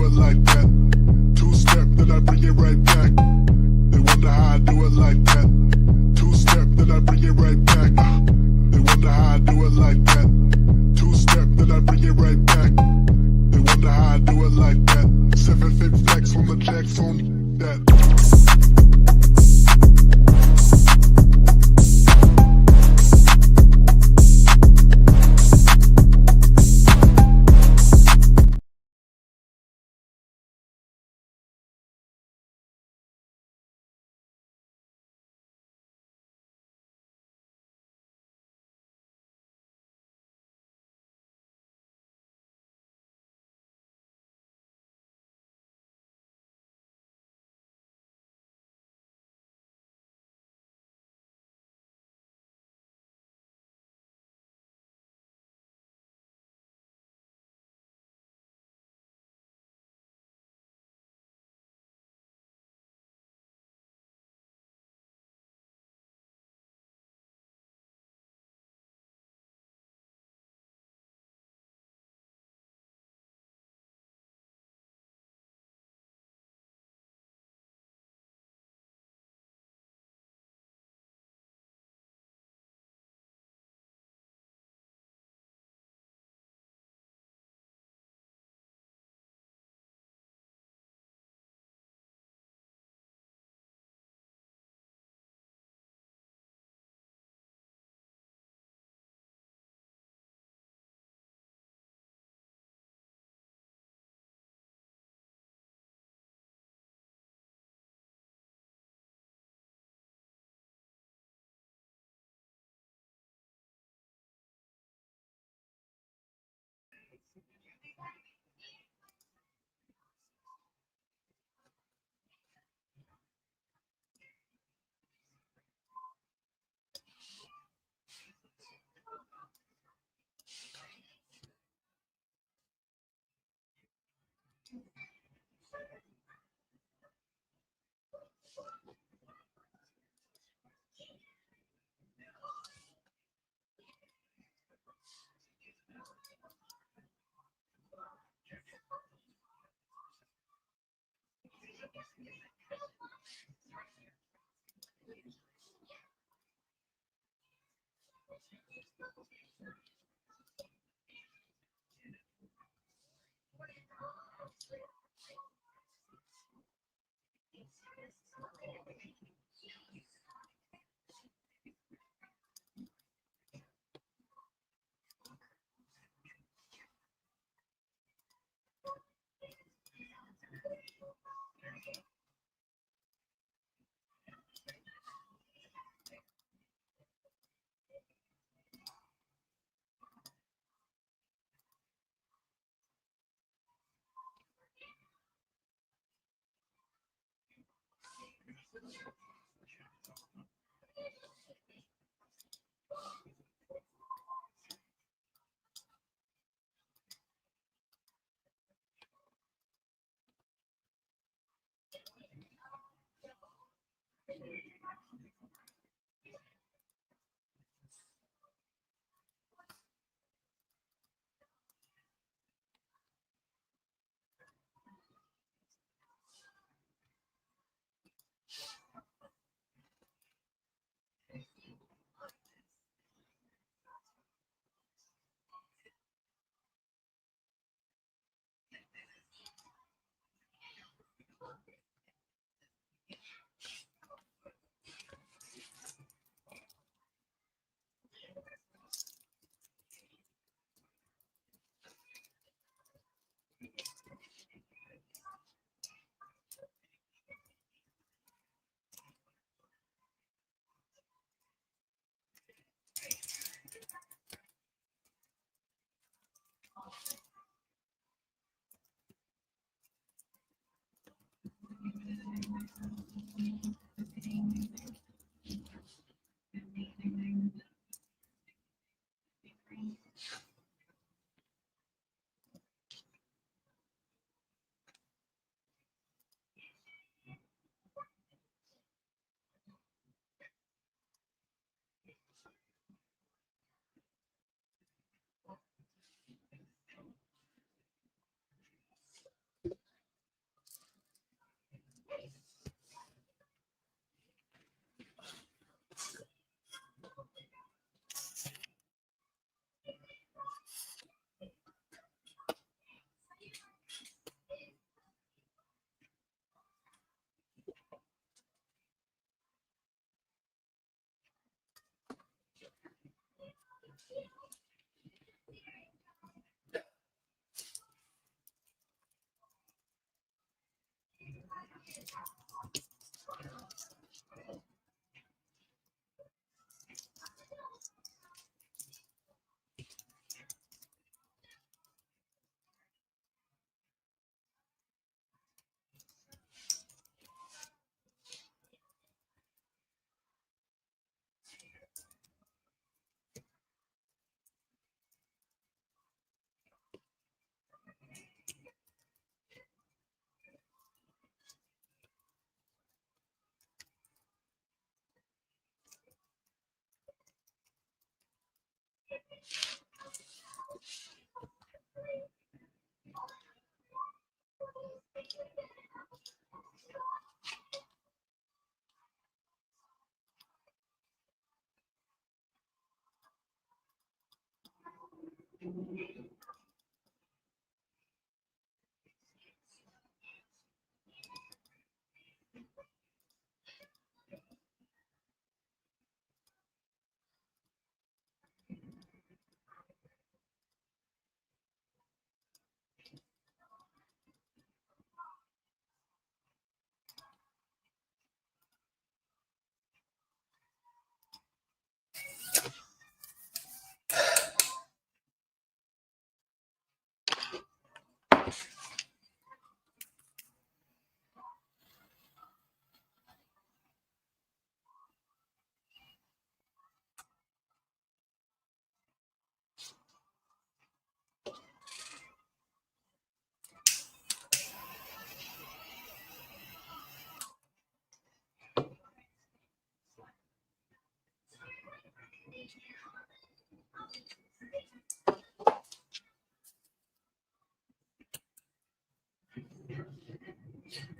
do it like that. Two-step, then I bring it right back. They wonder how I do it like that. Two-step, then I bring it right back. They wonder how I do it like that. Two-step, then I bring it right back. They wonder how I do it like that. 7-fit flex on the jacks on that.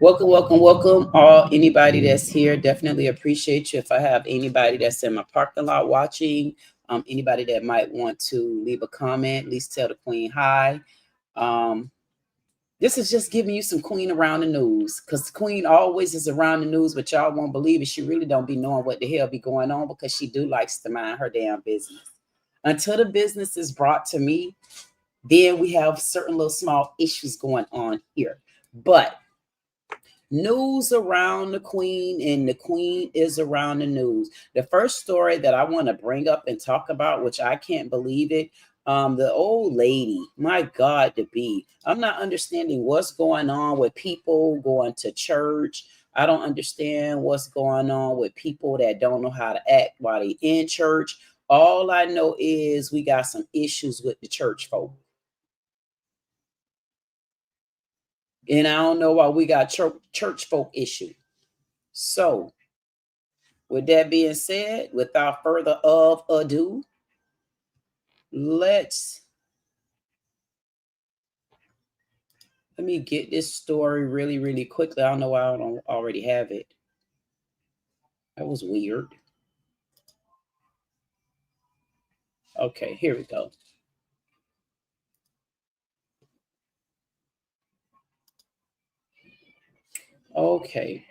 Welcome, welcome, welcome. All anybody that's here, definitely appreciate you. If I have anybody that's in my parking lot watching, anybody that might want to leave a comment, at least tell the queen hi. This is just giving you some queen around the news, because the queen always is around the news, but y'all won't believe it. She really don't be knowing what the hell be going on, because she do likes to mind her damn business. Until the business is brought to me, then we have certain little small issues going on here. But news around the queen, and the queen is around the news. The first story that I want to bring up and talk about, which I can't believe it, the old lady, my God, I'm not understanding what's going on with people going to church. I don't understand what's going on with people that don't know how to act while they in church. All I know is we got some issues with the church folk. And I don't know why we got church folk issue. So, with that being said, without further of ado, let me get this story really, really quickly. I don't know why I don't already have it. That was weird. Okay, here we go. Okay.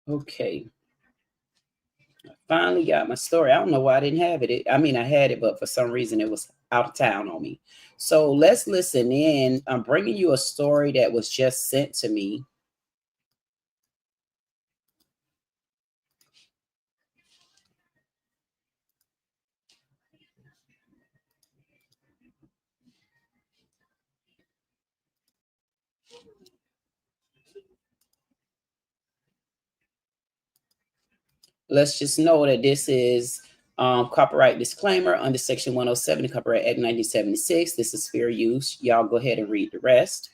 Okay. I finally got my story. I don't know why I didn't have it. I mean, I had it, but for some reason it was out of town on me. So let's listen in. I'm bringing you a story that was just sent to me. Let's just know that this is copyright disclaimer under Section 107 of the Copyright Act 1976. This is fair use. Y'all go ahead and read the rest.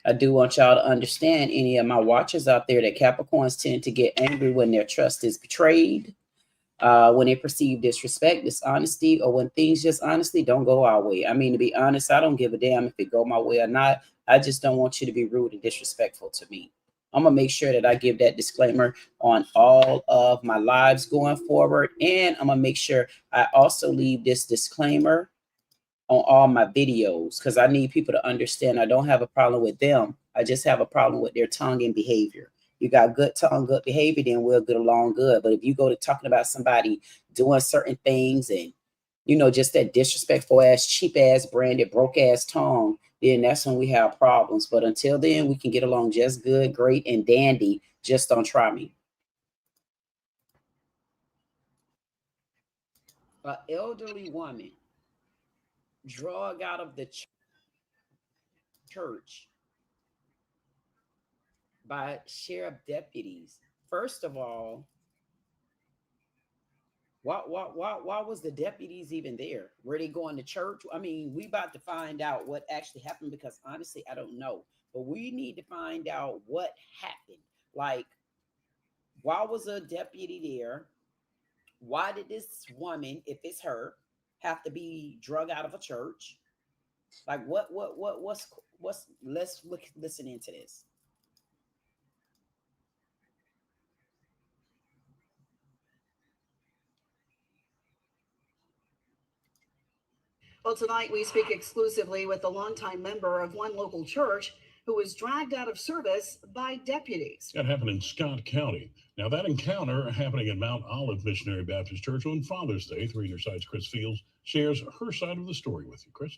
I do want y'all to understand, any of my watchers out there, that Capricorns tend to get angry when their trust is betrayed. when they perceive disrespect, dishonesty, or when things just honestly don't go our way. I mean, to be honest, I don't give a damn if it go my way or not. I just don't want you to be rude and disrespectful to me. I'm gonna make sure that I give that disclaimer on all of my lives going forward, and I'm gonna make sure I also leave this disclaimer on all my videos because I need people to understand I don't have a problem with them. I just have a problem with their tongue and behavior. You got good tongue, good behavior, then we'll get along good. But if you go to talking about somebody doing certain things and just that disrespectful ass, cheap ass, branded, broke ass tongue, then that's when we have problems. But until then, we can get along just good, great, and dandy. Just don't try me. An elderly woman drug out of the church by sheriff deputies. First of all, why was the deputies even there? Were they going to church? I mean, we about to find out what actually happened because honestly, I don't know. But we need to find out what happened. Like, why was a deputy there? Why did this woman, if it's her, have to be drug out of a church? Like, what's? Listen into this. Well, tonight we speak exclusively with a longtime member of one local church who was dragged out of service by deputies. That happened in Scott County. Now, that encounter happening at Mount Olive Missionary Baptist Church on Father's Day. 3 News Side's Chris Fields shares her side of the story with you. Chris?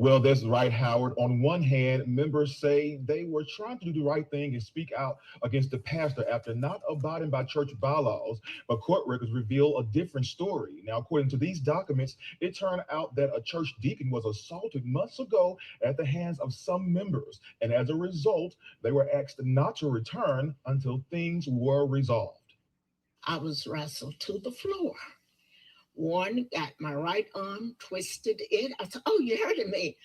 Well, that's right, Howard. On one hand, members say they were trying to do the right thing and speak out against the pastor after not abiding by church bylaws, but court records reveal a different story. Now, according to these documents, it turned out that a church deacon was assaulted months ago at the hands of some members, and as a result, they were asked not to return until things were resolved. I was wrestled to the floor. One got my right arm, twisted it. I said, "Oh, you hurting me."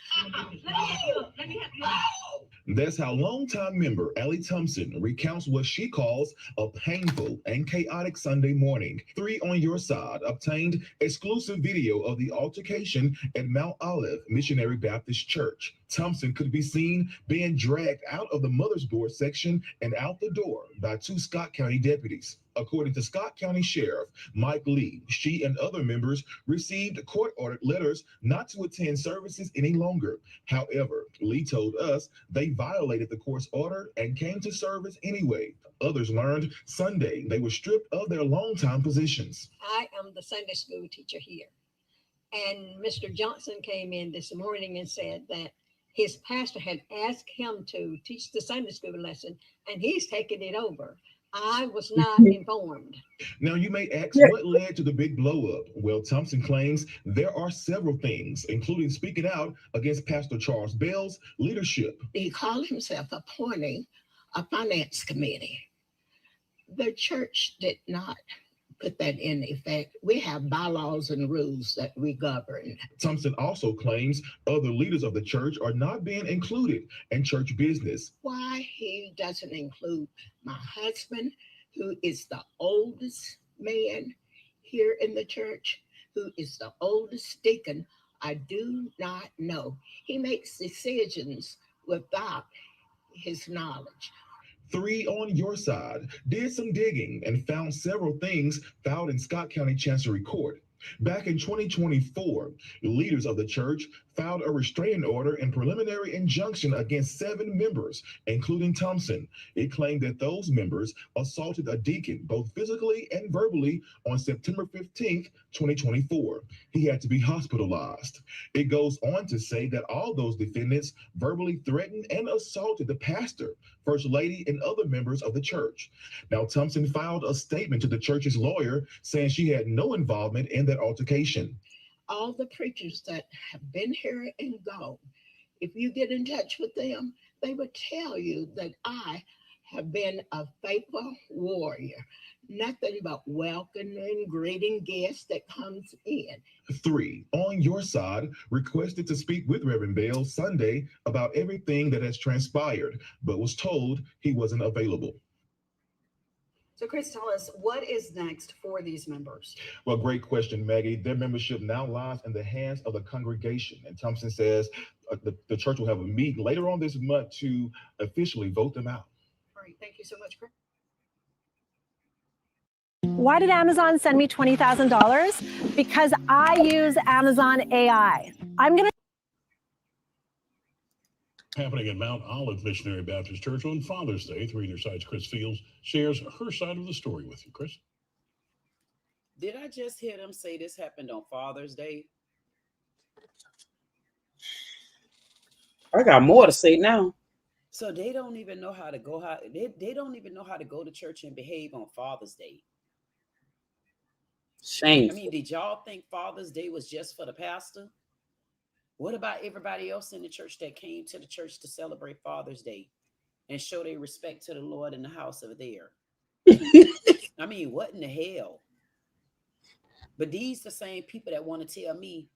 That's how longtime member Allie Thompson recounts what she calls a painful and chaotic Sunday morning. 3 on Your Side obtained exclusive video of the altercation at Mount Olive Missionary Baptist Church. Thompson could be seen being dragged out of the mother's board section and out the door by 2 Scott County deputies. According to Scott County Sheriff Mike Lee, she and other members received court-ordered letters not to attend services any longer. However, Lee told us they violated the court's order and came to service anyway. Others learned Sunday they were stripped of their longtime positions. I am the Sunday school teacher here. And Mr. Johnson came in this morning and said that his pastor had asked him to teach the Sunday school lesson, and he's taking it over. I was not informed. Now, you may ask what led to the big blow up. Well, Thompson claims there are several things, including speaking out against Pastor Charles Bell's leadership. He called himself appointing a finance committee. The church did not put that in effect. We have bylaws and rules that we govern. Thompson also claims other leaders of the church are not being included in church business. Why he doesn't include my husband, who is the oldest man here in the church, who is the oldest deacon, I do not know. He makes decisions without his knowledge. 3 on Your Side did some digging and found several things filed in Scott County Chancery Court. Back in 2024, leaders of the church filed a restraining order and preliminary injunction against 7 members, including Thompson. It claimed that those members assaulted a deacon both physically and verbally on September 15th, 2024. He had to be hospitalized. It goes on to say that all those defendants verbally threatened and assaulted the pastor, first lady, and other members of the church. Now, Thompson filed a statement to the church's lawyer saying she had no involvement in that altercation. All the preachers that have been here and gone, if you get in touch with them, they would tell you that I have been a faithful warrior, nothing but welcoming, greeting guests that comes in. 3 on Your Side requested to speak with Reverend Bell Sunday about everything that has transpired, but was told he wasn't available. So, Chris, tell us what is next for these members? Well, great question, Maggie. Their membership now lies in the hands of the congregation. And Thompson says the church will have a meeting later on this month to officially vote them out. All right. Thank you so much, Chris. Why did Amazon send me $20,000? Because I use Amazon AI. I'm going to Happening at Mount Olive Missionary Baptist Church on Father's Day. 3 Inside's Chris Fields shares her side of the story with you. Chris? Did I just hear them say this happened on Father's Day? I got more to say now. So they don't even know how to go. They don't even know how to go to church and behave on Father's Day. Shame. I mean, did y'all think Father's Day was just for the pastor? What about everybody else in the church that came to the church to celebrate Father's Day and show their respect to the Lord in the house over there? I mean, what in the hell? But these the same people that want to tell me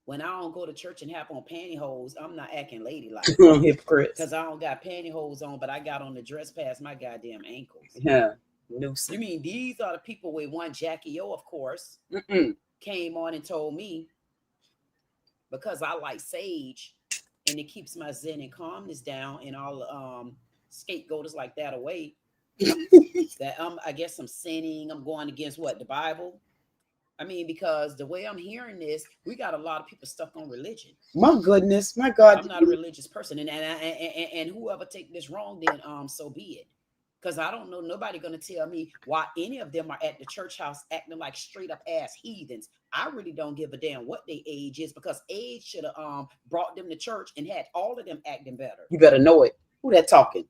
when I don't go to church and have on pantyhose, I'm not acting ladylike. Hypocrites. Because I don't got pantyhose on, but I got on the dress past my goddamn ankles. Yeah. Nuisance. You mean these are the people with one Jackie O, of course, came on and told me, because I like sage and it keeps my zen and calmness down and all scapegoaters like that away, that I guess I'm sinning. I'm going against what? The Bible? I mean, because the way I'm hearing this, we got a lot of people stuck on religion. My goodness, my God. I'm not a religious person. And whoever take this wrong, then so be it. Because I don't know, nobody going to tell me why any of them are at the church house acting like straight up ass heathens. I really don't give a damn what their age is, because age should have brought them to church and had all of them acting better. You better know it. Who that talking?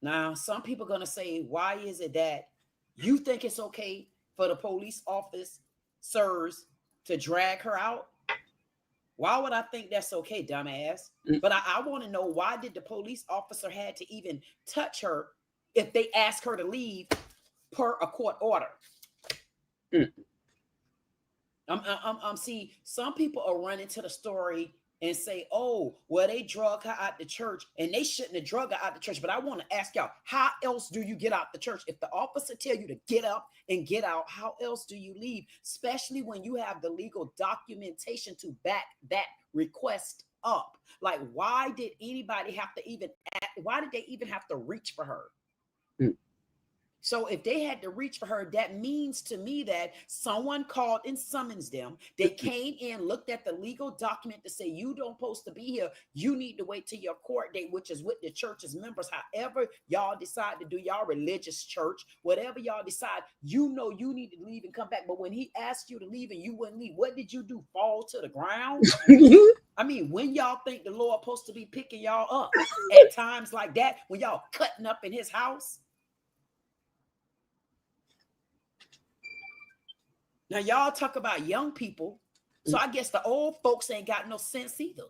Now, some people are going to say, why is it that you think it's okay for the police officers to drag her out? Why would I think that's okay, dumbass? But I want to know, why did the police officer had to even touch her if they ask her to leave per a court order? See, some people are running to the story and say, oh, well, they drug her out the church, and they shouldn't have drug her out the church. But I want to ask y'all, how else do you get out the church? If the officer tell you to get up and get out, how else do you leave? Especially when you have the legal documentation to back that request up. Like, why did anybody have to even why did they even have to reach for her? So if they had to reach for her, that means to me that someone called and summons them. They came in, looked at the legal document to say, you don't supposed to be here. You need to wait till your court date, which is with the church's members. However y'all decide to do y'all religious church, whatever y'all decide, you know you need to leave and come back. But when he asked you to leave and you wouldn't leave, what did you do? Fall to the ground? I mean, when y'all think the Lord supposed to be picking y'all up at times like that, when y'all cutting up in his house? Now, y'all talk about young people. So I guess the old folks ain't got no sense either.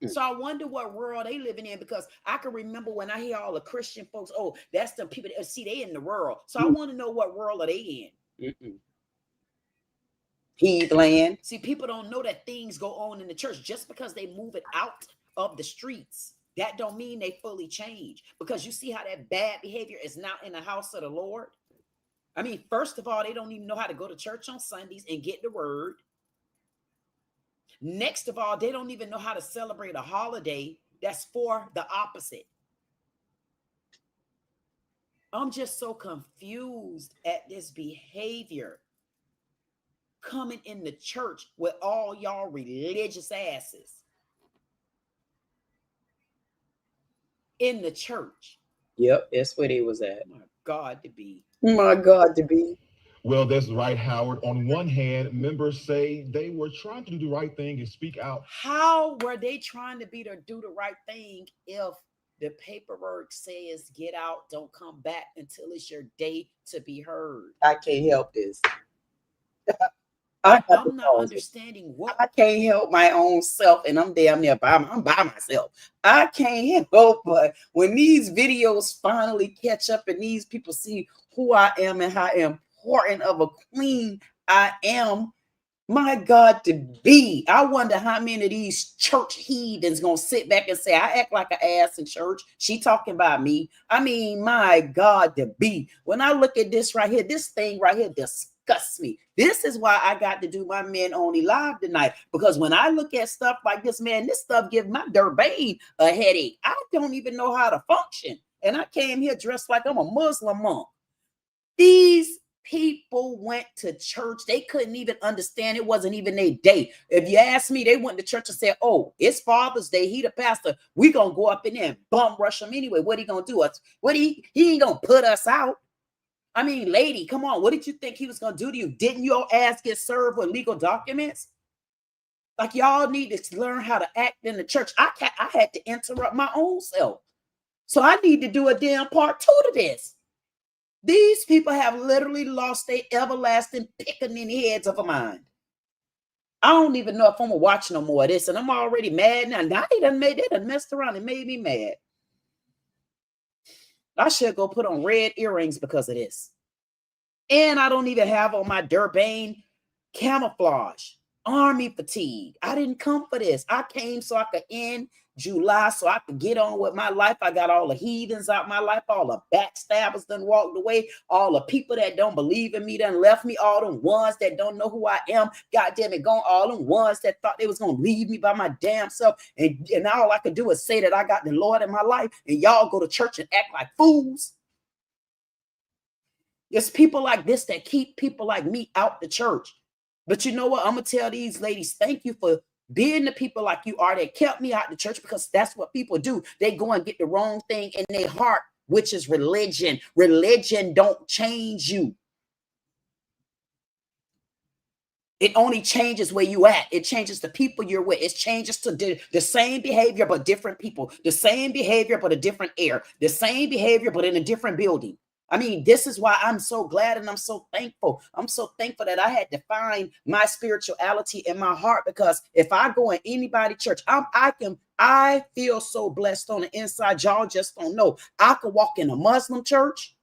So I wonder what world they living in, because I can remember when I hear all the Christian folks, oh, that's the people that see they in the world. So I want to know, what world are they in? Heathland. See, people don't know that things go on in the church. Just because they move it out of the streets, that don't mean they fully change. Because you see how that bad behavior is now in the house of the Lord. I mean, first of all, they don't even know how to go to church on Sundays and get the word. Next of all, they don't even know how to celebrate a holiday that's for the opposite. I'm just so confused at this behavior coming in the church with all y'all religious asses in the church. Yep, that's where they was at. My God, to be. My God, to be. Well, that's right, Howard. On one hand, members say they were trying to do the right thing and speak out. How were they trying to do the right thing if the paperwork says get out, don't come back until it's your day to be heard? I can't help this. I'm not understanding what. I can't help my own self, and I'm damn near by myself. I can't help but when these videos finally catch up and these people see who I am and how important of a queen I am, My God, to be. I wonder how many of these church heathens gonna sit back and say, I act like an ass in church. She talking about me. I mean, my God, to be. When I look at this right here, this thing right here disgusts me. This is why I got to do my Men Only Live tonight. Because when I look at stuff like this, man, this stuff gives my Durbane a headache. I don't even know how to function. And I came here dressed like I'm a Muslim monk. These people went to church. They couldn't even understand. It wasn't even their day. If you ask me, they went to church and said, oh, it's Father's Day. He the pastor. We gonna go up in there and bum rush him anyway. What he gonna do? Us? What he ain't gonna put us out. I mean, lady, come on. What did you think he was gonna do to you? Didn't your ass get served with legal documents? Like, y'all need to learn how to act in the church. I had to interrupt my own self. So I need to do a damn part 2 to this. These people have literally lost their everlasting pickaninny heads of a mind. I don't even know if I'm gonna watch no more of this, and I'm already mad now. Now they done messed around and made me mad. I should go put on red earrings because of this. And I don't even have on my Durbane camouflage, army fatigue. I didn't come for this. I came so I could end July, so I could get on with my life. I got all the heathens out my life, all the backstabbers done walked away, all the people that don't believe in me done left me, all them ones that don't know who I am, goddamn it, gone, all them ones that thought they was gonna leave me by my damn self, and all I could do is say that I got the Lord in my life, and y'all go to church and act like fools. There's people like this that keep people like me out the church. But you know what? I'm gonna tell these ladies, thank you for being the people like you are that kept me out the church, because that's what people do. They go and get the wrong thing in their heart, which is religion. Religion don't change you. It only changes where you at. It changes the people you're with. It changes to the same behavior, but different people. The same behavior, but a different air. The same behavior, but in a different building. I mean, this is why I'm so glad and I'm so thankful. I'm so thankful that I had to find my spirituality in my heart, because if I go in anybody's church, I feel so blessed on the inside. Y'all just don't know. I could walk in a Muslim church.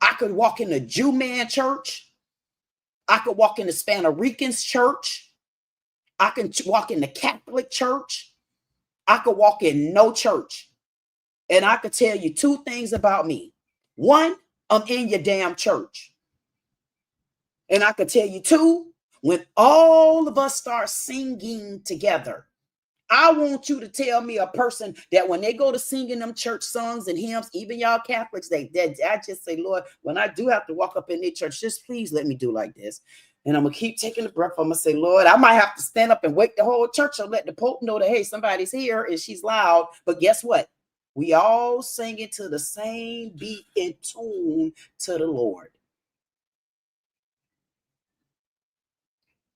I could walk in a Jew man church. I could walk in the Spanaricans church. I can walk in the Catholic church. I could walk in no church. And I could tell you 2 things about me. 1, I'm in your damn church. And I could tell you 2, when all of us start singing together, I want you to tell me a person that when they go to singing them church songs and hymns, even y'all Catholics, I just say, Lord, when I do have to walk up in their church, just please let me do like this. And I'm going to keep taking the breath. I'm going to say, Lord, I might have to stand up and wake the whole church or let the Pope know that, hey, somebody's here and she's loud. But guess what? We all singing to the same beat and tune to the Lord.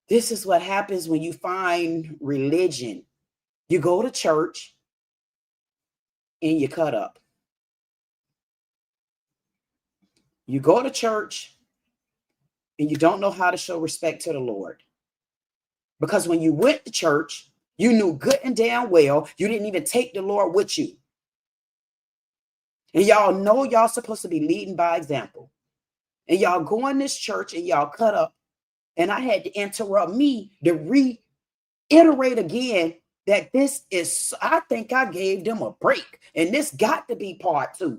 This is what happens when you find religion. You go to church and you cut up. You go to church and you don't know how to show respect to the Lord. Because when you went to church, you knew good and damn well you didn't even take the Lord with you. And y'all know y'all supposed to be leading by example. And y'all go in this church and y'all cut up. And I had to interrupt me to reiterate again that this is, I think I gave them a break. And this got to be part 2.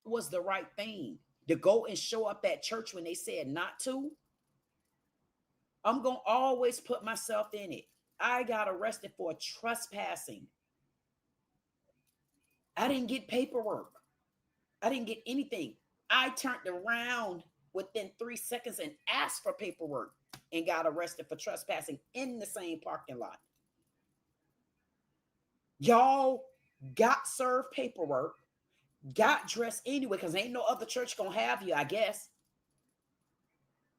Was the right thing to go and show up at church when they said not to? I'm going to always put myself in it. I got arrested for trespassing. I didn't get paperwork. I didn't get anything. I turned around within 3 seconds and asked for paperwork and got arrested for trespassing in the same parking lot. Y'all got served paperwork, got dressed anyway, because ain't no other church gonna have you, I guess.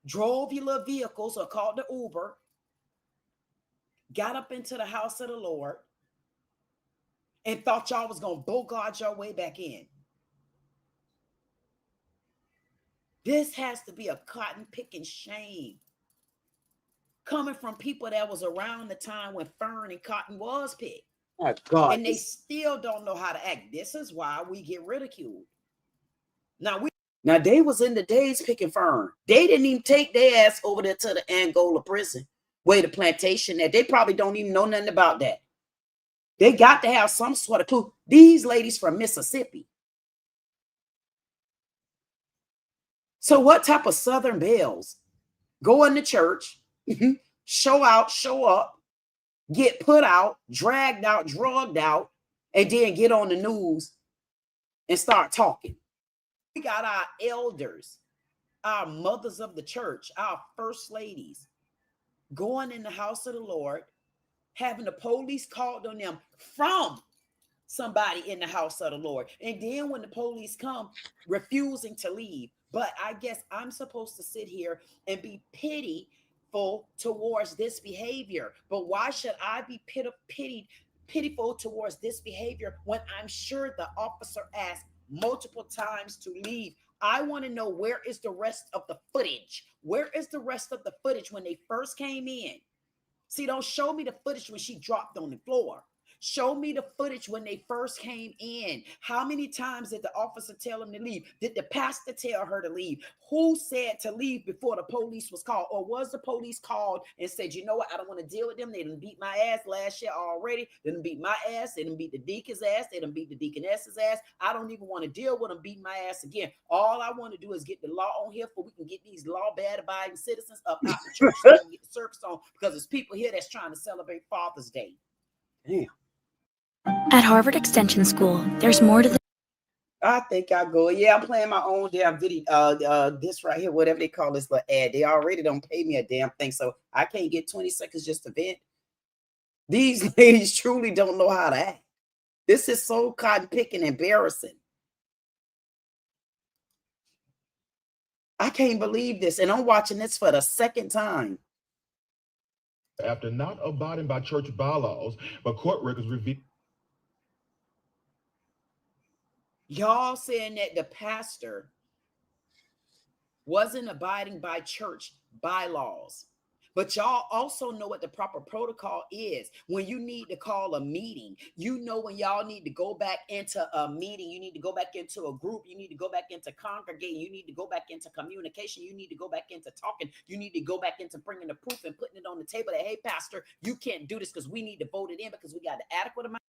Drove your little vehicles or called the Uber, got up into the house of the Lord, and thought y'all was going to bogart your way back in. This has to be a cotton picking shame. Coming from people that was around the time when fern and cotton was picked. Oh, God. And they still don't know how to act. This is why we get ridiculed. Now, Now, they was in the days picking fern. They didn't even take their ass over there to the Angola prison, where the plantation that they probably don't even know nothing about that. They got to have some sort of clue. These ladies from Mississippi. So what type of Southern belles go into church, show out, show up, get put out, dragged out, drugged out, and then get on the news and start talking? We got our elders, our mothers of the church, our first ladies going in the house of the Lord, having the police called on them from somebody in the house of the Lord. And then when the police come, refusing to leave. But I guess I'm supposed to sit here and be pitiful towards this behavior. But why should I be pitiful towards this behavior when I'm sure the officer asked multiple times to leave? I want to know, where is the rest of the footage? Where is the rest of the footage when they first came in? See, don't show me the footage when she dropped on the floor. Show me the footage when they first came in. How many times did the officer tell them to leave? Did the pastor tell her to leave? Who said to leave before the police was called? Or was the police called and said, you know what, I don't want to deal with them. They done beat my ass last year already. They done beat my ass. They done beat the deacon's ass. They done beat the deaconess's ass. I don't even want to deal with them beating my ass again. All I want to do is get the law on here, for we can get these law-bad-abiding citizens up out the church so we can get the service on, because there's people here that's trying to celebrate Father's Day. Damn. At Harvard Extension School, there's more to the I think I go. Yeah, I'm playing my own damn video. This right here, whatever they call this little ad. They already don't pay me a damn thing, so I can't get 20 seconds just to vent. These ladies truly don't know how to act. This is so cotton picking embarrassing. I can't believe this, and I'm watching this for the second time. After not abiding by church bylaws, but court records reveal. Y'all saying that the pastor wasn't abiding by church bylaws. But y'all also know what the proper protocol is. When you need to call a meeting, you know, when y'all need to go back into a meeting, you need to go back into a group, you need to go back into congregating, you need to go back into communication, you need to go back into talking, you need to go back into bringing the proof and putting it on the table that, hey, pastor, you can't do this because we need to vote it in because we got the adequate amount.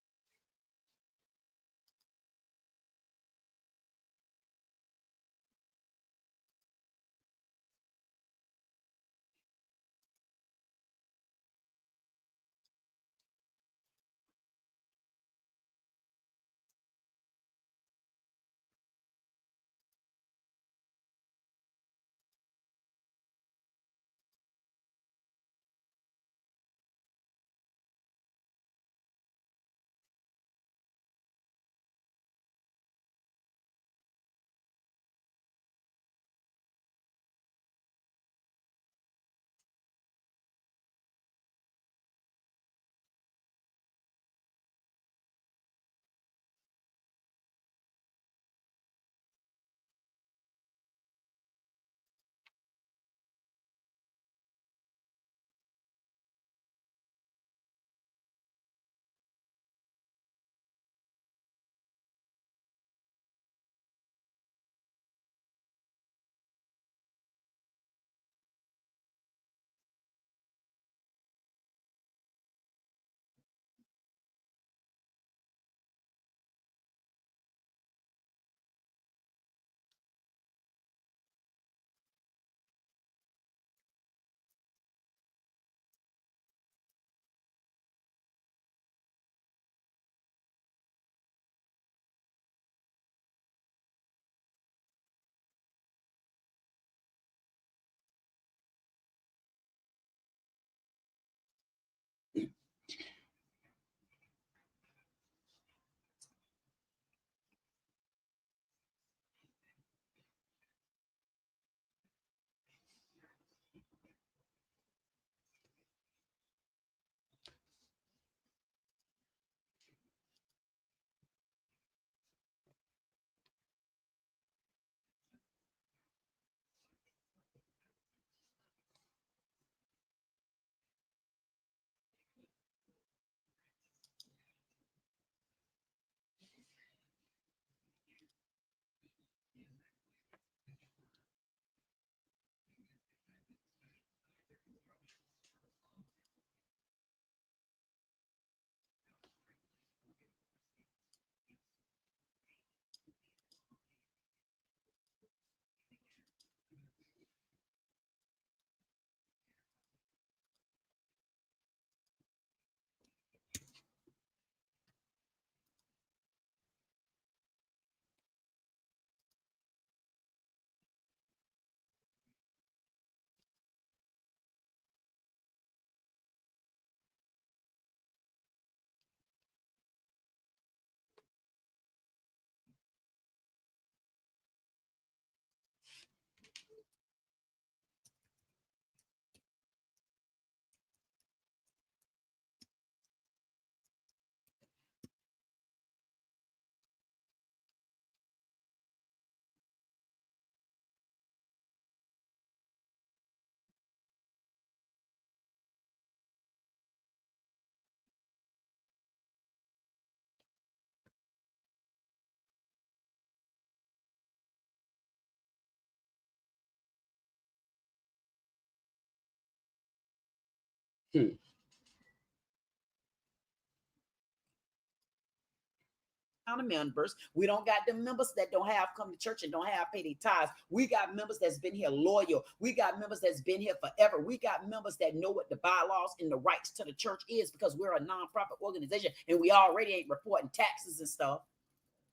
Members. We don't got the members that don't have come to church and don't have paid their tithes. We got members that's been here loyal. We got members that's been here forever. We got members that know what the bylaws and the rights to the church is, because we're a nonprofit organization and we already ain't reporting taxes and stuff.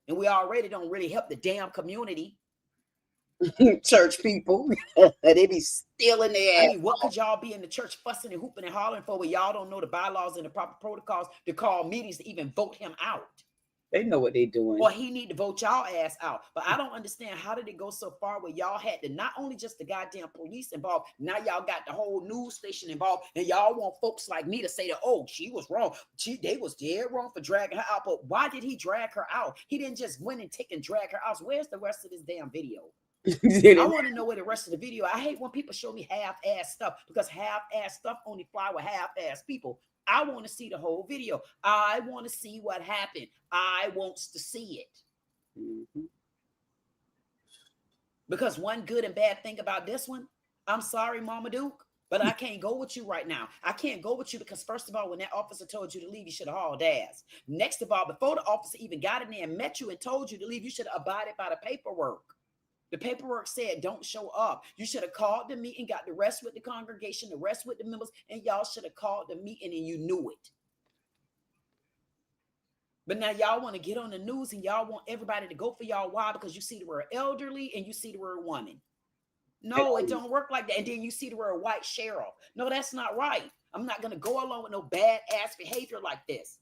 And we already don't really help the damn community. Church people. They be stealing their ass. I mean, what could y'all be in the church fussing and hooping and hollering for when y'all don't know the bylaws and the proper protocols to call meetings to even vote him out? They know what they're doing. Well, he need to vote y'all ass out. But I don't understand, how did it go so far where y'all had to not only just the goddamn police involved, now y'all got the whole news station involved, and y'all want folks like me to say that, oh, she was wrong. They was dead wrong for dragging her out. But why did he drag her out? He didn't just win and take and drag her out. So where's the rest of this damn video? I want to know where the rest of the video. I hate when people show me half-ass stuff, because half-ass stuff only fly with half-ass people. I want to see the whole video. I want to see what happened. I want to see it. Mm-hmm. Because one good and bad thing about this one, I'm sorry, Mama Duke, but I can't go with you right now. I can't go with you because, first of all, when that officer told you to leave, you should have hauled ass. Next of all, before the officer even got in there and met you and told you to leave, you should have abided by the paperwork. The paperwork said don't show up. You should have called the meeting, got the rest with the congregation, the rest with the members, and y'all should have called the meeting and you knew it. But now y'all want to get on the news and y'all want everybody to go for y'all. Why? Because you see the word elderly and you see the word woman. No, it don't work like that. And then you see the word white sheriff. No, that's not right. I'm not going to go along with no bad ass behavior like this.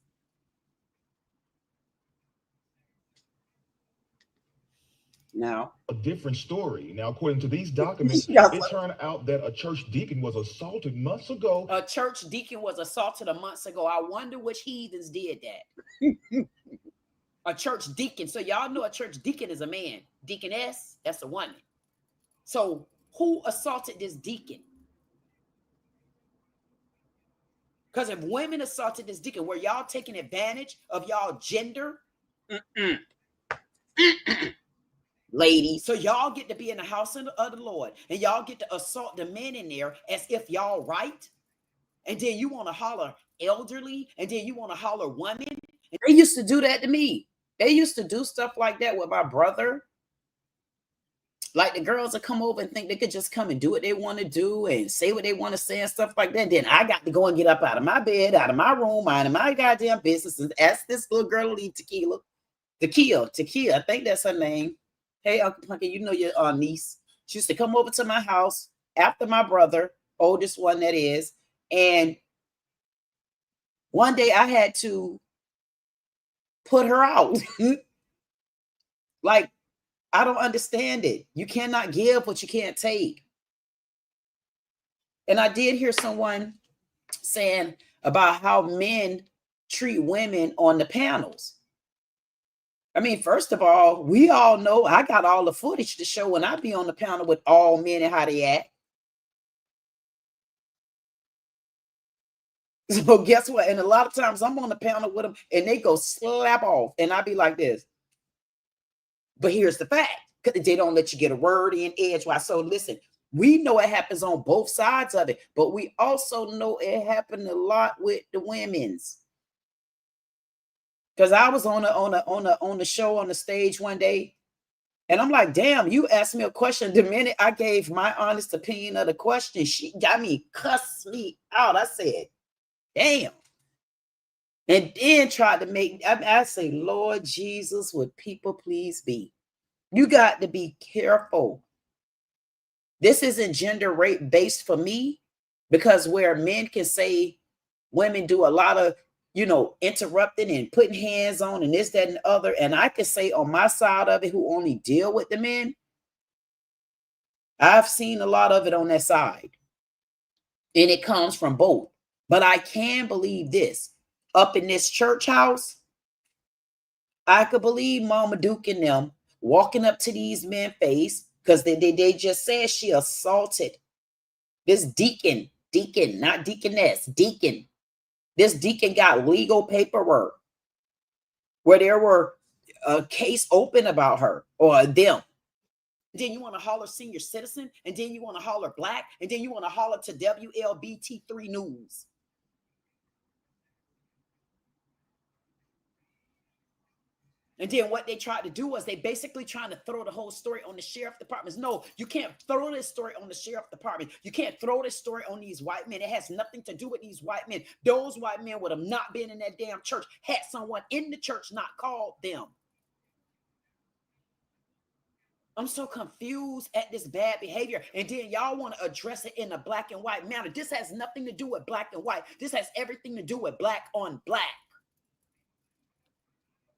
Now, a different story. Now, according to these documents, it turned out that a church deacon was assaulted months ago. A church deacon was assaulted a month ago. I wonder which heathens did that. A church deacon. So y'all know a church deacon is a man. Deaconess, that's a woman. So who assaulted this deacon? Because if women assaulted this deacon, were y'all taking advantage of y'all gender? Ladies, so y'all get to be in the house of the Lord and y'all get to assault the men in there as if y'all right, and then you want to holler elderly, and then you want to holler woman. And they used to do that to me. They used to do stuff like that with my brother. Like, the girls would come over and think they could just come and do what they want to do and say what they want to say and stuff like that. Then I got to go and get up out of my bed, out of my room, out of my goddamn business, and ask this little girl to leave Tequila. I think that's her name. Hey, Uncle Punky, you know your niece. She used to come over to my house after my brother, oldest one that is. And one day I had to put her out. Like, I don't understand it. You cannot give what you can't take. And I did hear someone saying about how men treat women on the panels. I mean, first of all, we all know I got all the footage to show when I be on the panel with all men and how they act. So guess what? And a lot of times I'm on the panel with them and they go slap off and I be like this. But here's the fact, because they don't let you get a word in edgewise. So listen, we know it happens on both sides of it, but we also know it happened a lot with the women's. Because I was on the show on the stage one day, and I'm like, damn, you asked me a question. The minute I gave my honest opinion of the question, she got me, cussed me out. I said, damn. And then tried to make, I say, Lord Jesus, would people please be? You got to be careful. This isn't gender rape based for me, because where men can say women do a lot of, interrupting and putting hands on and this, that, and the other. And I can say on my side of it, who only deal with the men, I've seen a lot of it on that side. And it comes from both. But I can believe this. Up in this church house, I could believe Mama Duke and them walking up to these men face, because they just said she assaulted this deacon, not deaconess, deacon. This deacon got legal paperwork where there were a case open about her or them. Then you want to holler senior citizen, and then you want to holler black, and then you want to holler to WLBT3 News. And then what they tried to do was they basically trying to throw the whole story on the sheriff departments. No, you can't throw this story on the sheriff department. You can't throw this story on these white men. It has nothing to do with these white men. Those white men would have not been in that damn church had someone in the church not called them. I'm so confused at this bad behavior. And then y'all want to address it in a black and white manner. This has nothing to do with black and white. This has everything to do with black on black.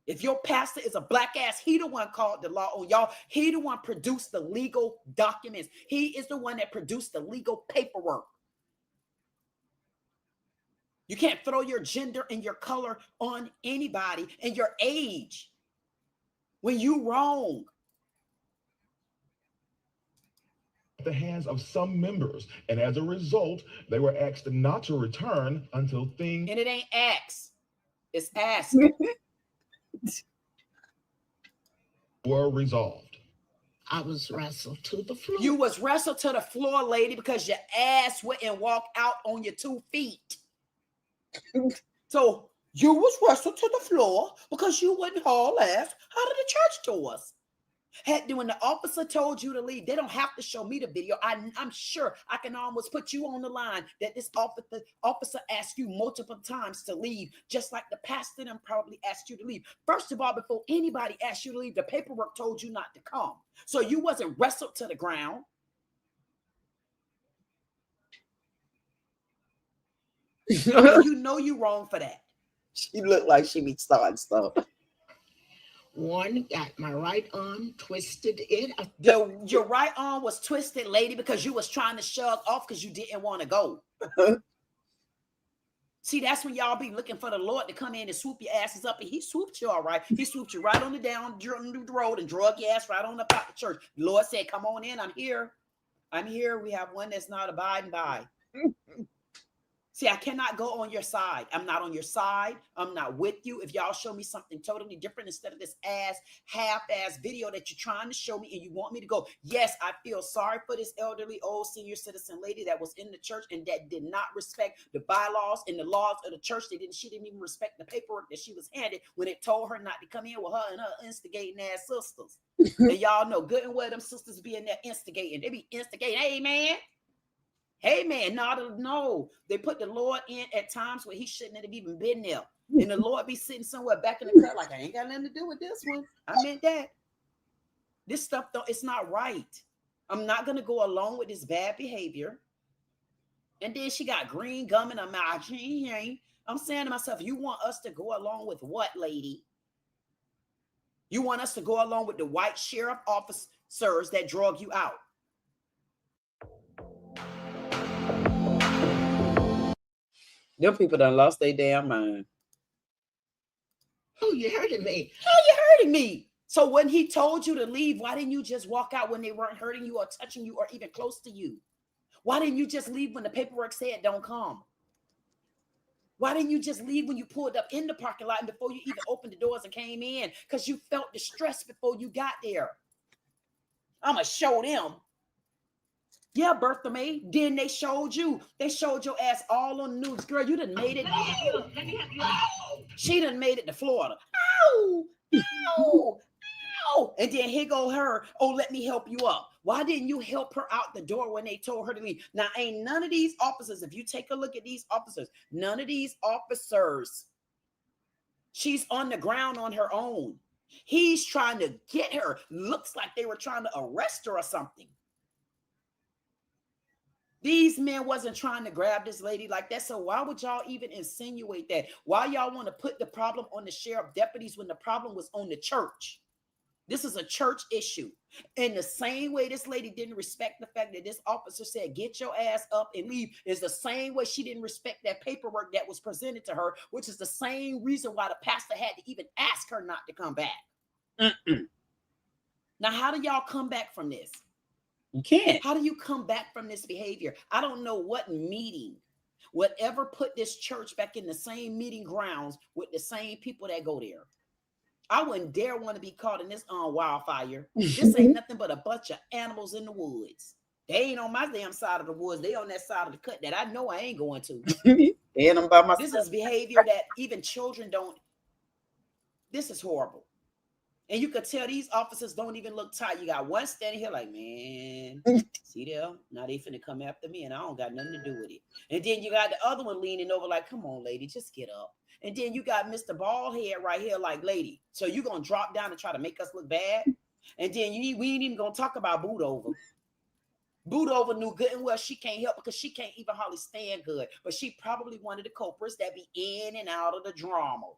If your pastor is a black ass, he the one called the law on y'all. He the one produced the legal documents. He is the one that produced the legal paperwork. You can't throw your gender and your color on anybody and your age when you wrong. The hands of some members, and as a result, they were asked not to return until things. And it ain't ask, it's ask. Were resolved. I was wrestled to the floor. You was wrestled to the floor, lady, because your ass wouldn't walk out on your 2 feet. So you was wrestled to the floor because you wouldn't haul ass out of the church doors. When the officer told you to leave, they don't have to show me the video. I'm sure I can almost put you on the line that this officer asked you multiple times to leave, just like the pastor them probably asked you to leave. First of all, before anybody asked you to leave, the paperwork told you not to come. So you wasn't wrestled to the ground. You know you wrong for that. She looked like she be starting stuff. One got my right arm, twisted it. Your right arm was twisted, lady, because you was trying to shove off because you didn't want to go. See, that's when y'all be looking for the Lord to come in and swoop your asses up, and he swooped you all right. He swooped you right on the road and drug your ass right on up out the church. The Lord said, come on in, I'm here. I'm here. We have one that's not abiding by. See, I cannot go on your side. I'm not on your side. I'm not with you. If y'all show me something totally different instead of this half-ass video that you're trying to show me and you want me to go, yes, I feel sorry for this elderly old senior citizen lady that was in the church and that did not respect the bylaws and the laws of the church. She didn't even respect the paperwork that she was handed when it told her not to come in with her and her instigating ass sisters. And y'all know good and well them sisters be in there instigating. They be instigating, hey, man. Hey, man, no. They put the Lord in at times where he shouldn't have even been there. And the Lord be sitting somewhere back in the cut like, I ain't got nothing to do with this one. I meant that. This stuff, though, it's not right. I'm not going to go along with this bad behavior. And then she got green gum in her mouth. I'm saying to myself, you want us to go along with what, lady? You want us to go along with the white sheriff officers that drug you out? Them people done lost their damn mind. Oh, you hurting me. Oh, you hurting me. So when he told you to leave, why didn't you just walk out when they weren't hurting you or touching you or even close to you? Why didn't you just leave when the paperwork said don't come? Why didn't you just leave when you pulled up in the parking lot and before you even opened the doors and came in? Because you felt distressed before you got there. I'm going to show them. Yeah, Bertha May. Then they showed you. They showed your ass all on the news. Girl, you done made it. Oh, let me help you out. She done made it to Florida. Ow! Ow! Ow! And then here go her. Oh, let me help you up. Why didn't you help her out the door when they told her to leave? Now, ain't none of these officers, if you take a look at these officers, none of these officers, she's on the ground on her own. He's trying to get her. Looks like they were trying to arrest her or something. These men wasn't trying to grab this lady like that. So why would y'all even insinuate that? Why y'all want to put the problem on the sheriff deputies when the problem was on the church? This is a church issue. In the same way this lady didn't respect the fact that this officer said, get your ass up and leave, is the same way she didn't respect that paperwork that was presented to her, which is the same reason why the pastor had to even ask her not to come back. Now, how do y'all come back from this? You can't. How do you come back from this behavior? I don't know what meeting would ever put this church back in the same meeting grounds with the same people that go there. I wouldn't dare want to be caught in this wildfire. This ain't nothing but a bunch of animals in the woods. They ain't on my damn side of the woods. They on that side of the cut that I know I ain't going to. And I'm by myself. This is behavior that even children don't. This is horrible. And you could tell these officers don't even look tight. You got one standing here like, man, see there? Now they finna come after me and I don't got nothing to do with it. And then you got the other one leaning over like, come on, lady, just get up. And then you got Mr. Baldhead right here like, lady, so you gonna drop down and try to make us look bad? And then we ain't even gonna talk about Boot Over. Boot Over knew good and well she can't help because she can't even hardly stand good. But she probably one of the culprits that be in and out of the drama.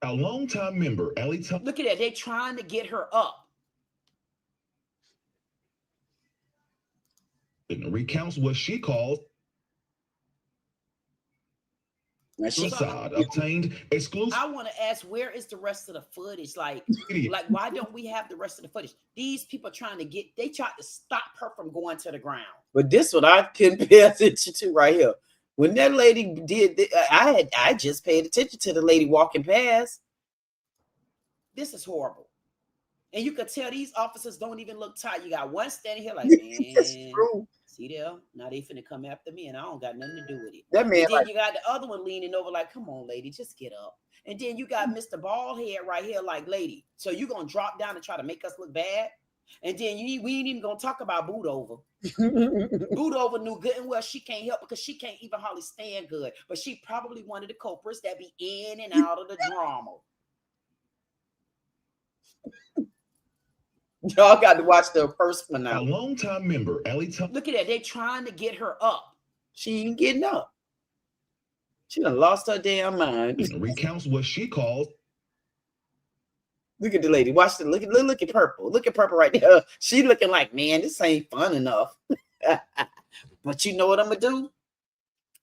Our longtime member, Allie Thompson. Look at that. They're trying to get her up. Recounts what she calls suicide, obtained exclusive. I want to ask, where is the rest of the footage? Like why don't we have the rest of the footage? These people they tried to stop her from going to the ground. But this one I couldn't pay attention to right here. When that lady did, I just paid attention to the lady walking past. This is horrible. And you could tell these officers don't even look tight. You got one standing here like, man, see there? Now they finna come after me and I don't got nothing to do with it. That man, and then you got the other one leaning over like, come on, lady, just get up. And then you got Mr. Baldhead right here like, lady, so you gonna drop down and try to make us look bad? And then we ain't even gonna talk about Boot Over. Boot Over knew good and well she can't help because she can't even hardly stand good. But she probably one of the culprits that be in and out of the drama. Y'all got to watch the first one now. A longtime member, Allie Thompson. Look at that. They trying to get her up. She ain't getting up. She done lost her damn mind. Recounts what she calls. Look at the lady. Watch the look at Purple. Look at Purple right there. She looking like, man, this ain't fun enough. But you know what I'm gonna do?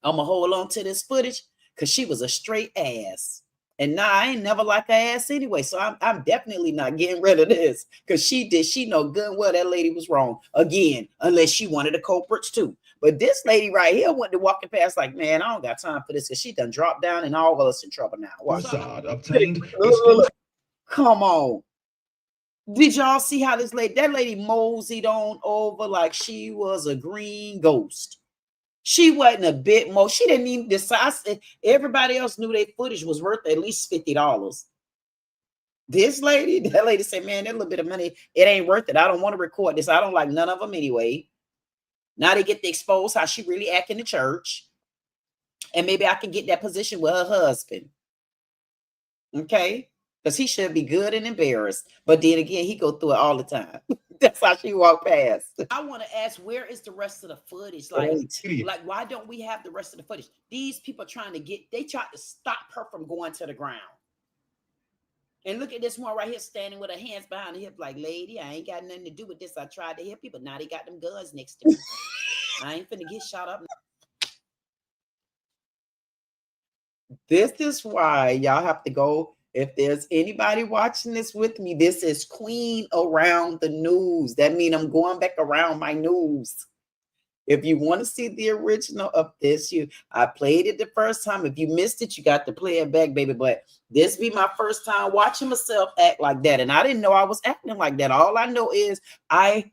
I'm gonna hold on to this footage because she was a straight ass. And now I ain't never like her ass anyway. So I'm definitely not getting rid of this because she know good and well that lady was wrong again, unless she wanted the culprits too. But this lady right here went to walking past like, man, I don't got time for this because she done dropped down and all of us in trouble now. Obtained. Come on. Did y'all see how that lady moseyed on over like she was a green ghost? She wasn't a bit more. She didn't even decide. Everybody else knew their footage was worth at least $50. That lady said, man, that little bit of money, it ain't worth it. I don't want to record this. I don't like none of them anyway. Now they get to expose how she really act in the church. And maybe I can get that position with her husband. Okay? Because he should be good and embarrassed. But then again, he go through it all the time. That's how she walked past. I want to ask, where is the rest of the footage? Like, why don't we have the rest of the footage? These people they tried to stop her from going to the ground. And look at this one right here standing with her hands behind the hip like, lady, I ain't got nothing to do with this. I tried to hit people. Now they got them guns next to me. I ain't finna get shot up. This is why y'all have to go. If there's anybody watching this with me, this is Queen Around the News. That means I'm going back around my news. If you want to see the original of this, I played it the first time. If you missed it, you got to play it back, baby. But this be my first time watching myself act like that. And I didn't know I was acting like that. All I know is I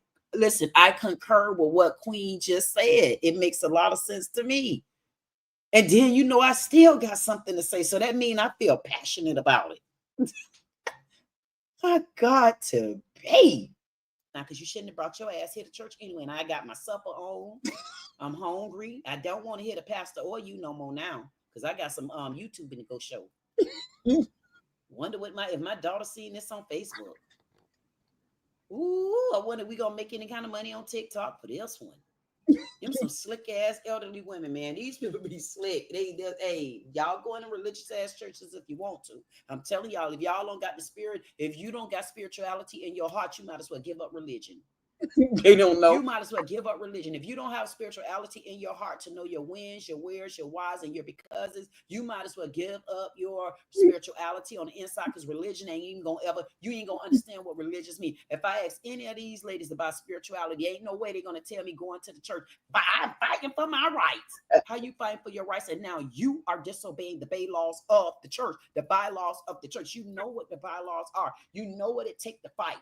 concur with what Queen just said. It makes a lot of sense to me. And then, I still got something to say. So that means I feel passionate about it. I got to be. Now, because you shouldn't have brought your ass here to church anyway. And I got my supper on. I'm hungry. I don't want to hear the pastor or you no more now. Because I got some YouTubing to go show. Wonder if my daughter seen this on Facebook. Ooh, I wonder if we going to make any kind of money on TikTok for this one. Them some slick ass elderly women, man. These people be slick. Hey, y'all go into religious ass churches if you want to. I'm telling y'all, if y'all don't got the spirit, if you don't got spirituality in your heart, you might as well give up religion. They don't know. You might as well give up religion. If you don't have spirituality in your heart to know your wins, your wheres, your whys, and your becauses, you might as well give up your spirituality on the inside because religion you ain't gonna understand what religious means. If I ask any of these ladies about spirituality, ain't no way they're gonna tell me going to the church, but I'm fighting for my rights. How you fighting for your rights? And now you are disobeying the bylaws of the church, the bylaws of the church. You know what the bylaws are. You know what it takes to fight.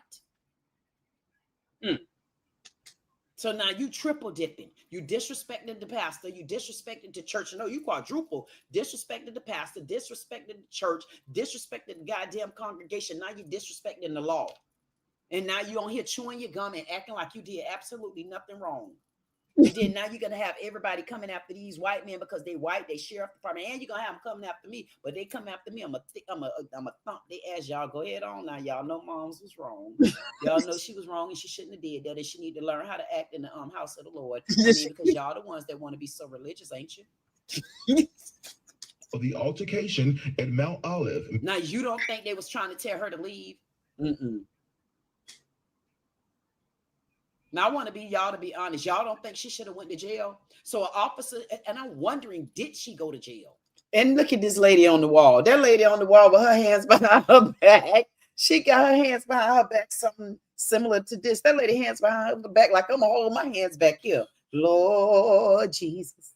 So now you triple dipping. You disrespected the pastor. You disrespected the church. No, you quadruple. Disrespected the pastor. Disrespected the church. Disrespected the goddamn congregation. Now you disrespecting the law. And now you on here chewing your gum and acting like you did absolutely nothing wrong. And then now you're going to have everybody coming after these white men because they white, they sheriff department, and you're going to have them coming after me. But they come after me, I'm a thump their ass. Y'all go ahead on now. Y'all know moms was wrong. Y'all know she was wrong and she shouldn't have did that. And she need to learn how to act in the house of the Lord. I mean, because y'all the ones that want to be so religious, ain't you? For the altercation at Mount Olive. Now, you don't think they was trying to tell her to leave? Mm-mm. Now, I want to be y'all to be honest. Y'all don't think she should have went to jail? So an officer, and I'm wondering, did she go to jail? And look at this lady on the wall. That lady on the wall with her hands behind her back. She got her hands behind her back, something similar to this. That lady hands behind her back like I'm going to hold my hands back here. Lord Jesus.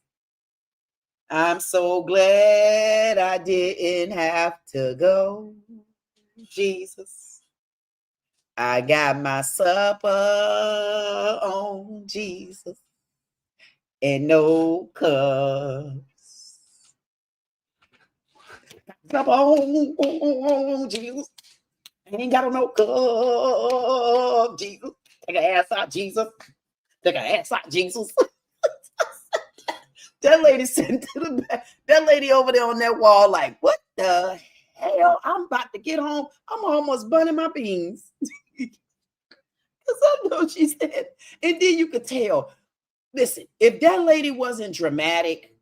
I'm so glad I didn't have to go. Jesus. I got my supper on, Jesus, and no cups. Supper on, Jesus. I ain't got no cup, Jesus. Take an ass out, Jesus. Take an ass out, Jesus. That lady sitting to the back. That lady over there on that wall, like, what the hell? I'm about to get home. I'm almost burning my beans. Because I know she said, and then you could tell, listen, if that lady wasn't dramatic,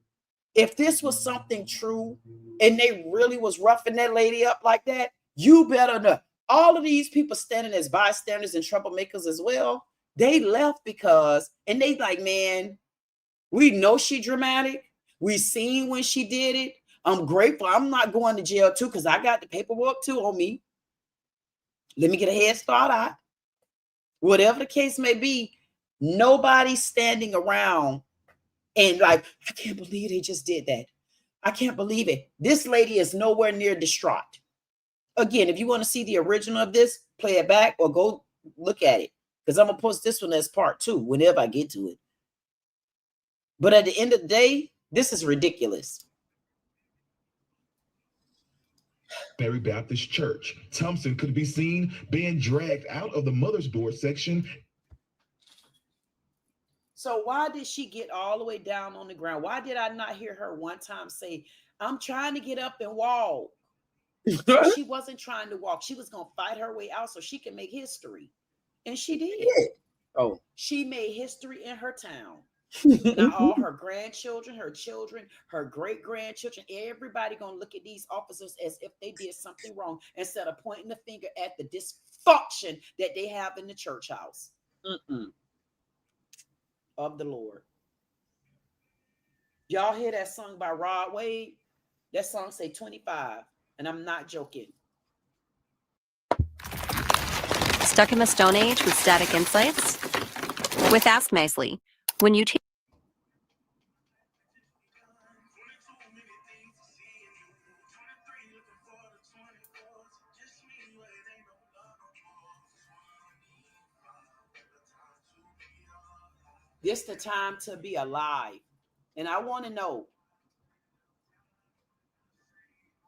if this was something true, and they really was roughing that lady up like that, you better know. All of these people standing as bystanders and troublemakers as well, they left because, and they like, man, we know she dramatic. We seen when she did it. I'm grateful. I'm not going to jail too because I got the paperwork too on me. Let me get a head start out. Whatever the case may be, nobody's standing around and like, I can't believe they just did that. I can't believe it. This lady is nowhere near distraught. Again, if you want to see the original of this, play it back or go look at it because I'm going to post this one as part 2 whenever I get to it. But at the end of the day, this is ridiculous. Mary Baptist Church. Thompson could be seen being dragged out of the mother's board section. So why did she get all the way down on the ground? Why did I not hear her one time say, I'm trying to get up and walk? She wasn't trying to walk. She was going to fight her way out so she can make history. And she did. Oh, she made history in her town. Now all her grandchildren, her children, her great-grandchildren, everybody gonna look at these officers as if they did something wrong instead of pointing the finger at the dysfunction that they have in the church house of the Lord. Y'all hear that song by Rod Wade? That song say 25, and I'm not joking. Stuck in the Stone Age with static insights? With Ask Nicely, when you This the time to be alive. And I want to know,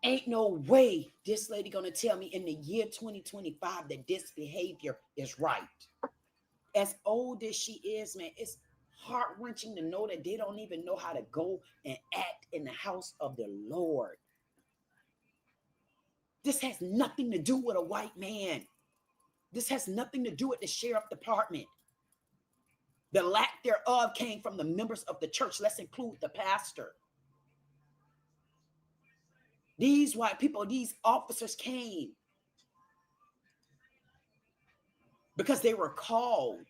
ain't no way this lady gonna tell me in the year 2025 that this behavior is right. As old as she is, man, it's heart-wrenching to know that they don't even know how to go and act in the house of the Lord. This has nothing to do with a white man. This has nothing to do with the sheriff department. The lack thereof came from the members of the church. Let's include the pastor. These white people, these officers came because they were called.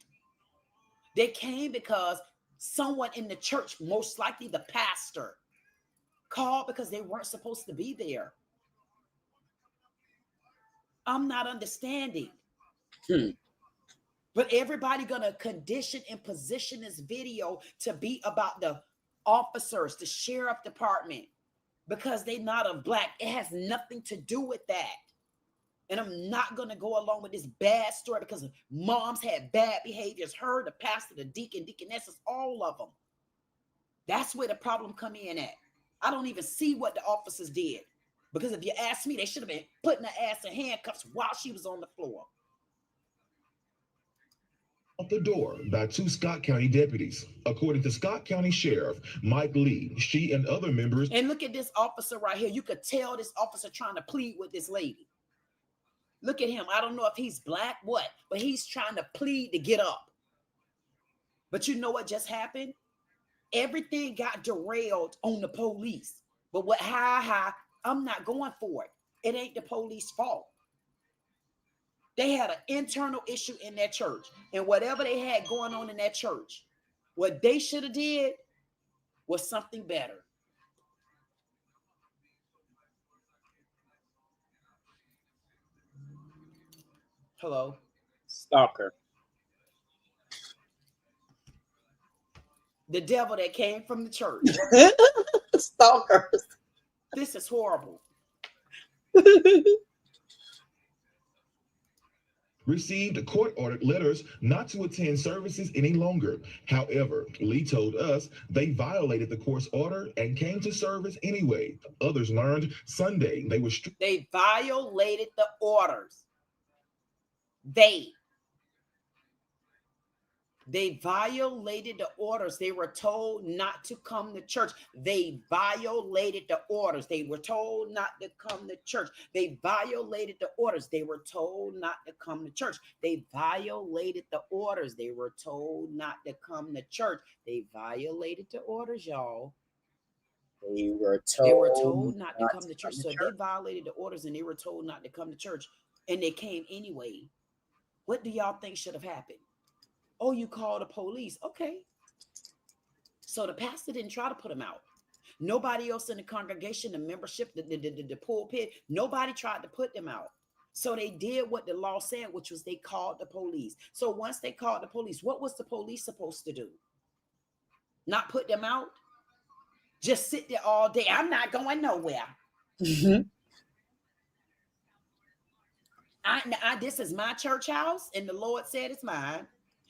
They came because someone in the church, most likely the pastor, called because they weren't supposed to be there. I'm not understanding. But everybody gonna condition and position this video to be about the officers, the sheriff department, because they're not of black. It has nothing to do with that. And I'm not going to go along with this bad story because moms had bad behaviors. Her, the pastor, the deacon, deaconesses, all of them. That's where the problem come in at. I don't even see what the officers did. Because if you ask me, they should have been putting her ass in handcuffs while she was on the floor. Out the door by 2 Scott County deputies. According to Scott County Sheriff Mike Lee, she and other members. And look at this officer right here. You could tell this officer trying to plead with this lady. Look at him. I don't know if he's black, what, but he's trying to plead to get up. But you know what just happened? Everything got derailed on the police. But what, I'm not going for it. It ain't the police fault. They had an internal issue in that church. And whatever they had going on in that church, what they should have did was something better. Hello. Stalker. The devil that came from the church. Stalkers. This is horrible. Received court-ordered letters not to attend services any longer. However, Lee told us they violated the court's order and came to service anyway. Others learned Sunday they were They violated the orders. They violated the orders. They were told not to come to church. They violated the orders. They were told not to come to church. They violated the orders. They were told not to come to church. They violated the orders. They were told not to come to church. They violated the orders, y'all. They were told not to come to church. So they violated the orders and they were told not to come to church. And they came anyway. What do y'all think should have happened? Oh, you called the police. Okay. So the pastor didn't try to put him out. Nobody else in the congregation, the membership, the pulpit, nobody tried to put them out. So they did what the law said, which was they called the police. So once they called the police, what was the police supposed to do? Not put them out? Just sit there all day. I'm not going nowhere. Mm-hmm. This is my church house, and the Lord said it's mine.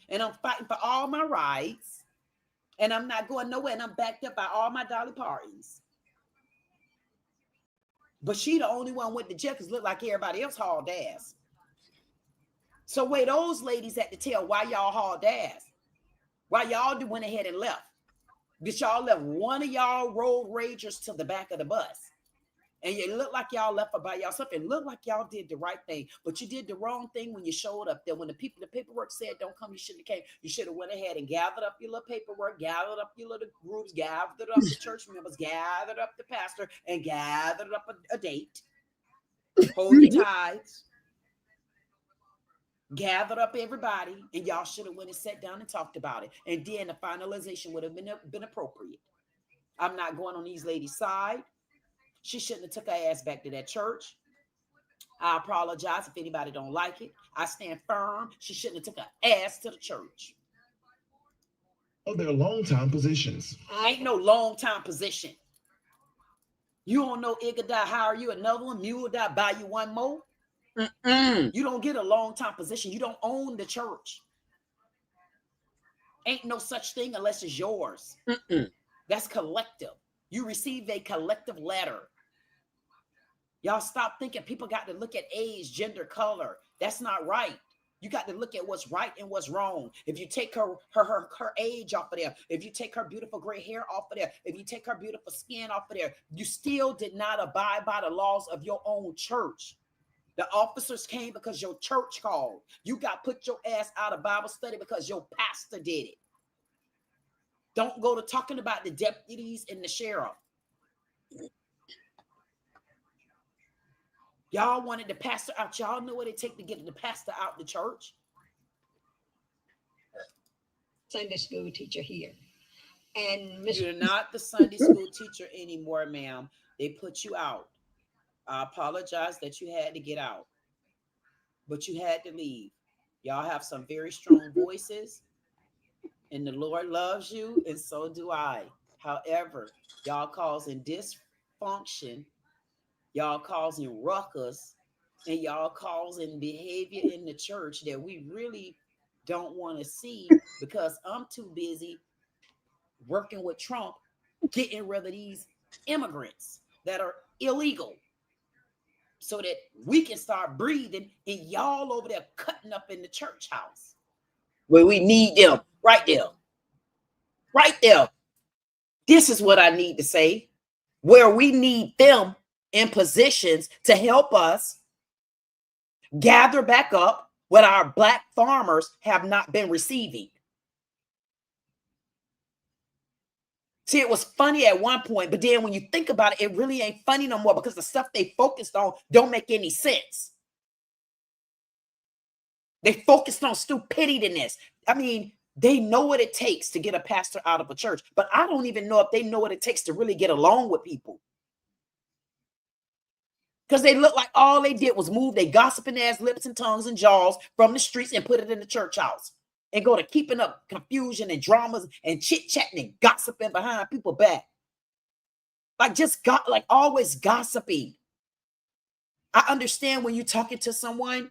And I'm fighting for all my rights. And I'm not going nowhere. And I'm backed up by all my Dolly Partons. But she the only one with the jail because look like everybody else hauled ass. So where those ladies at to tell why y'all hauled ass? Why y'all went ahead and left? Because y'all left one of y'all road ragers to the back of the bus. And it looked like y'all left by yourself. It looked like y'all did the right thing. But you did the wrong thing when you showed up there. When the paperwork said don't come, you shouldn't have came. You should have went ahead and gathered up your little paperwork, gathered up your little groups, gathered up the church members, gathered up the pastor, and gathered up a date. Hold your tithes. Gathered up everybody, and y'all should have went and sat down and talked about it. And then the finalization would have been appropriate. I'm not going on these ladies' side. She shouldn't have took her ass back to that church. I apologize if anybody don't like it. I stand firm. She shouldn't have took her ass to the church. of their long-time positions. Ain't no long-time position. You don't know Igga die, hire you another one, Mule die, buy you one more. You don't get a long-time position. You don't own the church. Ain't no such thing unless it's yours. That's collective. You receive a collective letter. Y'all stop thinking people got to look at age, gender, color. That's not right. You got to look at what's right and what's wrong. If you take her age off of there, if you take her beautiful gray hair off of there, if you take her beautiful skin off of there, you still did not abide by the laws of your own church. The officers came because your church called. You got put your ass out of Bible study because your pastor did it. Don't go to talking about the deputies and the sheriff. Y'all wanted the pastor out. Y'all know what it takes to get the pastor out the church. Sunday school teacher here. And You're not the Sunday school teacher anymore, ma'am. They put you out. I apologize that you had to get out, but you had to leave. Y'all have some very strong voices, and the Lord loves you, and so do I. However, y'all causing dysfunction, y'all causing ruckus, and y'all causing behavior in the church that we really don't want to see because I'm too busy working with Trump, getting rid of these immigrants that are illegal so that we can start breathing, and y'all over there cutting up in the church house where we need them right there. Right there. This is what I need to say, where we need them in positions to help us gather back up what our Black farmers have not been receiving. See, it was funny at one point, but then when you think about it, it really ain't funny no more because the stuff they focused on don't make any sense. They focused on stupidityness. I mean, they know what it takes to get a pastor out of a church, but I don't even know if they know what it takes to really get along with people. Because they look like all they did was move their gossiping ass lips and tongues and jaws from the streets and put it in the church house and go to keeping up confusion and dramas and chit-chatting and gossiping behind people's back. Like just got like always gossiping. I understand when you're talking to someone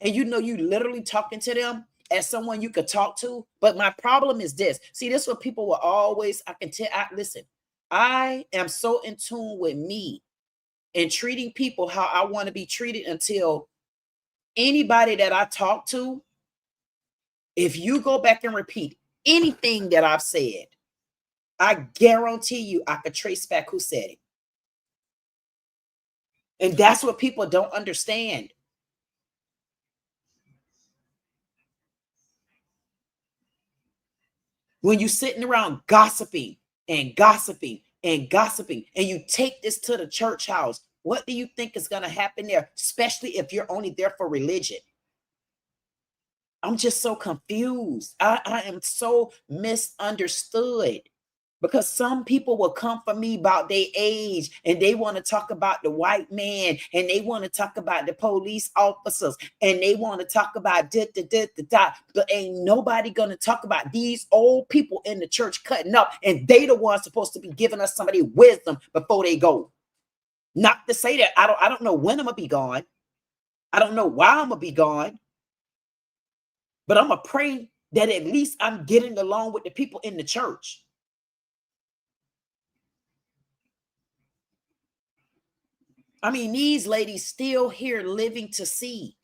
and you know you literally talking to them as someone you could talk to, but my problem is this. See, this is what people will always, listen, I am so in tune with me and treating people how I want to be treated until anybody that I talk to, if you go back and repeat anything that I've said, I guarantee you I could trace back who said it. And that's what people don't understand. When you're sitting around gossiping and gossiping and gossiping, and you take this to the church house, what do you think is going to happen there, especially if you're only there for religion? I'm just so confused. I am so misunderstood because some people will come for me about their age and they want to talk about the white man and they want to talk about the police officers and they want to talk about but ain't nobody going to talk about these old people in the church cutting up, and they the ones supposed to be giving us some of their wisdom before they go. Not to say that I don't know when I'm gonna be gone. I don't know why I'm gonna be gone. But I'm going to pray that at least I'm getting along with the people in the church. I mean, these ladies still here living to see.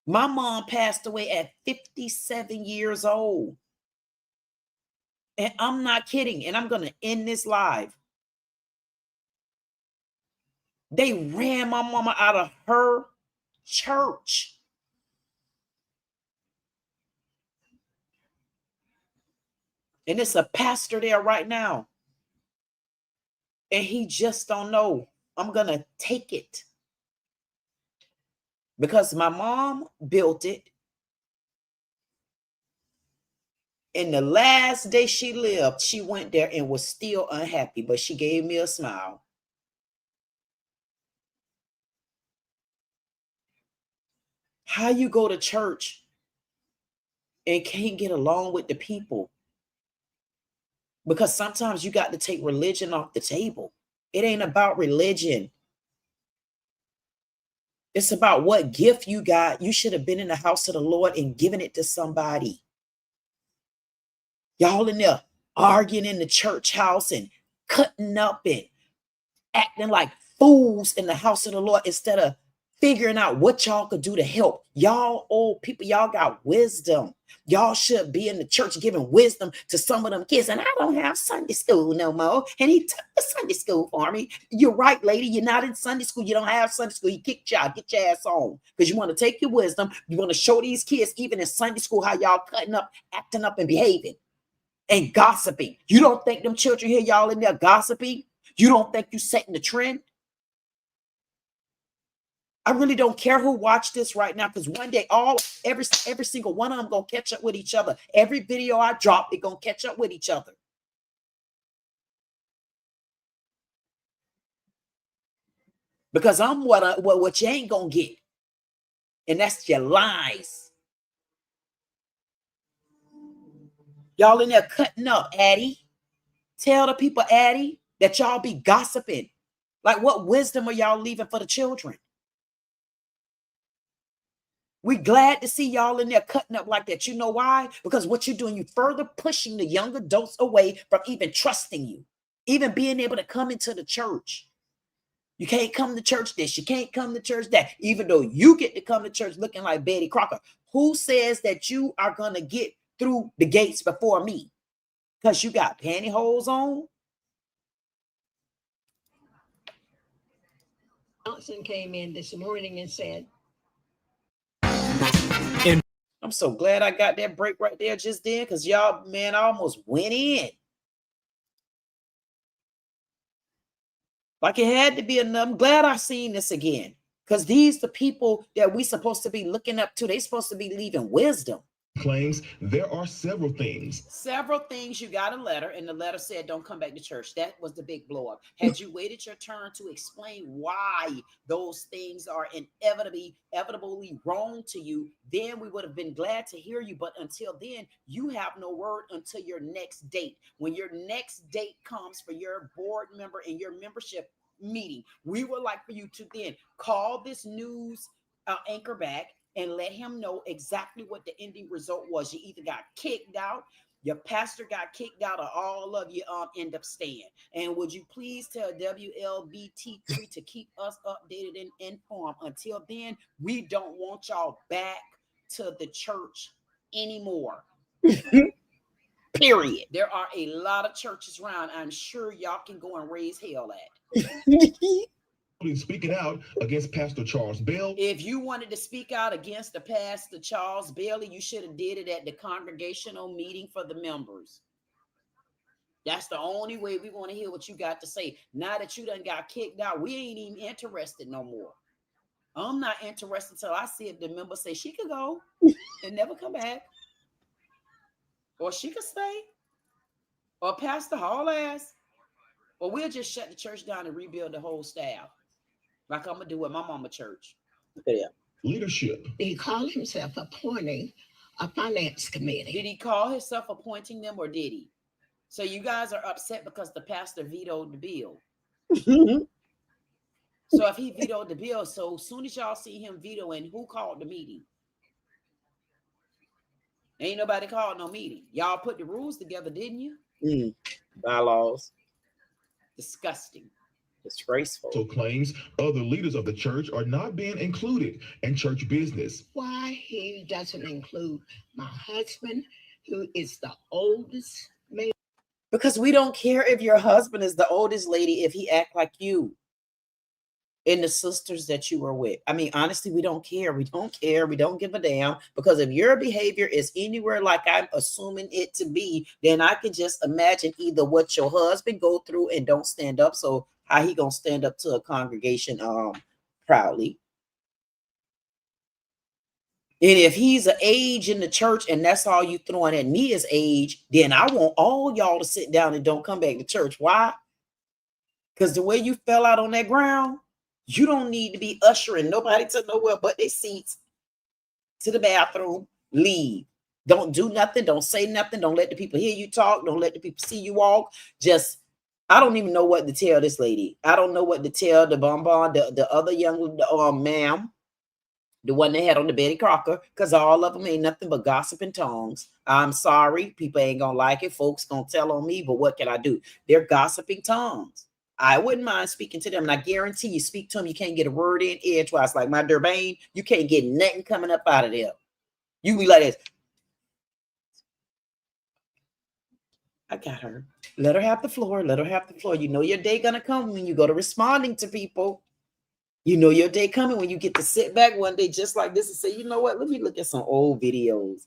My mom passed away at 57 years old. And I'm not kidding. And I'm going to end this live. They ran my mama out of her church. And it's a pastor there right now. And he just don't know. I'm going to take it. Because my mom built it. And the last day she lived, she went there and was still unhappy. But she gave me a smile. How you go to church and can't get along with the people? Because sometimes you got to take religion off the table. It ain't about religion. It's about what gift you got. You should have been in the house of the Lord and given it to somebody. Y'all in there arguing in the church house and cutting up and acting like fools in the house of the Lord instead of figuring out what y'all could do to help. Y'all old people, y'all got wisdom. Y'all should be in the church giving wisdom to some of them kids. And I don't have Sunday school no more. And he took the Sunday school for me. You're right, lady. You're not in Sunday school. You don't have Sunday school. You kicked y'all. Get your ass on. Because you want to take your wisdom. You want to show these kids, even in Sunday school, how y'all cutting up, acting up, and behaving. And gossiping. You don't think them children hear y'all in there gossiping? You don't think you setting the trend? I really don't care who watched this right now, because one day every single one of them gonna catch up with each other. Every video I drop, they're gonna catch up with each other. Because I'm what you ain't gonna get. And that's your lies. Y'all in there cutting up, Addie. Tell the people, Addie, that y'all be gossiping. Like, what wisdom are y'all leaving for the children? We glad to see y'all in there cutting up like that. You know why? Because what you're doing, you further pushing the young adults away from even trusting you, even being able to come into the church. You can't come to church this. You can't come to church that, even though you get to come to church looking like Betty Crocker. Who says that you are going to get through the gates before me? Because you got pantyhose on? Johnson came in this morning and said, I'm so glad I got that break right there just then, because y'all, man, I almost went in. Like it had to be enough. I'm glad I seen this again, because these the people that we supposed to be looking up to. They supposed to be leaving wisdom. Claims there are several things. Several things. You got a letter, and the letter said, don't come back to church. That was the big blow up. Had you waited your turn to explain why those things are inevitably wrong to you, then we would have been glad to hear you. But until then, you have no word until your next date. When your next date comes for your board member and your membership meeting, we would like for you to then call this news anchor back and let him know exactly what the ending result was. You either got kicked out, your pastor got kicked out, or all of you end up staying. And would you please tell WLBT3 to keep us updated and informed? Until then, we don't want y'all back to the church anymore. Period. There are a lot of churches around. I'm sure y'all can go and raise hell at. Speaking out against Pastor Charles Bell. If you wanted to speak out against the Pastor Charles Bailey, you should have did it at the congregational meeting for the members. That's the only way we want to hear what you got to say. Now that you done got kicked out, we ain't even interested no more. I'm not interested until I see if the member say she could go and never come back. Or she could stay. Or Pastor haul ass. Or we'll just shut the church down and rebuild the whole staff. Like I'm going to do at my mama church. Yeah. Leadership. he called himself appointing a finance committee. Did he call himself appointing them, or did he? So you guys are upset because the pastor vetoed the bill. So if he vetoed the bill, so as soon as y'all see him vetoing, who called the meeting? Ain't nobody called no meeting. Y'all put the rules together, didn't you? Bylaws. Disgusting. Disgraceful. So claims other leaders of the church are not being included in church business. Why he doesn't include my husband, who is the oldest man. Because we don't care if your husband is the oldest lady, if he act like you and the sisters that you were with. I mean, honestly, we don't care. We don't care. We don't give a damn. Because if your behavior is anywhere like I'm assuming it to be, then I can just imagine either what your husband go through and don't stand up. So how he gonna stand up to a congregation proudly? And if he's an age in the church and that's all you throwing at me is age, then I want all y'all to sit down and don't come back to church. Why? Because the way you fell out on that ground, you don't need to be ushering nobody to nowhere but their seats to the bathroom. Leave. Don't do nothing. Don't say nothing. Don't let the people hear you talk. Don't let the people see you walk. Just, I don't even know what to tell this lady. I don't know what to tell the bonbon, the other young ma'am, the one they had on the Betty Crocker, because all of them ain't nothing but gossip and tongues. I'm sorry. People ain't going to like it. Folks going to tell on me, but what can I do? They're gossiping tongues. I wouldn't mind speaking to them. And I guarantee you speak to them, you can't get a word in edgewise. Like my Durbane, you can't get nothing coming up out of there. You be like this. I got her. Let her have the floor. Let her have the floor. You know your day gonna come when you go to responding to people. You know your day coming when you get to sit back one day just like this and say, you know what? Let me look at some old videos.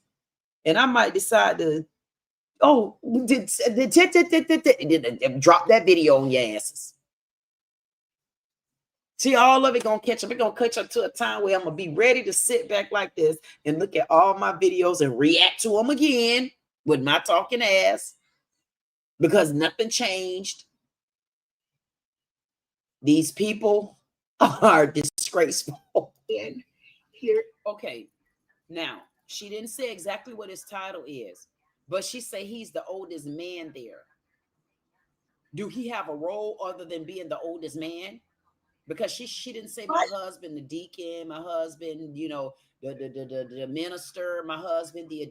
And I might decide to, drop that video on your asses. See, all of it gonna catch up. It's gonna catch up to a time where I'm gonna be ready to sit back like this and look at all my videos and react to them again with my talking ass. Because nothing changed. These people are disgraceful. And here, okay, now she didn't say exactly what his title is, but she said he's the oldest man there. Do he have a role other than being the oldest man? because she didn't say my husband, the deacon, my husband, you know, the minister, my husband, the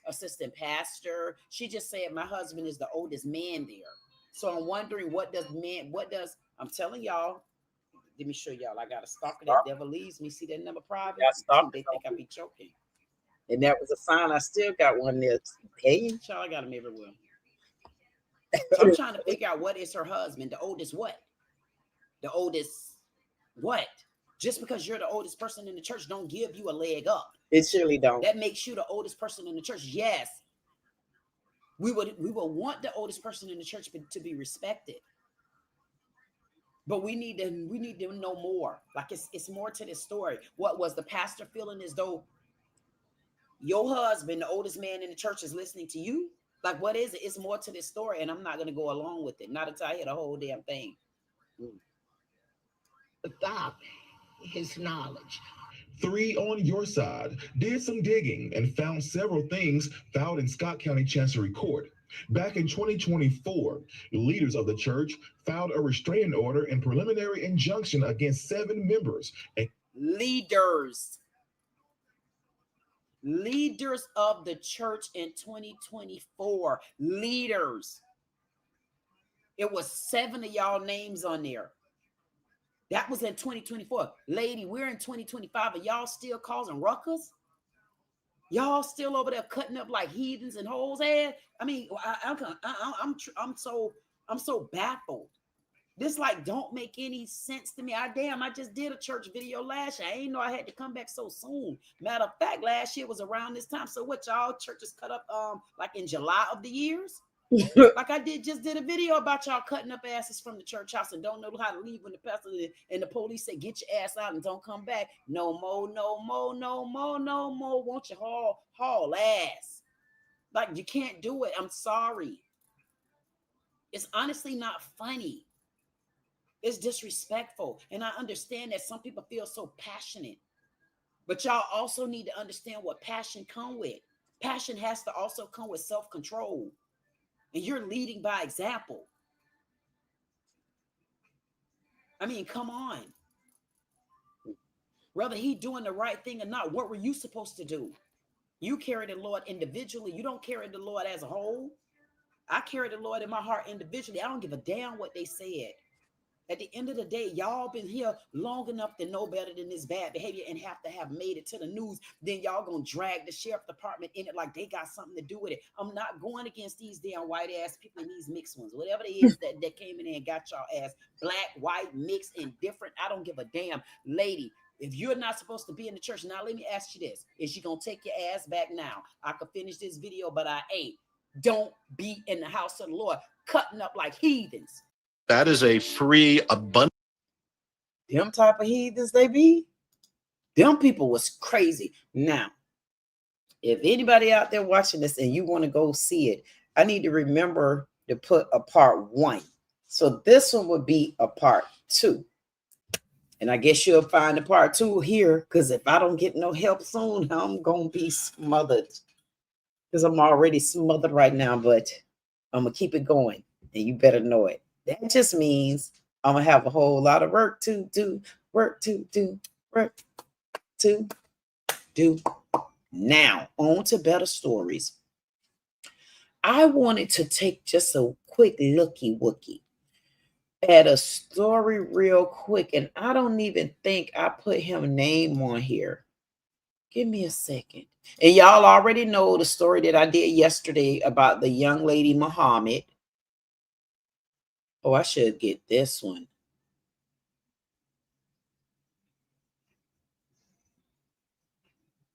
assistant pastor. She just said my husband is the oldest man there. So I'm wondering I'm telling y'all. Let me show y'all. I got a stalker. That devil leaves me. See that number private? They think I be choking. And that was a sign. I still got one there. Hey, Y'all, I got them everywhere. So I'm trying to figure out what is her husband. The oldest what? The oldest what? Just because you're the oldest person in the church don't give you a leg up. It surely don't. That makes you the oldest person in the church. Yes. We would want the oldest person in the church to be respected. But we need to know more. Like it's more to this story. What was the pastor feeling as though your husband, the oldest man in the church, is listening to you? Like, what is it? It's more to this story, and I'm not going to go along with it. Not until I hear the whole damn thing. Without his knowledge. 3 on your side did some digging and found several things filed in Scott County Chancery Court. Back in 2024, leaders of the church filed a restraining order and preliminary injunction against 7 members. Leaders of the church in 2024. Leaders. It was 7 of y'all names on there. That was in 2024. Lady, we're in 2025 and y'all still causing ruckus? Y'all still over there cutting up like heathens and hoes head? I mean, I'm so baffled. This like don't make any sense to me. I just did a church video last year. I ain't know I had to come back so soon. Matter of fact, last year was around this time. So what, y'all churches cut up like in July of the years? Like I just did a video about y'all cutting up asses from the church house and don't know how to leave when the pastor and the police say get your ass out and don't come back. No more. Won't you haul ass? Like you can't do it. I'm sorry. It's honestly not funny. It's disrespectful. And I understand that some people feel so passionate. But y'all also need to understand what passion comes with. Passion has to also come with self-control. And you're leading by example. I mean, come on. Whether he doing the right thing or not, what were you supposed to do? You carry the Lord individually. You don't carry the Lord as a whole. I carry the Lord in my heart individually. I don't give a damn what they said. At the end of the day, y'all been here long enough to know better than this bad behavior and have to have made it to the news. Then y'all gonna drag the sheriff department in it like they got something to do with it. I'm not going against these damn white ass people and these mixed ones. Whatever it is that came in there and got y'all ass black, white, mixed, and different. I don't give a damn. Lady, if you're not supposed to be in the church, now let me ask you this. Is she gonna take your ass back now? I could finish this video, but I ain't. Don't be in the house of the Lord cutting up like heathens. That is a free, abundant. Them type of heathens they be. Them people was crazy. Now, if anybody out there watching this and you want to go see it, I need to remember to put a part 1. So this one would be a part 2. And I guess you'll find a part 2 here, because if I don't get no help soon, I'm going to be smothered. Because I'm already smothered right now, but I'm going to keep it going. And you better know it. That just means I'm going to have a whole lot of work to do. Now, on to better stories. I wanted to take just a quick looky-wookie at a story real quick, and I don't even think I put his name on here. Give me a second. And y'all already know the story that I did yesterday about the young lady, Muhammad. Oh, I should get this one.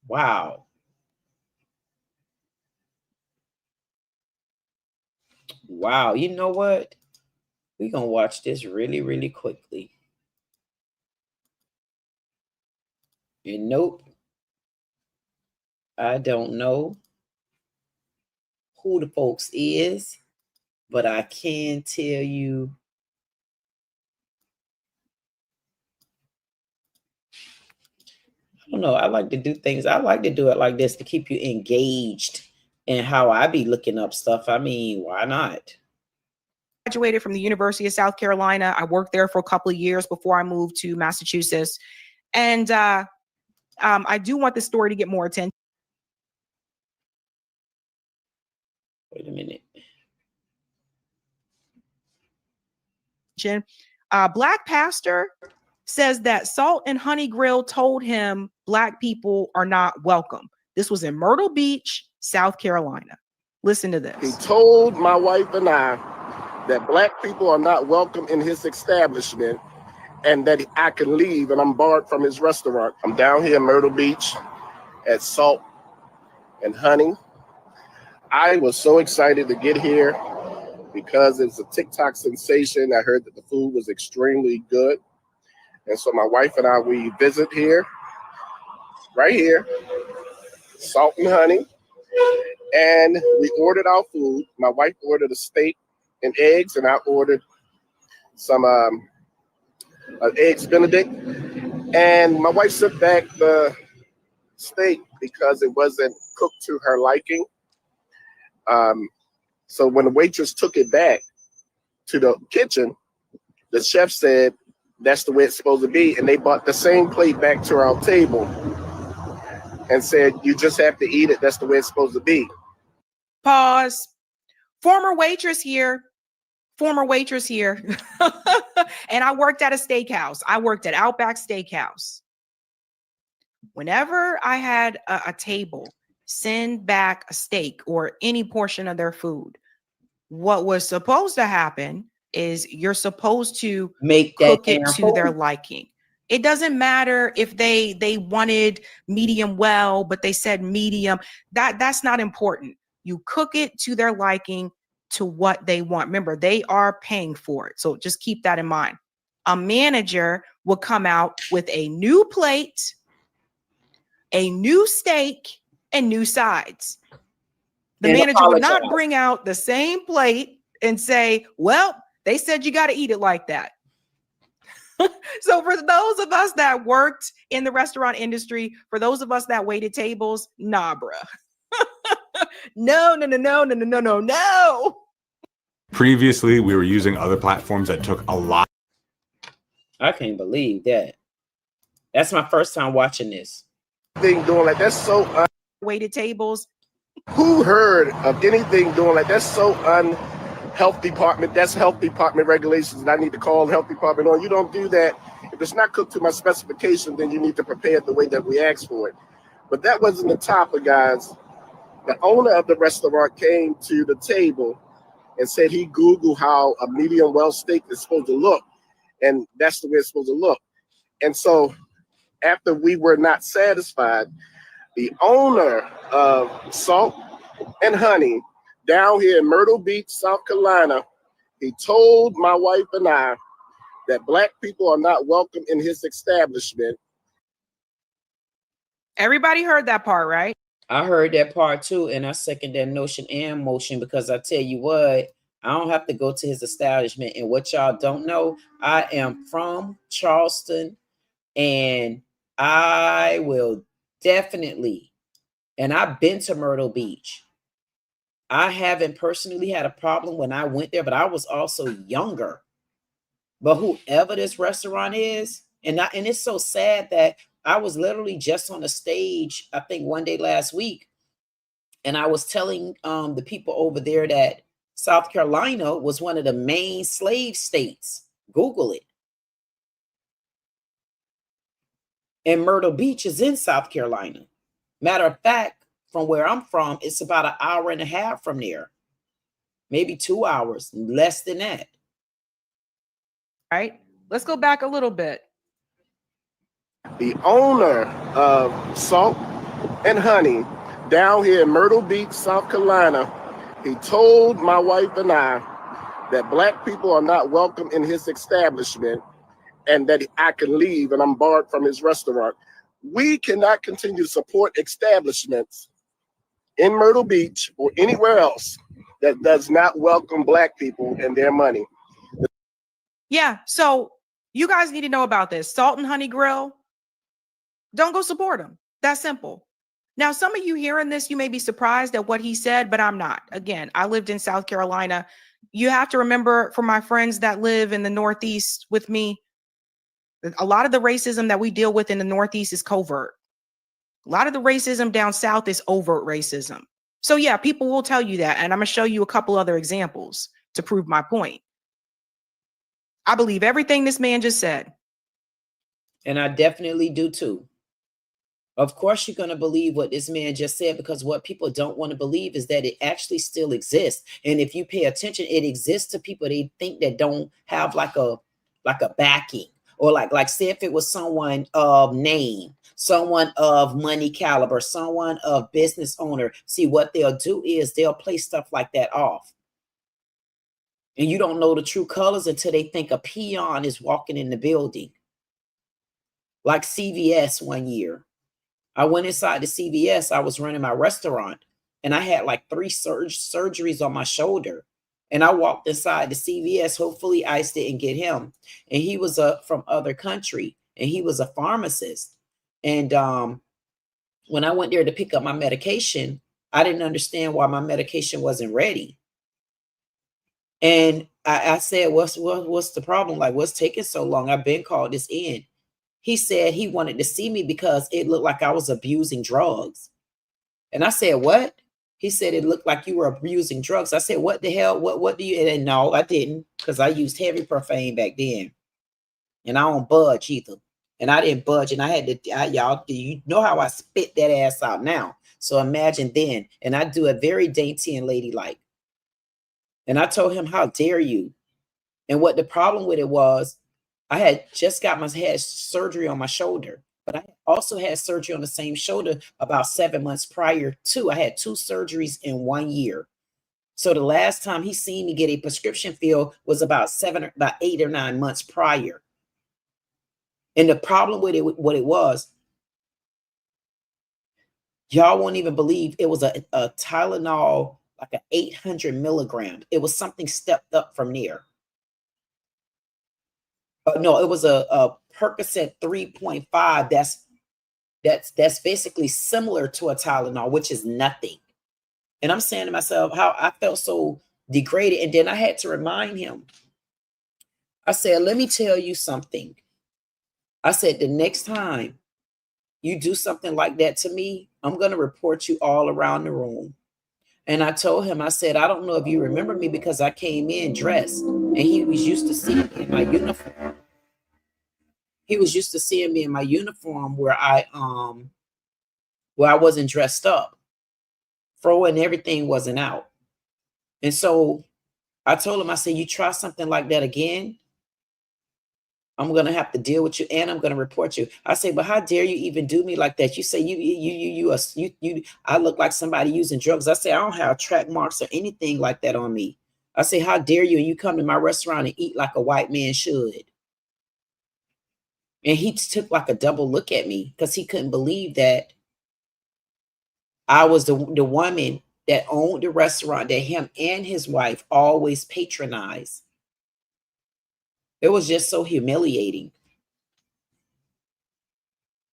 Wow. Wow. You know what? We're going to watch this really, really quickly. And nope. I don't know who the folks is, but I can tell you I don't know. I like to do things. I like to do it like this to keep you engaged in how I be looking up stuff. I mean, why not? Graduated from the University of South Carolina. I worked there for a couple of years before I moved to Massachusetts. And I do want this story to get more attention. Wait a minute. Black pastor says that Salt and Honey Grill told him Black people are not welcome. This was in Myrtle Beach, South Carolina. Listen to this. He told my wife and I that Black people are not welcome in his establishment and that I can leave and I'm barred from his restaurant. I'm down here in Myrtle Beach at Salt and Honey. I was so excited to get here because it's a TikTok sensation. I heard that the food was extremely good. And so my wife and I, we visit here, right here, Salt and Honey. And we ordered our food. My wife ordered a steak and eggs, and I ordered some eggs Benedict. And my wife sent back the steak because it wasn't cooked to her liking. So when the waitress took it back to the kitchen, the chef said, that's the way it's supposed to be. And they brought the same plate back to our table and said, you just have to eat it. That's the way it's supposed to be. Pause. Former waitress here. And I worked at a steakhouse. I worked at Outback Steakhouse. Whenever I had a table send back a steak or any portion of their food, what was supposed to happen is you're supposed to cook it to their liking. It doesn't matter if they wanted medium well, but they said medium. That's not important. You cook it to their liking, to what they want. Remember, they are paying for it. So just keep that in mind. A manager will come out with a new plate, a new steak, and new sides. The manager would not bring out the same plate and say, well, they said you got to eat it like that. So for those of us that worked in the restaurant industry, for those of us that waited tables, nah, bruh. No. Previously, we were using other platforms that took a lot. I can't believe that. That's my first time watching this. Thing doing like that's so waited tables. Who heard of anything doing like that's so health department? That's health department regulations, and I need to call health department on. You don't do that. If it's not cooked to my specification, then you need to prepare it the way that we asked for it. But that wasn't the topic, guys. The owner of the restaurant came to the table and said he Googled how a medium well steak is supposed to look, and that's the way it's supposed to look. And so after we were not satisfied, the owner of Salt and Honey down here in Myrtle Beach, South Carolina, he told my wife and I that Black people are not welcome in his establishment. Everybody heard that part, right? I heard that part too, and I second that notion and motion because I tell you what, I don't have to go to his establishment. And what y'all don't know, I am from Charleston, and I will definitely, and I've been to Myrtle Beach. I haven't personally had a problem when I went there, but I was also younger. But whoever this restaurant is, and it's so sad that I was literally just on a stage, I think one day last week, and I was telling the people over there that South Carolina was one of the main slave states. Google it. And Myrtle Beach is in South Carolina. Matter of fact, from where I'm from, it's about an hour and a half from there. Maybe 2 hours, less than that. All right, let's go back a little bit. The owner of Salt and Honey down here in Myrtle Beach, South Carolina, he told my wife and I that Black people are not welcome in his establishment and that I can leave and I'm barred from his restaurant. We cannot continue to support establishments in Myrtle Beach or anywhere else that does not welcome Black people and their money. Yeah, so you guys need to know about this. Salt and Honey Grill, don't go support them. That's simple. Now, some of you hearing this, you may be surprised at what he said, but I'm not. Again, I lived in South Carolina. you have to remember, for my friends that live in the Northeast with me, a lot of the racism that we deal with in the Northeast is covert. A lot of the racism down South is overt racism. So yeah, people will tell you that. And I'm going to show you a couple other examples to prove my point. I believe everything this man just said. And I definitely do too. Of course, you're going to believe what this man just said, because what people don't want to believe is that it actually still exists. And if you pay attention, it exists to people they think that don't have like a backing, or like say if it was someone of name, someone of money caliber, someone of business owner. See, what they'll do is they'll play stuff like that off. And you don't know the true colors until they think a peon is walking in the building. Like CVS one year. I went inside the CVS. I was running my restaurant and I had like 3 surgeries on my shoulder. And I walked inside the CVS. Hopefully ICE didn't get him. And he was from other country, and he was a pharmacist. And when I went there to pick up my medication, I didn't understand why my medication wasn't ready. And I said, what's the problem? Like, what's taking so long? I've been called this in. He said he wanted to see me because it looked like I was abusing drugs. And I said, what? He said, it looked like you were abusing drugs. I said, what the hell? What do you? And no, I didn't, because I used heavy profane back then. And I don't budge either. And I didn't budge. And I had to, y'all, you know how I spit that ass out now. So imagine then. And I do it very dainty and ladylike. And I told him, how dare you? And what the problem with it was, I had just had surgery on my shoulder, but I also had surgery on the same shoulder about 7 months prior to. I had 2 surgeries in 1 year. So the last time he seen me get a prescription filled was about 8 or 9 months prior. And the problem with it, what it was, y'all won't even believe, it was a Tylenol, like an 800 milligram. It was something stepped up from there. No, it was a Percocet 3.5. That's basically similar to a Tylenol, which is nothing. And I'm saying to myself, how I felt so degraded. And then I had to remind him. I said, let me tell you something. I said, the next time you do something like that to me, I'm going to report you all around the room. And I told him, I said, I don't know if you remember me because I came in dressed, and he was used to seeing me in my uniform. He was used to seeing me in my uniform where I wasn't dressed up. Fro and everything wasn't out. And so I told him, I said, you try something like that again, I'm going to have to deal with you, and I'm going to report you. I say, but how dare you even do me like that? You say I look like somebody using drugs. I say, I don't have track marks or anything like that on me. I say, how dare you? And you come to my restaurant and eat like a white man should. And he took like a double look at me because he couldn't believe that I was the woman that owned the restaurant that him and his wife always patronized. It was just so humiliating.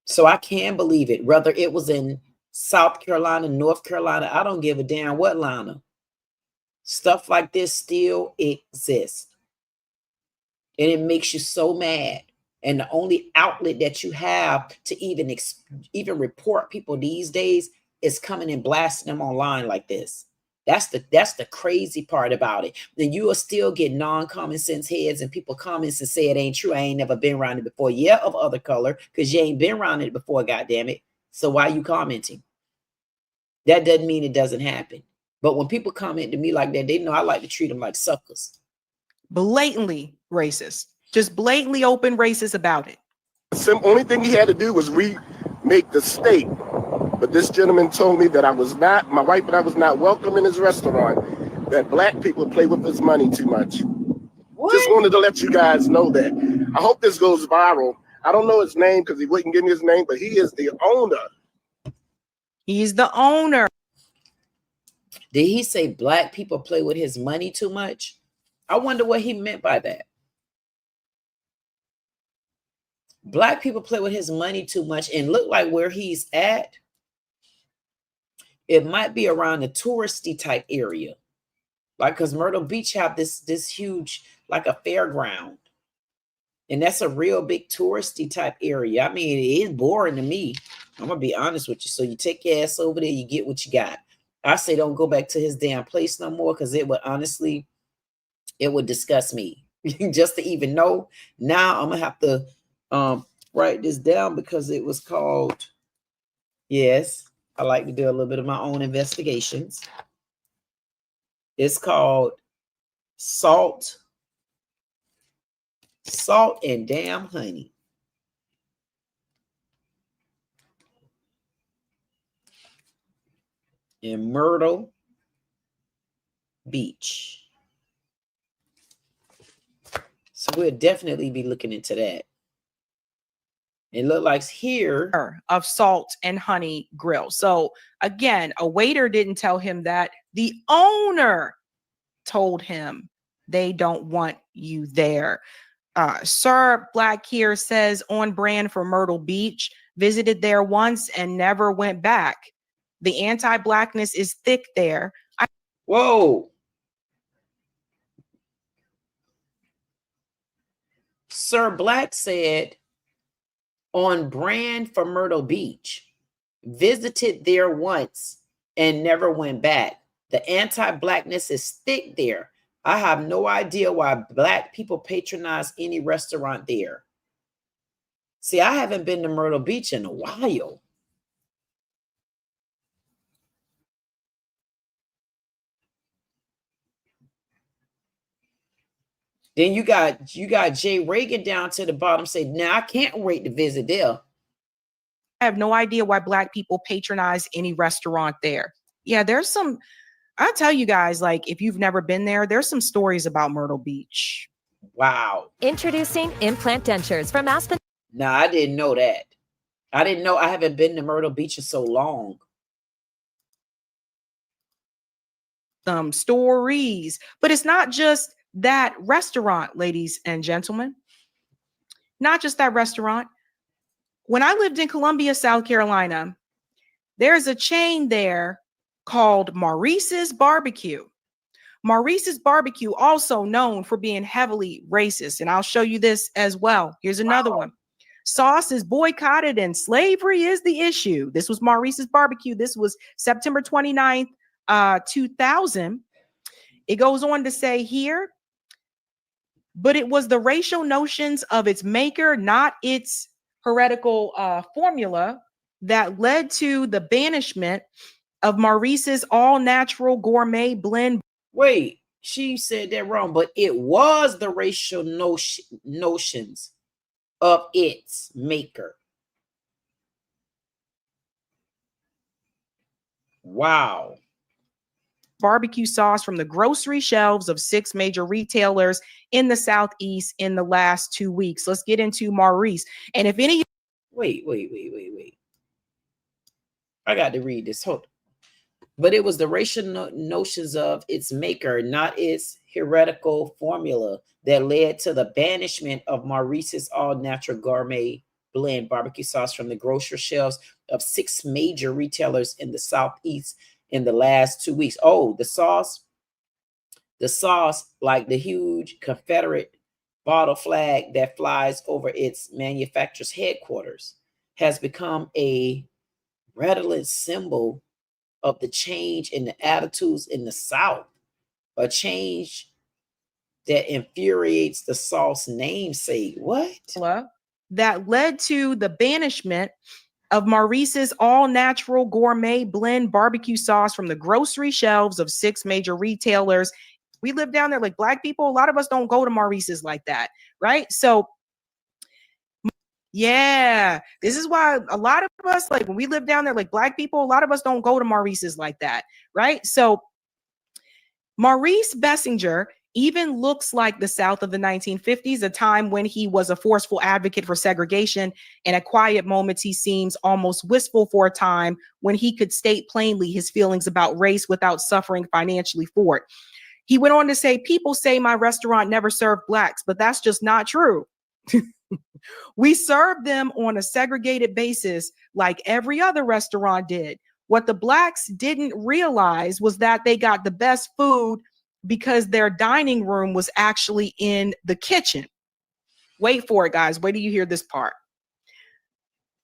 So I can believe it, whether it was in South Carolina, North Carolina, I don't give a damn what Lana. Stuff like this still exists. And it makes you so mad. And the only outlet that you have to even report people these days is coming and blasting them online like this. That's the crazy part about it. Then you will still get non-common sense heads and people comments and say it ain't true. I ain't never been around it before. Yeah, of other color, because you ain't been around it before, goddamn it. So why you commenting? That doesn't mean it doesn't happen. But when people comment to me like that, they know I like to treat them like suckers. Blatantly racist. Just blatantly open racist about it. The only thing he had to do was remake the steak. But this gentleman told me that my wife and I was not welcome in his restaurant, that black people play with his money too much. What? Just wanted to let you guys know that. I hope this goes viral. I don't know his name because he wouldn't give me his name, but he is the owner. He's the owner. Did he say black people play with his money too much? I wonder what he meant by that. Black people play with his money too much, and look like where he's at, it might be around the touristy type area. Like, because Myrtle Beach have this huge, like a fairground. And that's a real big touristy type area. I mean, it is boring to me. I'm going to be honest with you. So you take your ass over there, you get what you got. I say don't go back to his damn place no more, because it would honestly, it would disgust me. Just to even know. Now I'm going to have to write this down, because it was called, yes, I like to do a little bit of my own investigations. It's called Salt and Damn Honey. In Myrtle Beach. So we'll definitely be looking into that. It looked like here of Salt and Honey Grill. So again, a waiter didn't tell him that. The owner told him they don't want you there. Sir Black here says on brand for Myrtle Beach, visited there once and never went back. The anti-blackness is thick there. Whoa. Sir Black said on brand for Myrtle Beach, visited there once and never went back. The anti-blackness is thick there. I have no idea why Black people patronize any restaurant there. See, I haven't been to Myrtle Beach in a while. Then you got Jay Reagan down to the bottom say, "Now I can't wait to visit there." I have no idea why Black people patronize any restaurant there. Yeah, there's some, I'll tell you guys, like, if you've never been there, there's some stories about Myrtle Beach. Wow. Introducing implant dentures from Aspen. Nah, I didn't know that. I didn't know. I haven't been to Myrtle Beach in so long. Some stories, but it's not just that restaurant, ladies and gentlemen. Not just that restaurant. When I lived in Columbia, South Carolina, there's a chain there called Maurice's Barbecue. Maurice's Barbecue, also known for being heavily racist. And I'll show you this as well. Here's another one. Sauce is boycotted and slavery is the issue. This was Maurice's Barbecue. This was September 29th, 2000. It goes on to say here, but it was the racial notions of its maker, not its heretical formula, that led to the banishment of Maurice's all-natural gourmet blend. Wait, she said that wrong, but it was the racial notions of its maker. Wow. Barbecue sauce from the grocery shelves of 6 major retailers in the Southeast in the last 2 weeks. Let's get into Maurice. And if any... Wait. I got to read this. Hold on. But it was the racial notions of its maker, not its heretical formula, that led to the banishment of Maurice's all-natural gourmet blend barbecue sauce from the grocery shelves of 6 major retailers in the Southeast in the last 2 weeks. Oh, the sauce, like the huge Confederate bottle flag that flies over its manufacturer's headquarters, has become a redolent symbol of the change in the attitudes in the South, a change that infuriates the sauce namesake. What? That led to the banishment of Maurice's all-natural gourmet blend barbecue sauce from the grocery shelves of 6 major retailers. We live down there like Black people. A lot of us don't go to Maurice's like that, right? So yeah, this is why a lot of us, like when we live down there like Black people, a lot of us don't go to Maurice's like that, right? So Maurice Bessinger even looks like the South of the 1950s, a time when he was a forceful advocate for segregation, and at quiet moments he seems almost wistful for a time when he could state plainly his feelings about race without suffering financially for it. He went on to say, people say my restaurant never served Blacks, but that's just not true. We served them on a segregated basis like every other restaurant did. What the Blacks didn't realize was that they got the best food because their dining room was actually in the kitchen. Wait for it, guys. Wait till you hear this part.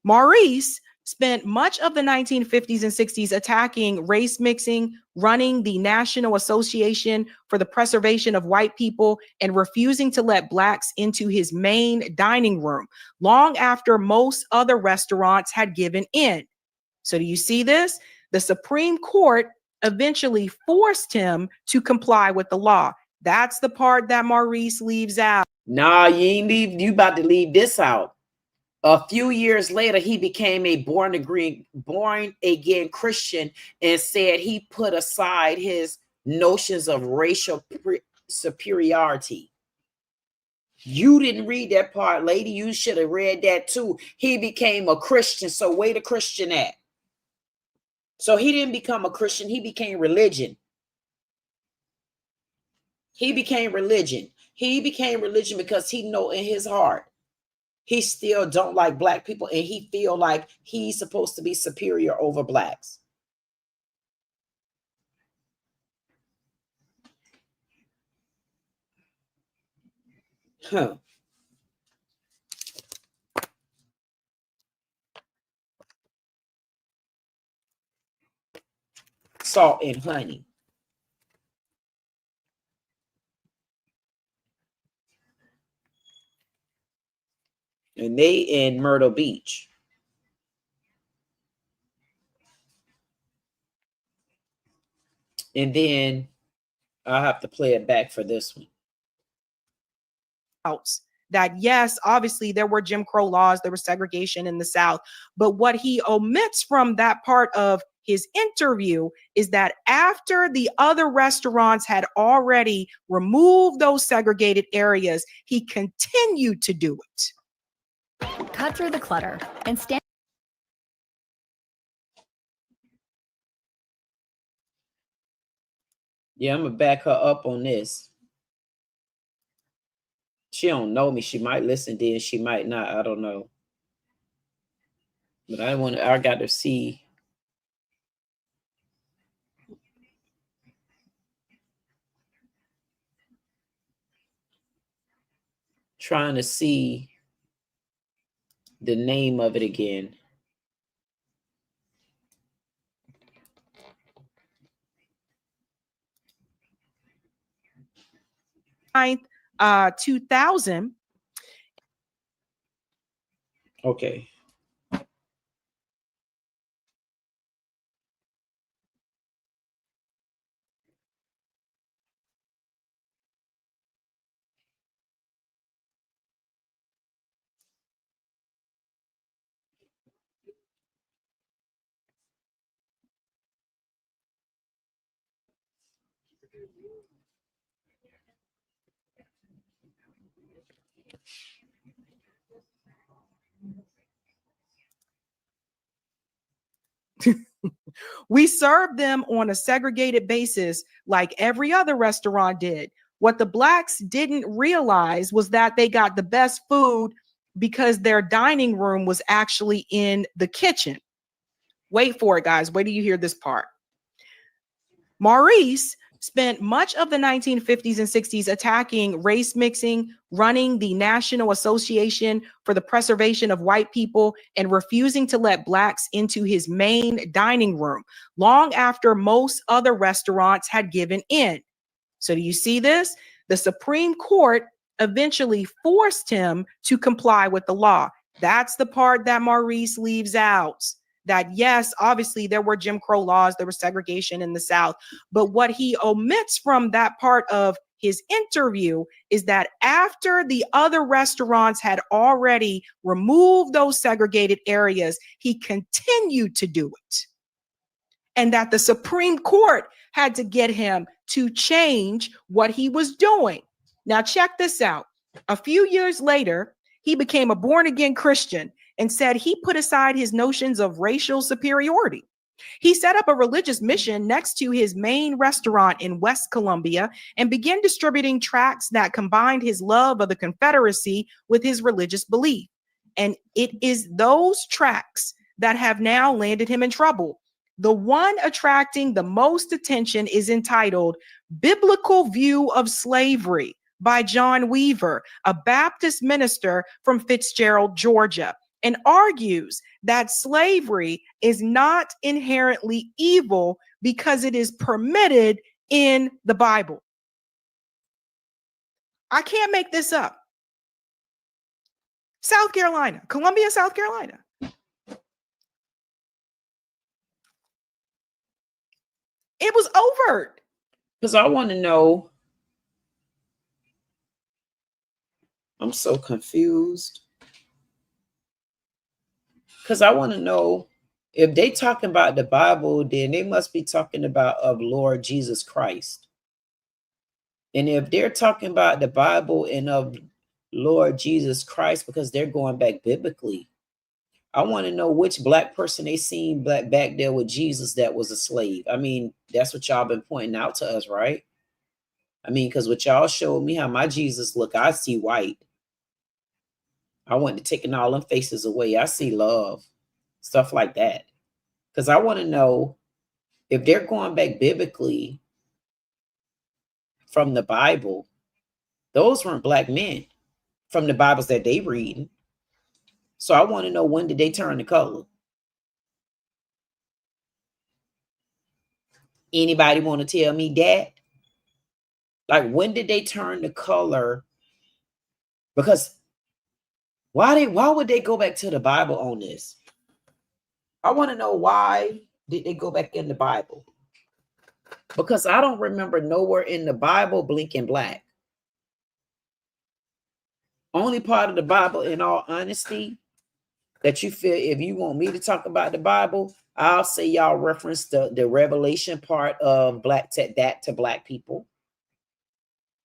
Maurice spent much of the 1950s and 60s attacking race mixing, running the National Association for the Preservation of White People, and refusing to let blacks into his main dining room, long after most other restaurants had given in. So do you see this? The Supreme Court eventually forced him to comply with the law. That's the part that Maurice leaves out. Nah, you about to leave this out. A few years later, he became a born again Christian and said he put aside his notions of racial superiority. You didn't read that part, lady. You should have read that too. He became a Christian. So where the Christian at? So he didn't become a Christian. He became religion. He became religion. He became religion because he know in his heart he still don't like black people, and he feel like he's supposed to be superior over blacks. Huh. Salt and honey. And they in Myrtle Beach. And then I'll have to play it back for this one. That yes, obviously there were Jim Crow laws, there was segregation in the South, but what he omits from that part of his interview is that after the other restaurants had already removed those segregated areas, he continued to do it. Cut through the clutter and stand. Yeah, I'm gonna back her up on this. She don't know me. She might listen, then she might not. I don't know. But I got to see. Trying to see the name of it again. Ninth, 2000. Okay. We served them on a segregated basis like every other restaurant did. What the blacks didn't realize was that they got the best food because their dining room was actually in the kitchen. Wait for it, guys. Wait till you hear this part. Maurice spent much of the 1950s and 60s attacking race mixing, running the National Association for the Preservation of White People, and refusing to let blacks into his main dining room, long after most other restaurants had given in. So do you see this? The Supreme Court eventually forced him to comply with the law. That's the part that Maurice leaves out. That yes, obviously there were Jim Crow laws, there was segregation in the South, but what he omits from that part of his interview is that after the other restaurants had already removed those segregated areas, he continued to do it. And that the Supreme Court had to get him to change what he was doing. Now check this out. A few years later, he became a born-again Christian and said he put aside his notions of racial superiority. He set up a religious mission next to his main restaurant in West Columbia and began distributing tracts that combined his love of the Confederacy with his religious belief. And it is those tracts that have now landed him in trouble. The one attracting the most attention is entitled Biblical View of Slavery by John Weaver, a Baptist minister from Fitzgerald, Georgia, and argues that slavery is not inherently evil because it is permitted in the Bible. I can't make this up. South Carolina, Columbia, South Carolina. It was overt. Because I want to know. I'm so confused. Because I want to know if they talking about the Bible, then they must be talking about of Lord Jesus Christ. And if they're talking about the Bible and of Lord Jesus Christ, because they're going back biblically, I want to know which black person they seen back there with Jesus that was a slave. I mean, that's what y'all been pointing out to us, right? I mean, because what y'all showed me how my Jesus look, I see white. I want to taking all them faces away. I see love, stuff like that. Because I want to know if they're going back biblically from the Bible, those weren't black men from the Bibles that they reading. So I want to know, when did they turn the color? Anybody want to tell me that? Like, when did they turn the color? Because why would they go back to the Bible on this? I want to know, why did they go back in the Bible? Because I don't remember nowhere in the Bible blinking black. Only part of the Bible, in all honesty, that you feel, if you want me to talk about the Bible, I'll say y'all reference the Revelation part of that to black people.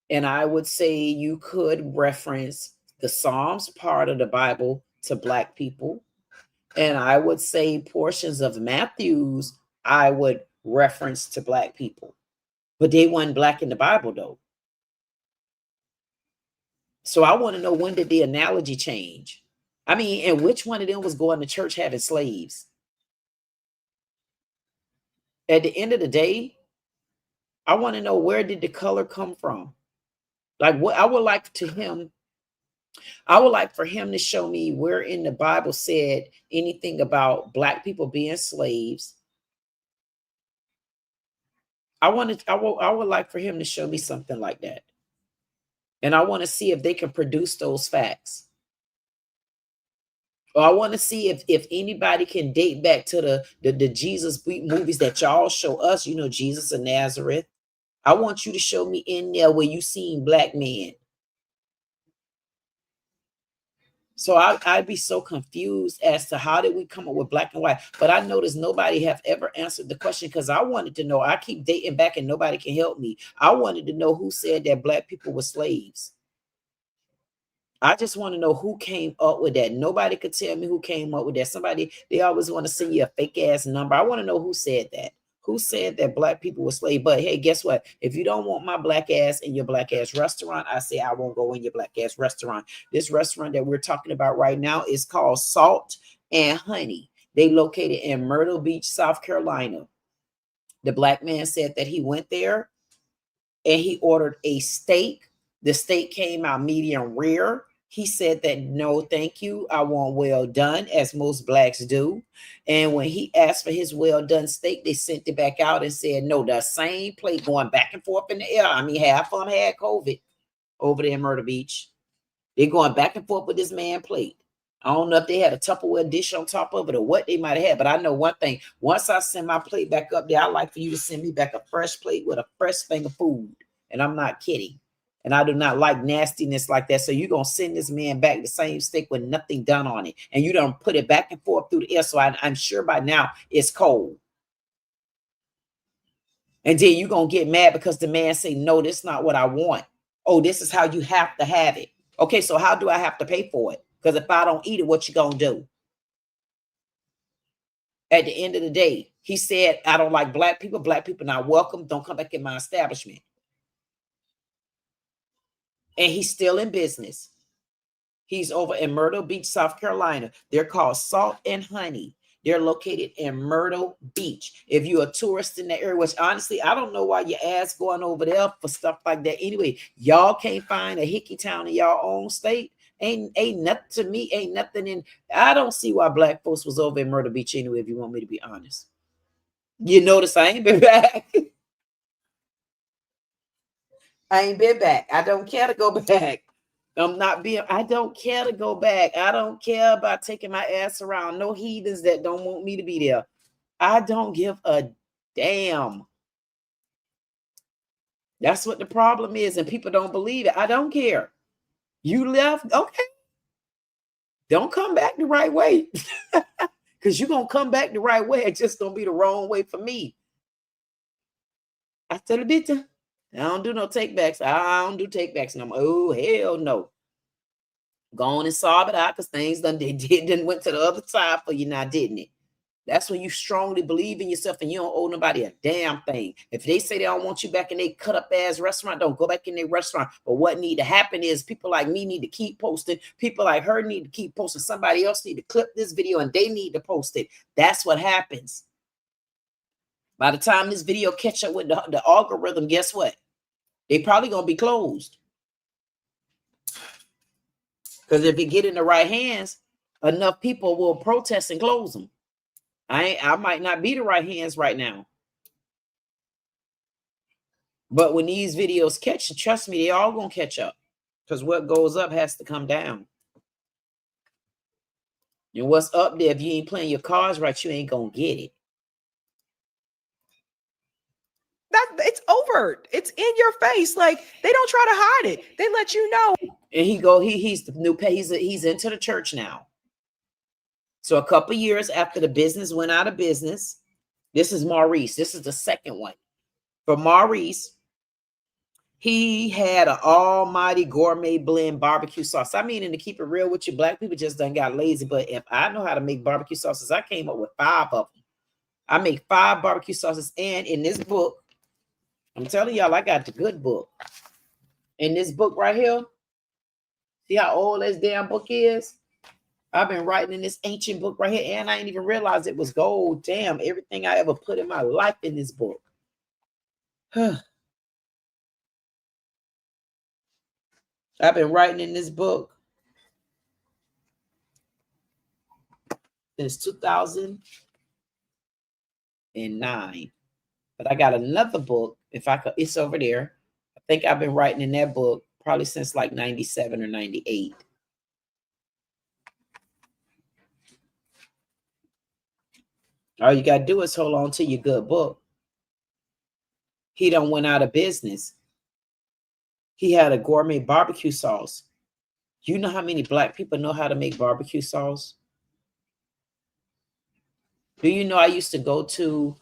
And I would say you could reference the Psalms part of the Bible to black people. And I would say portions of Matthew's I would reference to black people. But they weren't black in the Bible, though. So I want to know, when did the analogy change? I mean, and which one of them was going to church having slaves? At the end of the day, I want to know, where did the color come from? Like, what I would like for him to show me where in the Bible said anything about black people being slaves. I would like for him to show me something like that. And I want to see if they can produce those facts. Or I want to see if anybody can date back to the Jesus movies that y'all show us, Jesus of Nazareth. I want you to show me in there where you seen black men. So I'd be so confused as to how did we come up with black and white. But I noticed nobody have ever answered the question, because I wanted to know. I keep dating back and nobody can help me. I wanted to know who said that black people were slaves. I just want to know who came up with that. Nobody could tell me who came up with that. Somebody, they always want to send you a fake ass number. I want to know who said that. Who said that black people were slaves? But hey, guess what? If you don't want my black ass in your black ass restaurant, I say I won't go in your black ass restaurant. This restaurant that we're talking about right now is called Salt and Honey. They located in Myrtle Beach, South Carolina. The black man said that he went there and he ordered a steak. The steak came out medium rare. He said that, no, thank you. I want well done, as most blacks do. And when he asked for his well done steak, they sent it back out and said, no, the same plate going back and forth in the air. I mean, half of them had COVID over there in Myrtle Beach. They're going back and forth with this man plate. I don't know if they had a Tupperware dish on top of it or what they might have had, but I know one thing. Once I send my plate back up there, I like for you to send me back a fresh plate with a fresh thing of food. And I'm not kidding. And I do not like nastiness like that. So you're going to send this man back the same steak with nothing done on it. And you don't put it back and forth through the air. So I'm sure by now it's cold. And then you're going to get mad because the man say, no, this is not what I want. Oh, this is how you have to have it. Okay, so how do I have to pay for it? Because if I don't eat it, what you going to do? At the end of the day, he said, I don't like black people. Black people not welcome. Don't come back in my establishment. And he's still in business. He's over in Myrtle Beach, South Carolina. They're called Salt and Honey. They're located in Myrtle Beach. If you're a tourist in that area, which honestly, I don't know why your ass going over there for stuff like that. Anyway, y'all can't find a hickey town in y'all own state. Ain't nothing to me, ain't nothing in. I don't see why black folks was over in Myrtle Beach anyway, if you want me to be honest. You notice I ain't been back. I ain't been back. I don't care to go back. I don't care to go back. I don't care about taking my ass around no heathens that don't want me to be there. I don't give a damn. That's what the problem is, and people don't believe it. I don't care. You left, okay. Don't come back the right way. Because you're going to come back the right way. It's just going to be the wrong way for me. Hasta la vista. I don't do no takebacks. I don't do takebacks. And I'm, oh, hell no. Go on and solve it out because things done went to the other side for you now, didn't it? That's when you strongly believe in yourself and you don't owe nobody a damn thing. If they say they don't want you back in their cut up ass restaurant, don't go back in their restaurant. But what need to happen is people like me need to keep posting. People like her need to keep posting. Somebody else need to clip this video and they need to post it. That's what happens. By the time this video catch up with the algorithm, guess what? They probably going to be closed. Because if you get in the right hands, enough people will protest and close them. I might not be the right hands right now. But when these videos catch, trust me, they all going to catch up. Because what goes up has to come down. And what's up there, if you ain't playing your cards right, you ain't going to get it. It's overt. It's in your face. Like, they don't try to hide it. They let you know. And he's the new pay. He's into the church now. So a couple years after the business went out of business, this is Maurice. This is the second one. For Maurice, he had an almighty gourmet blend barbecue sauce. I mean, and to keep it real with you, black people just done got lazy. But if I know how to make barbecue sauces, I came up with 5 of them. I make 5 barbecue sauces. And in this book, I'm telling y'all, I got the good book. In this book right here, see how old this damn book is? I've been writing in this ancient book right here, and I didn't even realize it was gold. Damn, everything I ever put in my life in this book. I've been writing in this book since 2009. But I got another book, if I could, it's over there. I think I've been writing in that book probably since like 97 or 98. All you got to do is hold on to your good book. He done went out of business. He had a gourmet barbecue sauce. You know how many black people know how to make barbecue sauce? Do you know I used to go to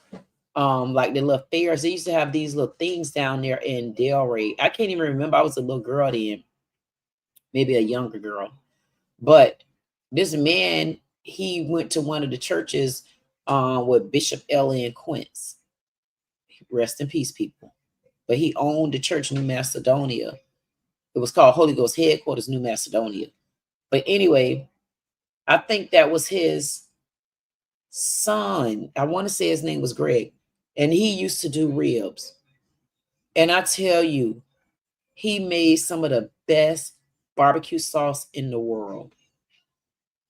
like the little fairs? They used to have these little things down there in Delray. I can't even remember. I was a little girl then, maybe a younger girl. But this man, he went to one of the churches with Bishop L.N. Quince. Rest in peace, people. But he owned the church New Macedonia. It was called Holy Ghost Headquarters, New Macedonia. But anyway, I think that was his son. I want to say his name was Greg. And he used to do ribs. And I tell you, he made some of the best barbecue sauce in the world.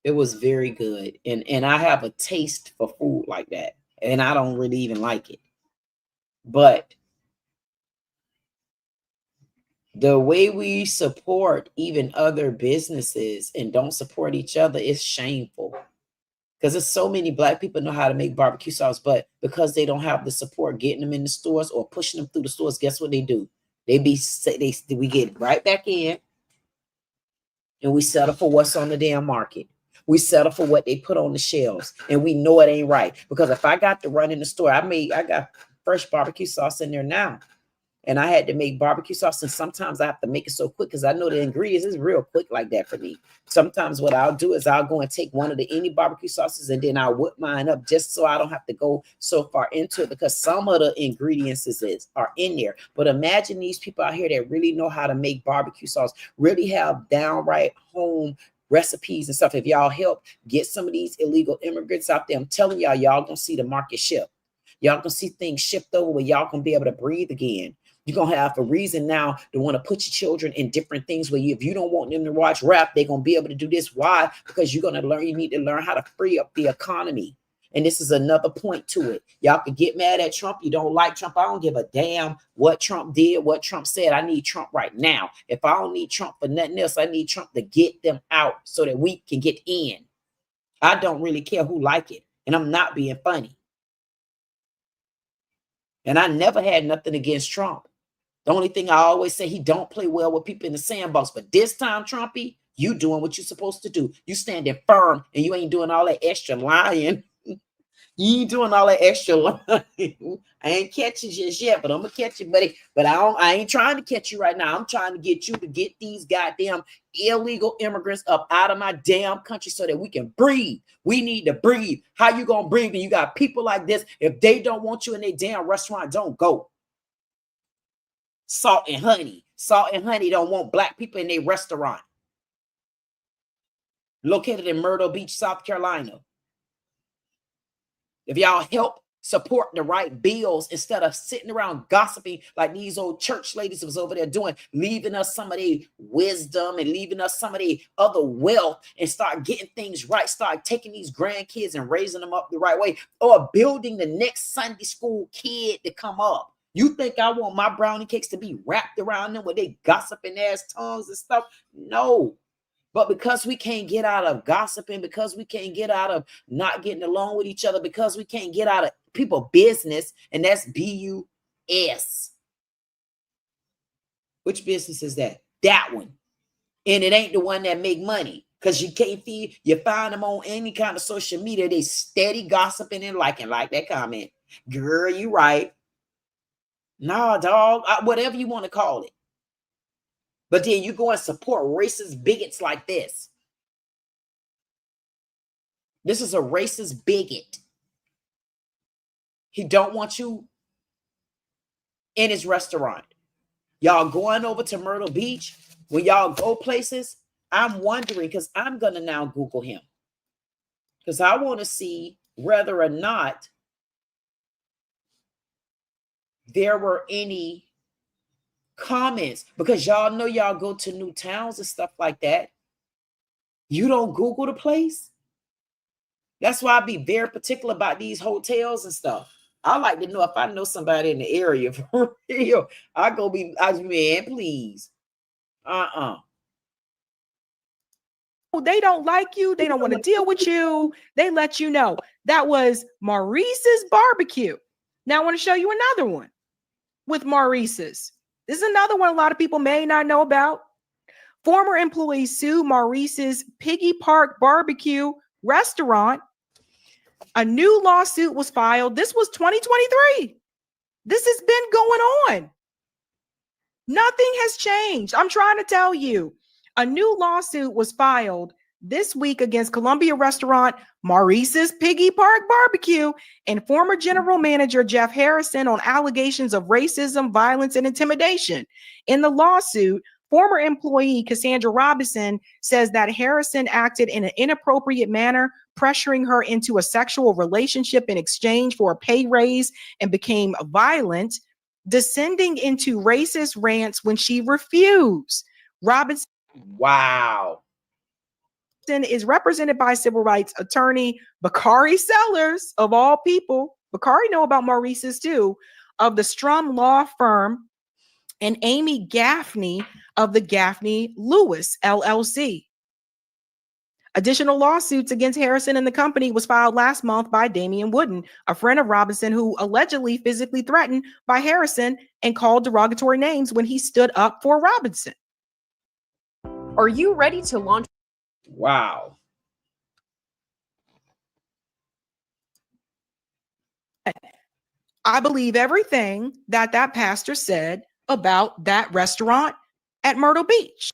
It was very good. And I have a taste for food like that. And I don't really even like it. But the way we support even other businesses and don't support each other is shameful. Because there's so many black people know how to make barbecue sauce, but because they don't have the support getting them in the stores or pushing them through the stores, guess what they do? We get right back in and we settle for what's on the damn market. We settle for what they put on the shelves, and we know it ain't right. Because if I got to run in the store, I got fresh barbecue sauce in there now. And I had to make barbecue sauce, and sometimes I have to make it so quick because I know the ingredients is real quick like that for me. Sometimes what I'll do is I'll go and take one of any barbecue sauces, and then I'll whip mine up just so I don't have to go so far into it, because some of the ingredients are in there. But imagine these people out here that really know how to make barbecue sauce, really have downright home recipes and stuff. If y'all help get some of these illegal immigrants out there, I'm telling y'all, y'all gonna see the market shift. Y'all gonna see things shift over where y'all gonna be able to breathe again. You're gonna have a reason now to want to put your children in different things where if you don't want them to watch rap, they're gonna be able to do this. Why? Because you're gonna learn, you need to learn how to free up the economy. And this is another point to it. Y'all can get mad at Trump. You don't like Trump. I don't give a damn what Trump did, what Trump said. I need Trump right now. If I don't need Trump for nothing else, I need Trump to get them out so that we can get in. I don't really care who like it. And I'm not being funny. And I never had nothing against Trump. The only thing I always say, he don't play well with people in the sandbox. But this time, Trumpy, you doing what you're supposed to do. You standing firm and you ain't doing all that extra lying. You ain't doing all that extra lying. I ain't catching you just yet, but I'm gonna catch you, buddy. But I ain't trying to catch you right now. I'm trying to get you to get these goddamn illegal immigrants up out of my damn country so that we can breathe. We need to breathe. How you gonna breathe when you got people like this? If they don't want you in their damn restaurant, don't go. Salt and Honey. Salt and Honey don't want black people in their restaurant. Located in Myrtle Beach, South Carolina. If y'all help support the right bills instead of sitting around gossiping like these old church ladies was over there doing, leaving us some of their wisdom and leaving us some of their other wealth, and start getting things right, start taking these grandkids and raising them up the right way, or building the next Sunday school kid to come up. You think I want my brownie cakes to be wrapped around them with they gossiping ass tongues and stuff? No. But because we can't get out of gossiping, because we can't get out of not getting along with each other, because we can't get out of people business, and that's BUS. Which business is that? That one. And it ain't the one that make money, because you can't feed, you find them on any kind of social media, they steady gossiping and liking, like that comment. Girl, you right. Nah, dog, whatever you want to call it. But then you go and support racist bigots like this. This is a racist bigot. He don't want you in his restaurant. Y'all going over to Myrtle Beach, when y'all go places, I'm wondering, because I'm going to now Google him. Because I want to see whether or not there were any comments, because y'all know y'all go to new towns and stuff like that. You don't Google the place. That's why I be very particular about these hotels and stuff. I like to know if I know somebody in the area for real. I man, please. They don't like you. They don't want to deal with you. They let you know. That was Maurice's Barbecue. Now I want to show you another one with Maurice's. This is another one a lot of people may not know about. Former employees sue Maurice's Piggy Park Barbecue restaurant. A new lawsuit was filed. This was 2023. This has been going on. Nothing has changed. I'm trying to tell you. A new lawsuit was filed this week against Columbia restaurant Maurice's Piggy Park Barbecue and former general manager Jeff Harrison on allegations of racism, violence, and intimidation. In the lawsuit, former employee Cassandra Robinson says that Harrison acted in an inappropriate manner, pressuring her into a sexual relationship in exchange for a pay raise, and became violent, descending into racist rants when she refused. Robinson is represented by civil rights attorney Bakari Sellers, of all people. Bakari know about Maurice's too, of the Strum Law Firm, and Amy Gaffney of the Gaffney Lewis LLC. Additional lawsuits against Harrison and the company was filed last month by Damian Wooden, a friend of Robinson, who allegedly physically threatened by Harrison and called derogatory names when he stood up for Robinson. Are you ready to launch? Wow. I believe everything that pastor said about that restaurant at Myrtle Beach.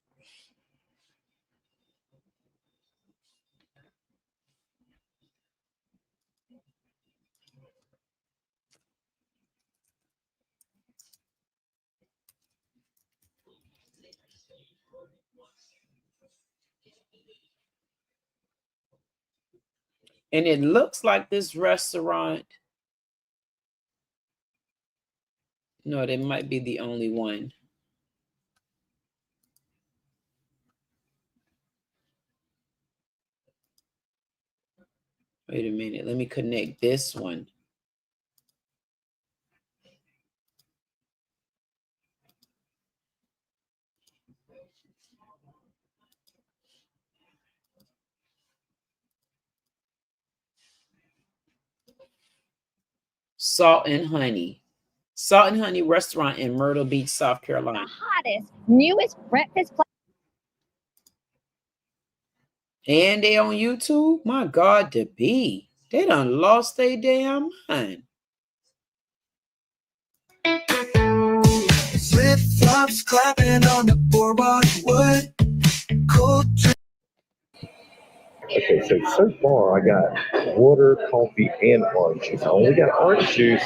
And it looks like this restaurant. No, that might be the only one. Wait a minute. Let me connect this one. Salt and Honey. Salt and Honey restaurant in Myrtle Beach, South Carolina. The hottest, newest breakfast place. And they on YouTube? My God, to be. They done lost their damn mind. Flip-flops clapping on the boardwalk wood. Cold drink. Okay, so far I got water, coffee, and orange juice. I only got orange juice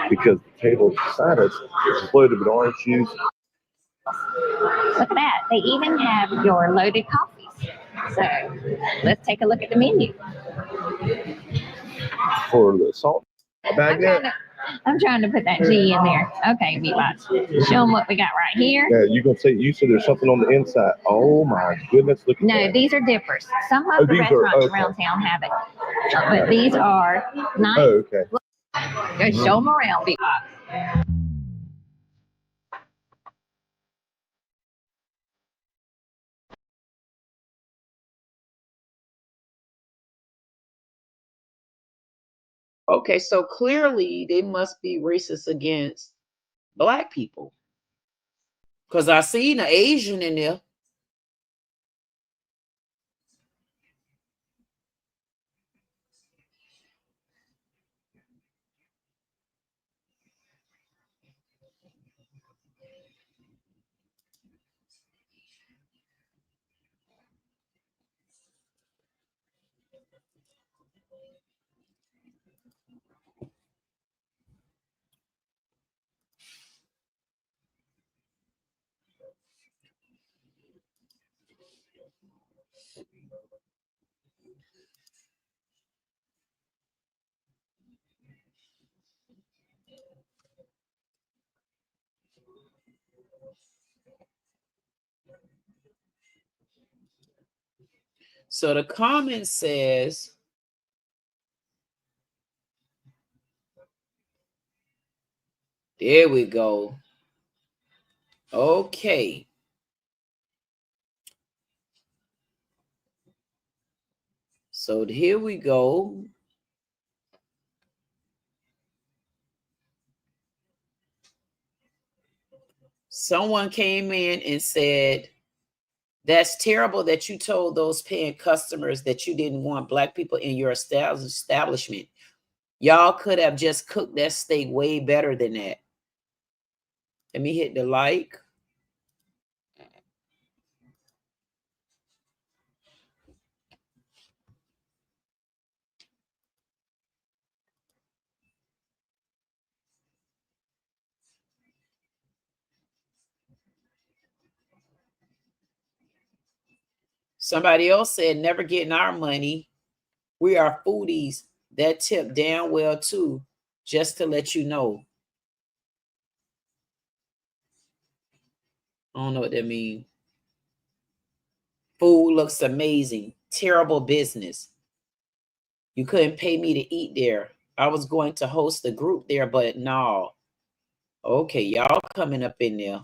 because the table beside us is loaded with orange juice. Look at that. They even have your loaded coffees. So let's take a look at the menu. For the salt bag I'm trying to put that G in there. Okay, B-Bots. Show them what we got right here. Yeah, you said there's something on the inside. Oh my goodness, look at that. No, these are dippers. Some of the restaurants around town have it. But these are nice. Oh, okay. Go show them around, B-Bots. Okay, so clearly they must be racist against Black people. Because I seen an Asian in there. So the comment says, there we go. Okay. So here we go. Someone came in and said, that's terrible that you told those paying customers that you didn't want Black people in your establishment. Y'all could have just cooked that steak way better than that. Let me hit the like. Somebody else said, never getting our money. We are foodies. That tip damn well too, just to let you know. I don't know what that means. Food looks amazing. Terrible business. You couldn't pay me to eat there. I was going to host a group there, but no. Okay, y'all coming up in there.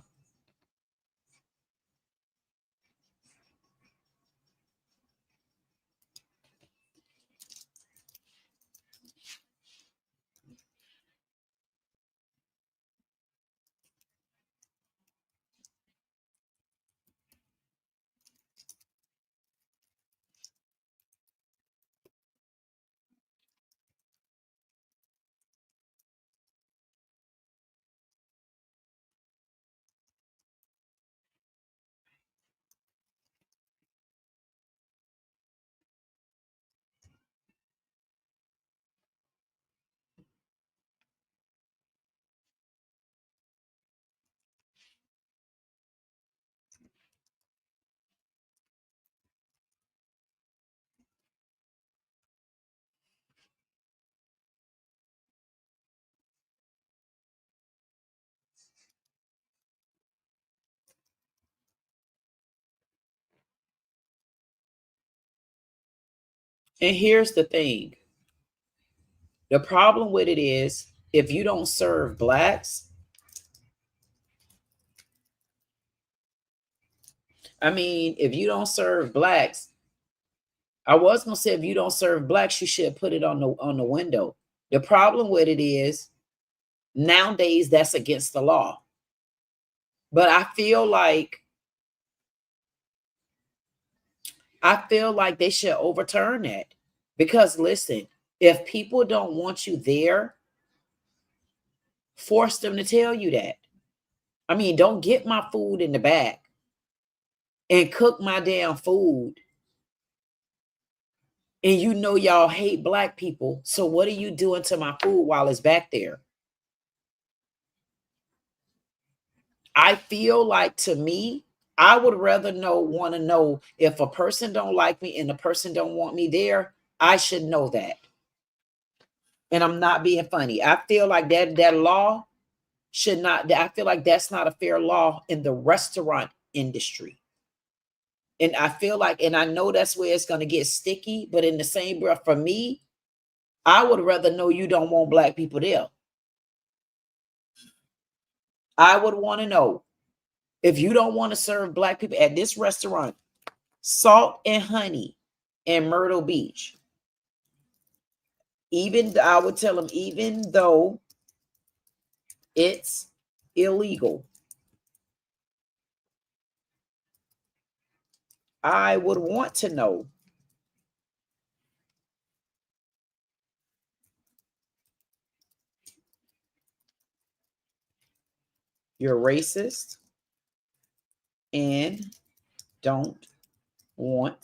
And here's the thing. The problem with it is if you don't serve blacks, if you don't serve blacks, I was gonna say if you don't serve blacks, you should put it on the window. The problem with it is nowadays that's against the law. But I feel like they should overturn that. Because listen, if people don't want you there, force them to tell you that. Don't get my food in the back and cook my damn food. And you know y'all hate black people. So what are you doing to my food while it's back there? I feel like, to me, I would rather want to know if a person don't like me and the person don't want me there. I should know that. And I'm not being funny. I feel like that law should not. I feel like that's not a fair law in the restaurant industry. And I feel like, and I know that's where it's going to get sticky, but in the same breath, for me, I would rather know you don't want black people there. I would want to know if you don't want to serve black people at this restaurant, Salt and Honey in Myrtle Beach. I would tell them, even though it's illegal, I would want to know. You're racist and don't want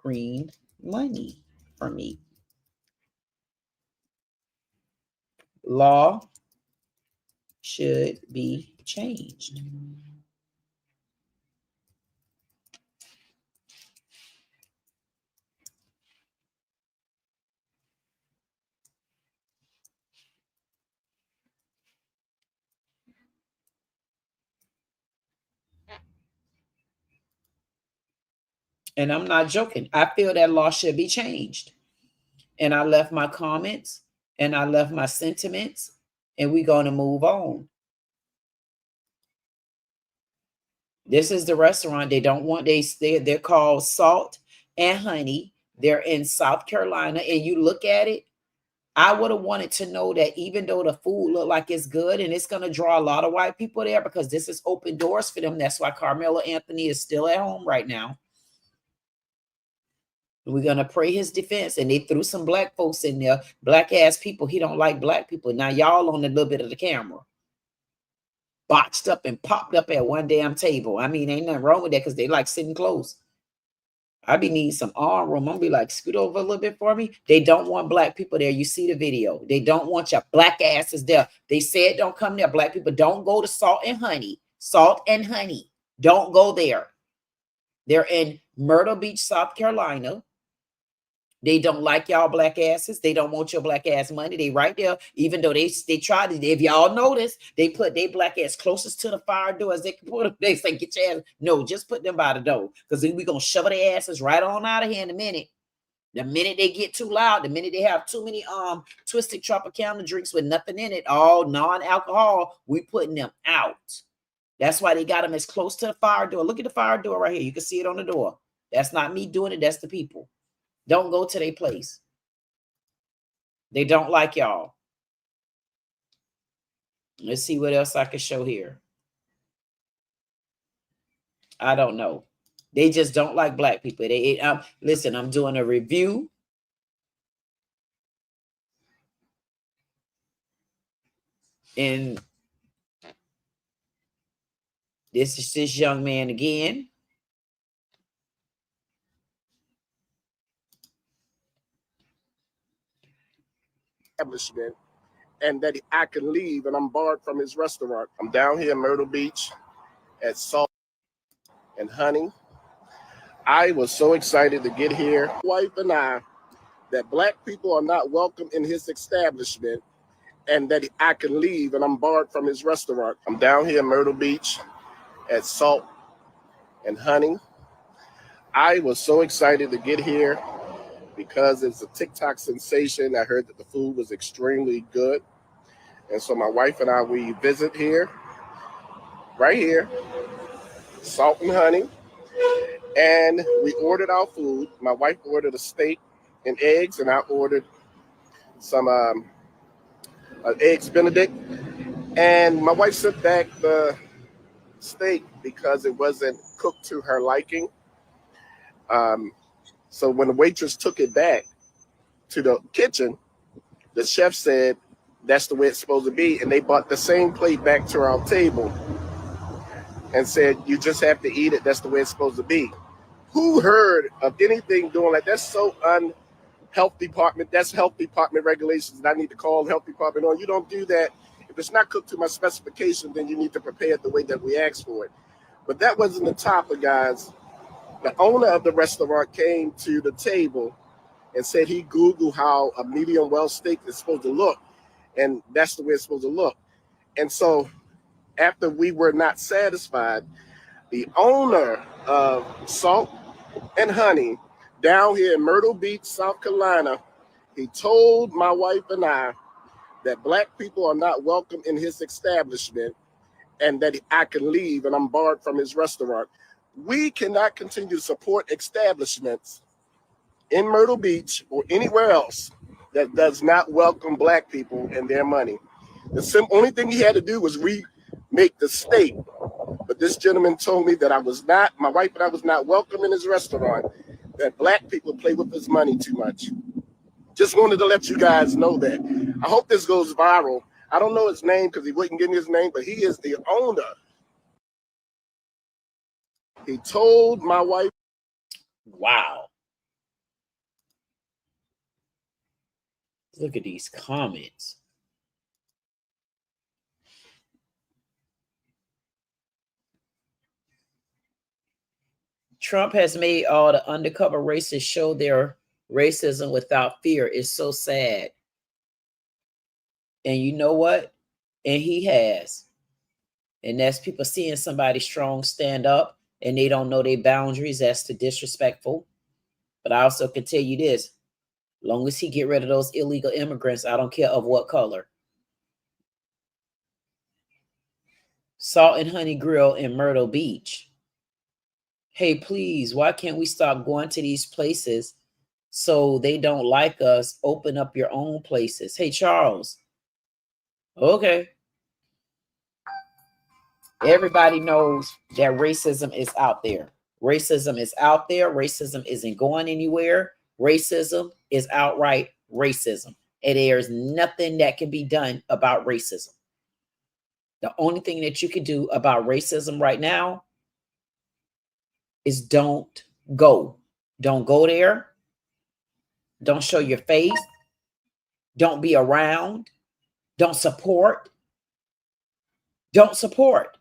green money from me. Law should be changed. And I'm not joking. I feel that law should be changed. And I left my comments and I left my sentiments, and we're going to move on. This is the restaurant. They're called Salt and Honey. They're in South Carolina. And you look at it, I would have wanted to know that even though the food look like it's good and it's going to draw a lot of white people there because this is open doors for them. That's why Karmelo Anthony is still at home right now. We're going to pray his defense. And they threw some black folks in there, black ass people. He don't like black people. Now y'all on a little bit of the camera. Botched up and popped up at one damn table. Ain't nothing wrong with that because they like sitting close. I be needing some arm room. I'm gonna be like, scoot over a little bit for me. They don't want black people there. You see the video. They don't want your black asses there. They said don't come there. Black people don't go to Salt and Honey. Salt and Honey. Don't go there. They're in Myrtle Beach, South Carolina. They don't like y'all black asses. They don't want your black ass money. They right there, even though they tried to. If y'all notice, they put their black ass closest to the fire door as they can put them. They say, get your ass. No, just put them by the door. Because we're going to shove their asses right on out of here in a minute. The minute they get too loud, the minute they have too many twisted Tropicana drinks with nothing in it, all non-alcohol, we putting them out. That's why they got them as close to the fire door. Look at the fire door right here. You can see it on the door. That's not me doing it. That's the people. Don't go to their place. They don't like y'all. Let's see what else I can show here. I don't know. They just don't like black people. Listen, I'm doing a review. And this is this young man again. Establishment, and that I can leave, and I'm barred from his restaurant. I'm down here in Myrtle Beach at Salt and Honey. I was so excited to get here. My wife and I, that black people are not welcome in his establishment, and that I can leave, and I'm barred from his restaurant. I'm down here in Myrtle Beach at Salt and Honey. I was so excited to get here because it's a TikTok sensation. I heard that the food was extremely good. And so my wife and I, we visit here, right here, Salt and Honey. And we ordered our food. My wife ordered a steak and eggs, and I ordered some eggs Benedict. And my wife sent back the steak because it wasn't cooked to her liking. So when the waitress took it back to the kitchen, the chef said, that's the way it's supposed to be. And they brought the same plate back to our table and said, you just have to eat it. That's the way it's supposed to be. Who heard of anything doing like that? That's so health department. That's health department regulations. And I need to call health department on. You don't do that. If it's not cooked to my specification, then you need to prepare it the way that we asked for it. But that wasn't the topic, guys. The owner of the restaurant came to the table and said he Googled how a medium well steak is supposed to look. And that's the way it's supposed to look. And so after we were not satisfied, the owner of Salt and Honey down here in Myrtle Beach, South Carolina, he told my wife and I that Black people are not welcome in his establishment and that I can leave and I'm barred from his restaurant. We cannot continue to support establishments in Myrtle Beach or anywhere else that does not welcome Black people and their money. The only thing he had to do was remake the steak. But this gentleman told me that my wife and I was not welcome in his restaurant, that Black people play with his money too much. Just wanted to let you guys know that. I hope this goes viral. I don't know his name because he wouldn't give me his name, but he is the owner. He told my wife. Wow. Look at these comments. Trump has made all the undercover racists show their racism without fear. It's so sad. And you know what? And he has. And that's people seeing somebody strong stand up and they don't know their boundaries. That's the disrespectful. But I also can tell you this. Long as he get rid of those illegal immigrants, I don't care of what color. Salt and Honey Grill in Myrtle Beach. Hey, please, why can't we stop going to these places so they don't like us? Open up your own places. Hey, Charles. Okay. Everybody knows that racism is out there. Racism is out there. Racism isn't going anywhere. Racism is outright racism. And there's nothing that can be done about racism. The only thing that you can do about racism right now is don't go. Don't go there. Don't show your face. Don't be around. Don't support. Don't support.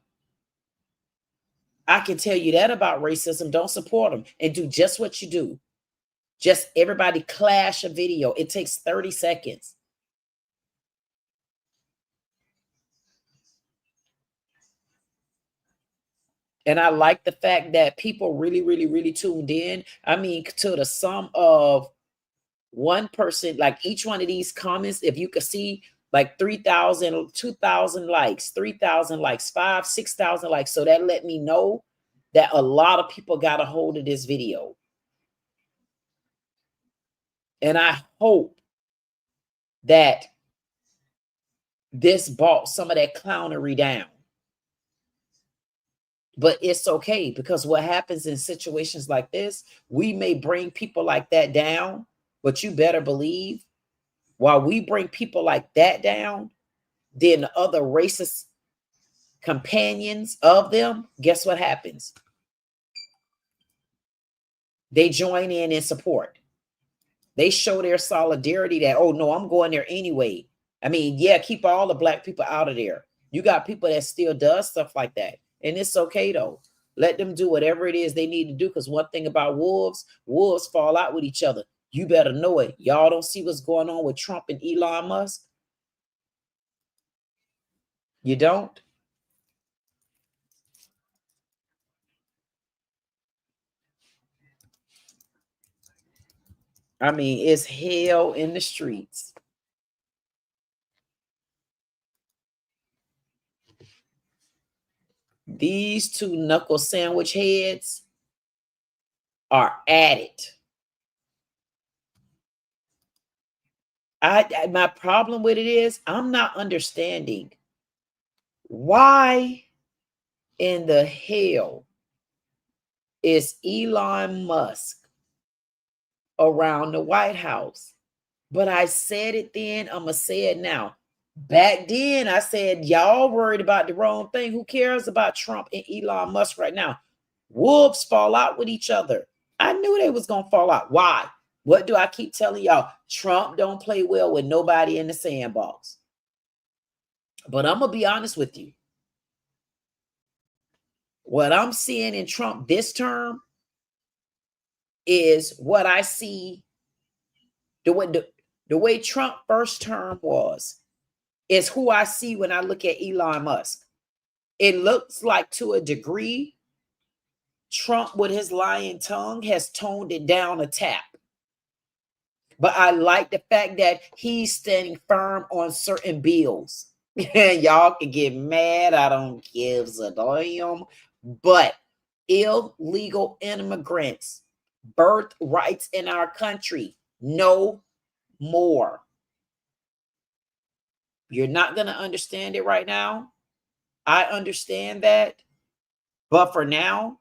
I can tell you that about racism. Don't support them and do just what you do. Just everybody clash a video. It takes 30 seconds. And I like the fact that people really tuned in. I mean, to the sum of one person, like each one of these comments, if you could see like 3,000, 2,000 likes, 3,000 likes, 5,000, 6,000 likes. So that let me know that a lot of people got a hold of this video. And I hope that this brought some of that clownery down. But it's okay, because what happens in situations like this, we may bring people like that down, but you better believe while we bring people like that down, then the other racist companions of them, guess what happens? They join in and support. They show their solidarity that, oh no, I'm going there anyway. I mean, yeah, keep all the Black people out of there. You got people that still does stuff like that. And it's okay though. Let them do whatever it is they need to do. Because one thing about wolves fall out with each other. You better know it. Y'all don't see what's going on with Trump and Elon Musk? You don't? I mean, it's hell in the streets. These two knuckle sandwich heads are at it. My problem with it is I'm not understanding why in the hell is Elon Musk around the White House? But I said it then, I'm going to say it now. Back then, I said, y'all worried about the wrong thing. Who cares about Trump and Elon Musk right now? Wolves fall out with each other. I knew they was going to fall out. Why? What do I keep telling y'all? Trump don't play well with nobody in the sandbox. But I'm going to be honest with you. What I'm seeing in Trump this term is what I see the way Trump first term was, is who I see when I look at Elon Musk. It looks like to a degree, Trump with his lying tongue has toned it down a tap. But I like the fact that he's standing firm on certain bills. Y'all can get mad. I don't give a damn. But illegal immigrants, birthrights in our country, no more. You're not going to understand it right now. I understand that. But for now,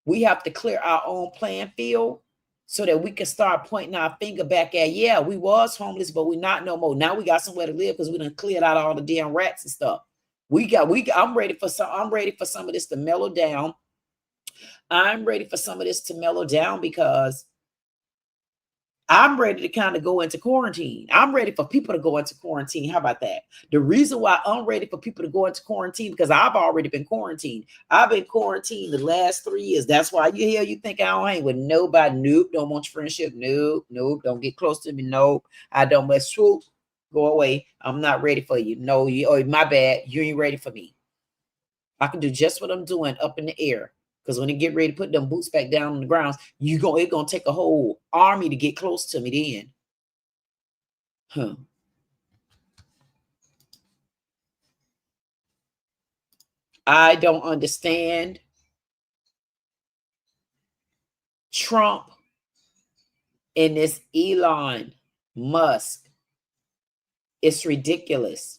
we have to clear our own playing field so that we can start pointing our finger back at, yeah, we was homeless, but we're not no more. Now we got somewhere to live because we done cleared out all the damn rats and stuff. I'm ready for some of this to mellow down. I'm ready for some of this to mellow down because I'm ready to kind of go into quarantine. I'm ready for people to go into quarantine. How about that? The reason why I'm ready for people to go into quarantine, because I've already been quarantined. I've been quarantined the last 3 years. That's why you think I don't hang with nobody. Nope. Don't want your friendship. Nope. Don't get close to me. Nope. I don't mess. Swoop. Go away. I'm not ready for you. No, my bad. You ain't ready for me. I can do just what I'm doing up in the air. Because when they get ready to put them boots back down on the ground, it's going to take a whole army to get close to me then. I don't understand Trump and this Elon Musk. It's ridiculous.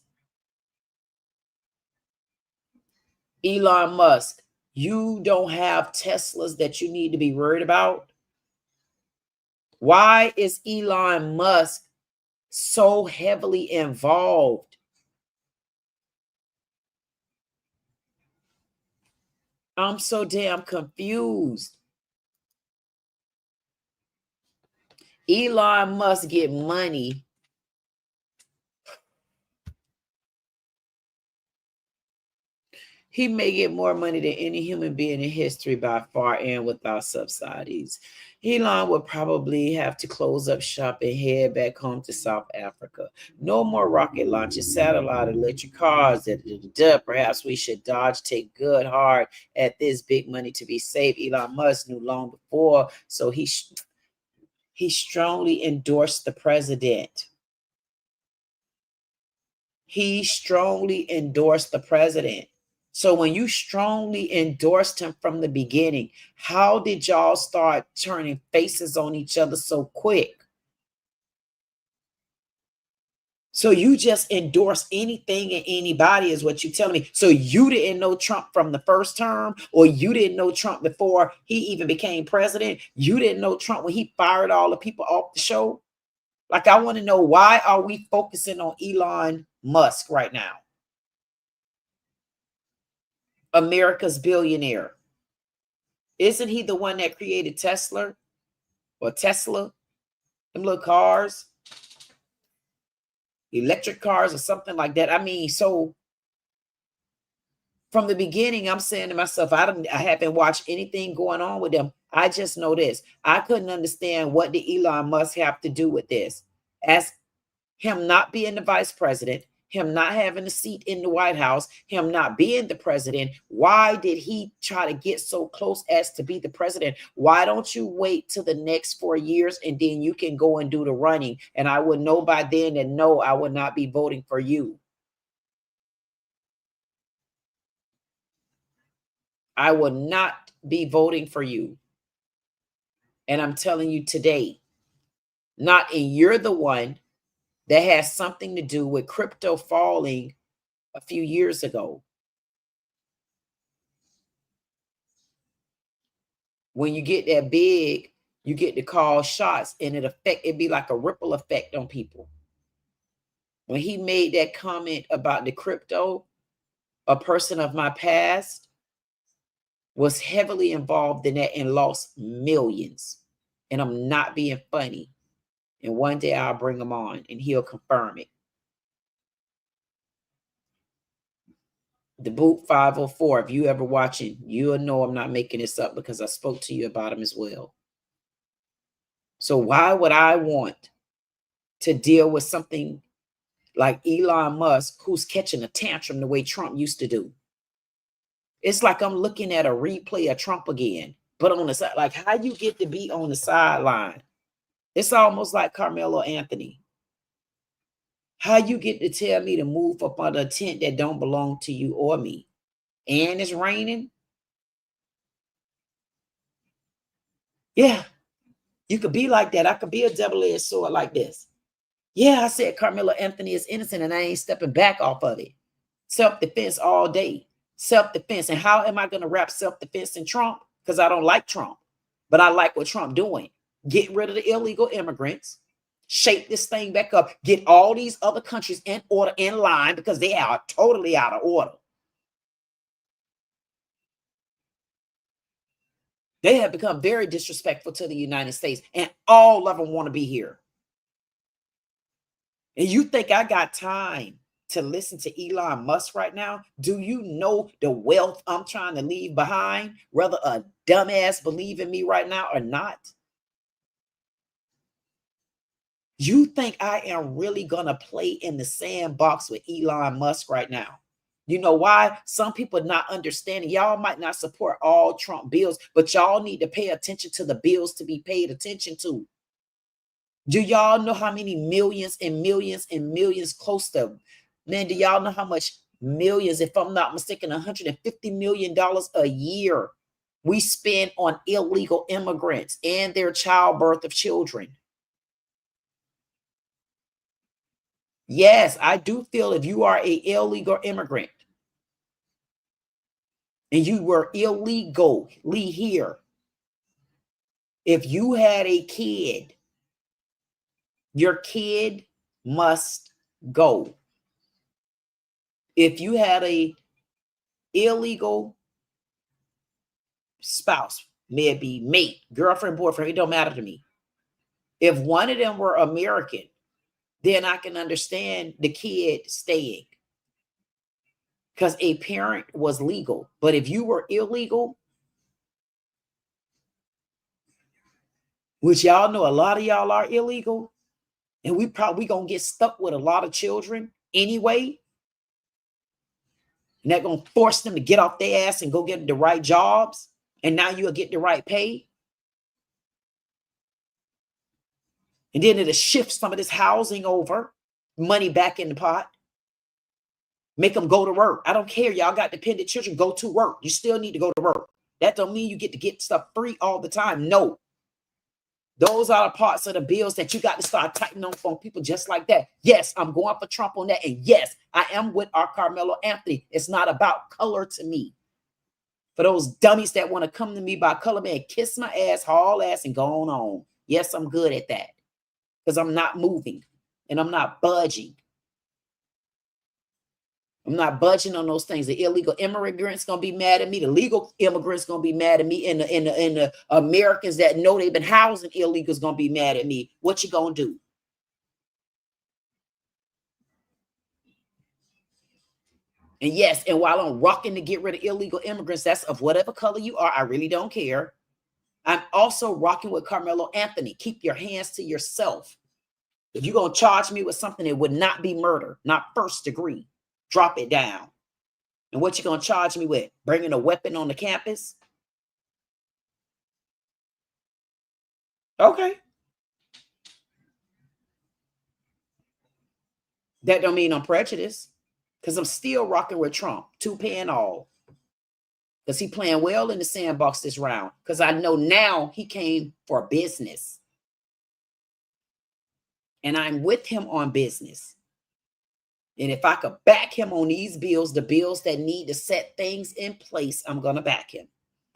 Elon Musk, you don't have Teslas that you need to be worried about. Why is Elon Musk so heavily involved? I'm so damn confused. Elon Musk get money. He may get more money than any human being in history by far and without subsidies. Elon would probably have to close up shop and head back home to South Africa. No more rocket launches, satellite, electric cars. Perhaps we should take good hard at this big money to be safe. Elon Musk knew long before, so he strongly endorsed the president. He strongly endorsed the president. So when you strongly endorsed him from the beginning, how did y'all start turning faces on each other so quick? So you just endorse anything and anybody is what you're telling me. So you didn't know Trump from the first term, or you didn't know Trump before he even became president. You didn't know Trump when he fired all the people off the show. Like, I want to know, why are we focusing on Elon Musk right now? America's billionaire. Isn't he the one that created Tesla? Them little cars, electric cars or something like that. I mean, so from the beginning, I'm saying to myself, I haven't watched anything going on with them. I just know this. I couldn't understand what did Elon Musk have to do with this. As him not being the vice president, him not having a seat in the White House, him not being the president, why did he try to get so close as to be the president? Why don't you wait till the next 4 years and then you can go and do the running? And I would know by then that no, I would not be voting for you. I will not be voting for you. And I'm telling you today, and you're the one that has something to do with crypto falling a few years ago. When you get that big, you get to call shots, and it'd be like a ripple effect on people. When he made that comment about the crypto, a person of my past was heavily involved in that and lost millions. And I'm not being funny. And one day I'll bring him on and he'll confirm it. The Boot 504, if you ever watching, you'll know I'm not making this up because I spoke to you about him as well. So why would I want to deal with something like Elon Musk, who's catching a tantrum the way Trump used to do? It's like I'm looking at a replay of Trump again, but on the side, like how you get to be on the sideline. It's almost like Karmelo Anthony. How you get to tell me to move up under a tent that don't belong to you or me, and it's raining? Yeah, you could be like that. I could be a double-edged sword like this. Yeah, I said Karmelo Anthony is innocent and I ain't stepping back off of it. Self-defense all day. Self-defense. And how am I going to wrap self-defense in Trump? Because I don't like Trump, but I like what Trump doing. Get rid of the illegal immigrants. Shape this thing back up. Get all these other countries in order, in line, because they are totally out of order. They have become very disrespectful to the United States, and all of them want to be here. And you think I got time to listen to Elon Musk right now? Do you know the wealth I'm trying to leave behind? Whether a dumbass believe in me right now or not? You think I am really going to play in the sandbox with Elon Musk right now? You know why? Some people not understanding. Y'all might not support all Trump bills, but y'all need to pay attention to the bills to be paid attention to. Do y'all know how many millions and millions and millions close to, man, do y'all know how much millions, if I'm not mistaken, $150 million a year we spend on illegal immigrants and their childbirth of children? Yes, I do feel if you are an illegal immigrant and you were illegally here, if you had a kid, your kid must go. If you had a illegal spouse, maybe mate, girlfriend, boyfriend, it don't matter to me. If one of them were American, then I can understand the kid staying because a parent was legal. But if you were illegal, which y'all know a lot of y'all are illegal, and we probably gonna get stuck with a lot of children anyway, and they're gonna force them to get off their ass and go get the right jobs, and now you'll get the right pay. And then it'll shift some of this housing over, money back in the pot. Make them go to work. I don't care. Y'all got dependent children. Go to work. You still need to go to work. That don't mean you get to get stuff free all the time. No. Those are the parts of the bills that you got to start tightening on for people just like that. Yes, I'm going for Trump on that. And yes, I am with our Karmelo Anthony. It's not about color to me. For those dummies that want to come to me by color, man, kiss my ass, haul ass, and go on. Yes, I'm good at that. Because I'm not moving and I'm not budging. I'm not budging on those things. The illegal immigrants gonna be mad at me. The legal immigrants gonna be mad at me. And the Americans that know they've been housing illegals gonna be mad at me. What you gonna do? And yes, and while I'm rocking to get rid of illegal immigrants, that's of whatever color you are, I really don't care. I'm also rocking with Karmelo Anthony. Keep your hands to yourself. If you're going to charge me with something, it would not be murder, not first degree. Drop it down. And what you going to charge me with? Bringing a weapon on the campus? Okay. That don't mean I'm prejudiced, because I'm still rocking with Trump, 2 and all. Because he playing well in the sandbox this round. Because I know now he came for business. And I'm with him on business. And if I could back him on these bills, the bills that need to set things in place, I'm going to back him.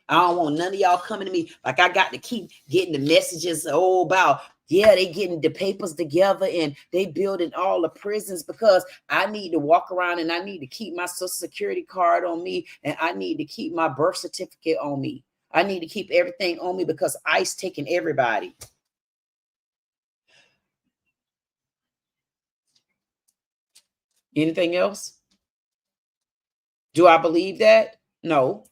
I don't want none of y'all coming to me like I got to keep getting the messages about, yeah, they getting the papers together and they building all the prisons, because I need to walk around and I need to keep my Social Security card on me, and I need to keep my birth certificate on me. I need to keep everything on me because ICE taking everybody. Anything else? Do I believe that? No.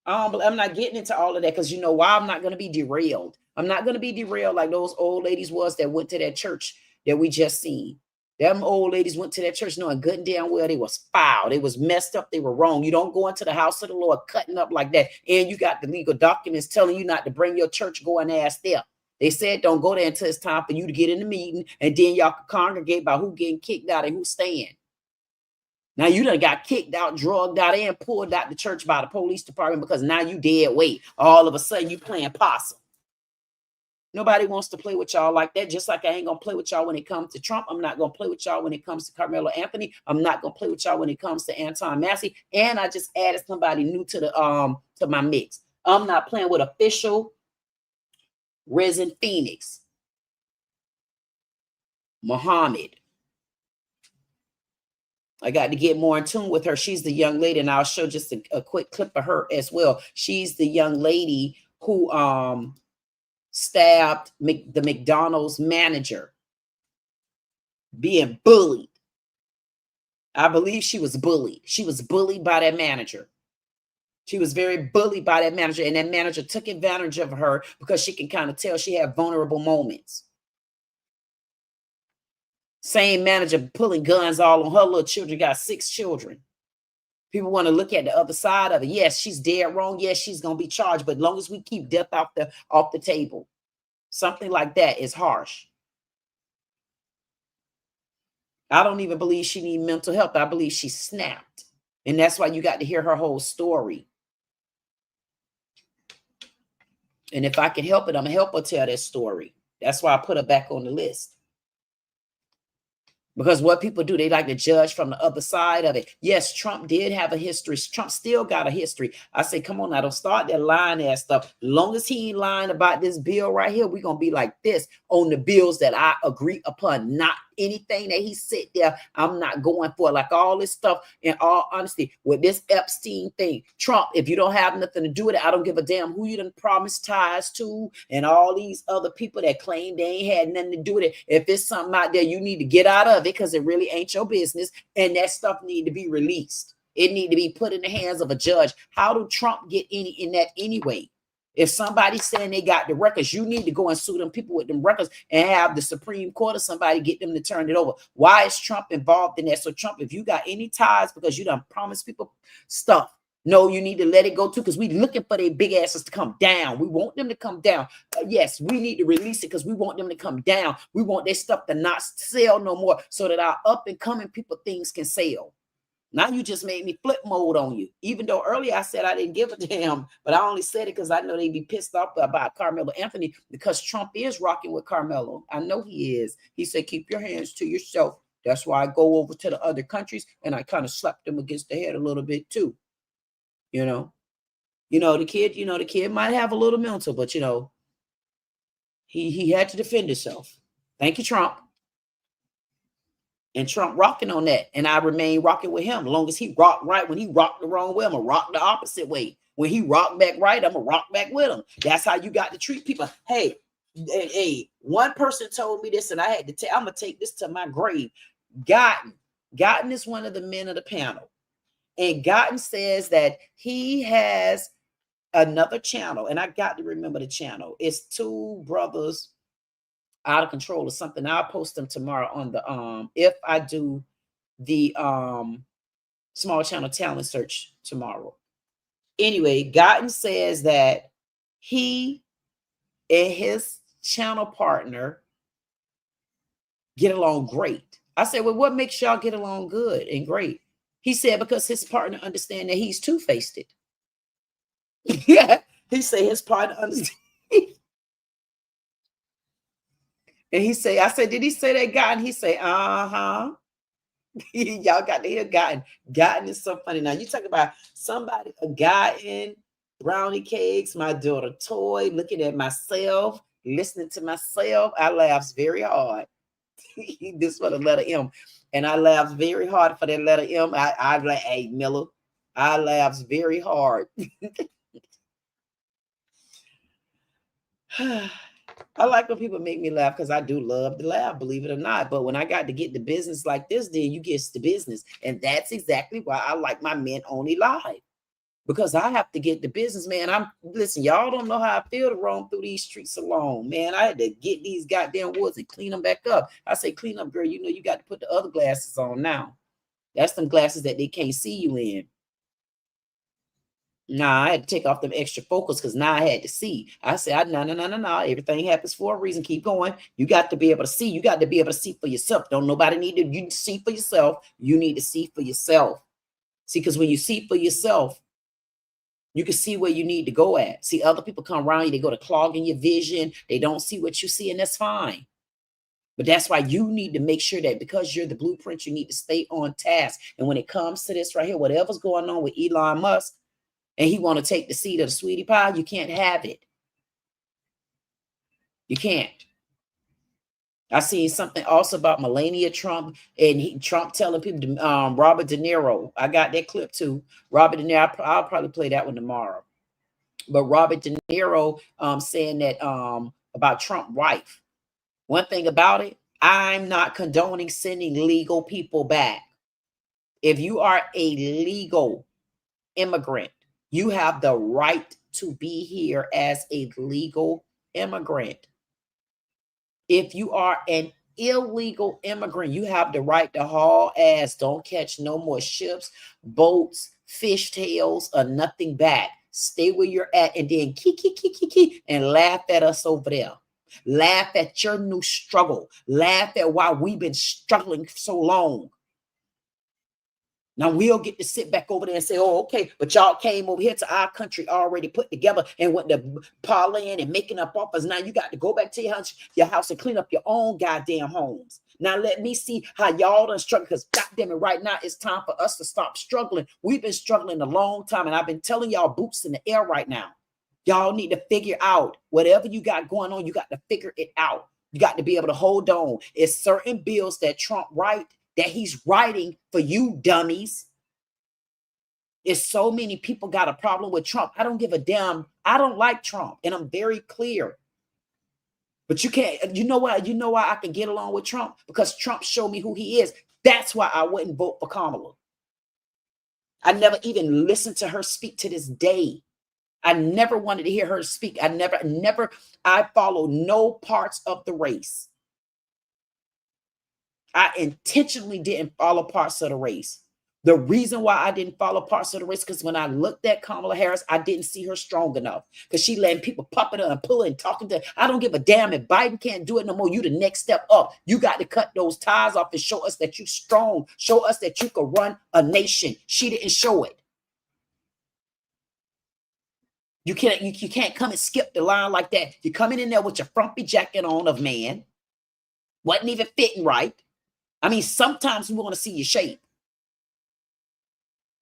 I'm not getting into all of that, because you know why? I'm not going to be derailed. I'm not going to be derailed like those old ladies was that went to that church that we just seen. Them old ladies went to that church knowing good and damn well they was foul. They was messed up. They were wrong. You don't go into the house of the Lord cutting up like that. And you got the legal documents telling you not to bring your church going ass there. They said don't go there until it's time for you to get in the meeting, and then y'all can congregate by who getting kicked out and who's staying. Now you done got kicked out, drugged out, and pulled out the church by the police department because now you dead weight. All of a sudden you playing possum. Nobody wants to play with y'all like that. Just like I ain't gonna play with y'all when it comes to Trump. I'm not gonna play with y'all when it comes to Karmelo Anthony. I'm not gonna play with y'all when it comes to Antoine Massey. And I just added somebody new to the to my mix. I'm not playing with official Risen Phoenix, Muhammad. I got to get more in tune with her. She's the young lady, and I'll show just a quick clip of her as well. She's the young lady who stabbed the McDonald's manager, being bullied. I believe she was bullied. She was bullied by that manager. She was very bullied by that manager, and that manager took advantage of her because she can kind of tell she had vulnerable moments. Same manager pulling guns all on her little children, got 6 children. People want to look at the other side of it. Yes, she's dead wrong. Yes, she's going to be charged. But as long as we keep death off the table, something like that is harsh. I don't even believe she needs mental health. I believe she snapped. And that's why you got to hear her whole story. And if I can help it, I'm going to help her tell that story. That's why I put her back on the list. Because what people do, they like to judge from the other side of it. Yes, Trump did have a history. Trump still got a history. I say, come on now, don't start that lying ass stuff. As long as he ain't lying about this bill right here, we're going to be like this on the bills that I agree upon. Not anything that he said there, I'm not going for. Like all this stuff, in all honesty, with this Epstein thing, Trump, if you don't have nothing to do with it, I don't give a damn who you done promised ties to and all these other people that claim they ain't had nothing to do with it. If it's something out there, you need to get out of it because it really ain't your business, and that stuff need to be released. It need to be put in the hands of a judge. How do Trump get any in that anyway? If somebody's saying they got the records, you need to go and sue them people with them records and have the Supreme Court or somebody get them to turn it over. Why is Trump involved in that? So Trump, if you got any ties because you done promised people stuff, no, you need to let it go too, because we looking for their big asses to come down. We want them to come down. Yes, we need to release it because we want them to come down. We want their stuff to not sell no more so that our up and coming people things can sell. Now you just made me flip mode on you. Even though earlier I said I didn't give a damn, but I only said it because I know they'd be pissed off about Karmelo Anthony because Trump is rocking with Karmelo. I know he is. He said, keep your hands to yourself. That's why I go over to the other countries and I kind of slapped them against the head a little bit too. The kid might have a little mental, but he had to defend himself. Thank you, Trump. And Trump rocking on that. And I remain rocking with him. As long as he rocked right, when he rocked the wrong way, I'm going to rock the opposite way. When he rocked back right, I'm going to rock back with him. That's how you got to treat people. Hey, one person told me this, and I had to I'm going to take this to my grave. Gotten is one of the men of the panel. And Gotten says that he has another channel. And I got to remember the channel. It's two brothers. out of control or something. I'll post them tomorrow on the if I do the small channel talent search tomorrow. Anyway, Gotten says that he and his channel partner get along great. I said, well, what makes y'all get along good and great? He said, because his partner understands that he's two-faced it. Yeah, he said his partner understands. And he say, I said, did he say that, Gotten? He say, uh-huh. Y'all got to hear Gotten. Gotten is so funny. Now, you talk about somebody, a Gotten, brownie cakes, my daughter Toy, looking at myself, listening to myself. I laughs very hard. This for the letter M. And I laughs very hard for that letter M. I like, hey, Miller, I laughs very hard. I like when people make me laugh because I do love to laugh, believe it or not. But when I got to get the business like this, then you get the business. And that's exactly why I like my Men Only Live. Because I have to get the business, man. Listen, y'all don't know how I feel to roam through these streets alone, man. I had to get these goddamn woods and clean them back up. I say, clean up, girl. You know, you got to put the other glasses on now. That's them glasses that they can't see you in. Nah, I had to take off them extra focus because now I had to see. I said, no. Everything happens for a reason. Keep going. You got to be able to see. You got to be able to see for yourself. Don't nobody need to. You see for yourself. You need to see for yourself. See, because when you see for yourself, you can see where you need to go at. See, other people come around you, they go to clogging your vision. They don't see what you see, and that's fine. But that's why you need to make sure that because you're the blueprint, you need to stay on task. And when it comes to this right here, whatever's going on with Elon Musk, and he want to take the seat of the sweetie pie, you can't have it. You can't. I seen something also about Melania Trump and Trump telling people to, Robert De Niro. I got that clip too. Robert De Niro, I'll probably play that one tomorrow. But Robert De Niro saying that about Trump's wife. One thing about it, I'm not condoning sending legal people back. If you are a legal immigrant, you have the right to be here as a legal immigrant. If you are an illegal immigrant, you have the right to haul ass. Don't catch no more ships, boats, fishtails, or nothing back. Stay where you're at and then kiki, and laugh at us over there. Laugh at your new struggle. Laugh at why we've been struggling so long. Now we'll get to sit back over there and say, oh, okay, but y'all came over here to our country already put together and went to parlaying and making up offers. Now you got to go back to your house and clean up your own goddamn homes. Now let me see how y'all done struggle, because goddamn it, right now it's time for us to stop struggling. We've been struggling a long time, and I've been telling y'all boots in the air right now. Y'all need to figure out whatever you got going on. You got to figure it out. You got to be able to hold on. It's certain bills that Trump write that he's writing for you dummies. It's so many people got a problem with Trump. I don't give a damn. I don't like Trump, and I'm very clear. But you can't, you know why I can get along with Trump? Because Trump showed me who he is. That's why I wouldn't vote for Kamala. I never even listened to her speak to this day. I never wanted to hear her speak. I follow no parts of the race. I intentionally didn't follow parts of the race. The reason why I didn't follow parts of the race, because when I looked at Kamala Harris, I didn't see her strong enough, because she letting people puppet her and pull and talking to her. I don't give a damn if Biden can't do it no more. You the next step up. You got to cut those ties off and show us that you strong. Show us that you can run a nation. She didn't show it. You can't come and skip the line like that. You're coming in there with your frumpy jacket on of man. Wasn't even fitting right. I mean, sometimes we want to see your shape.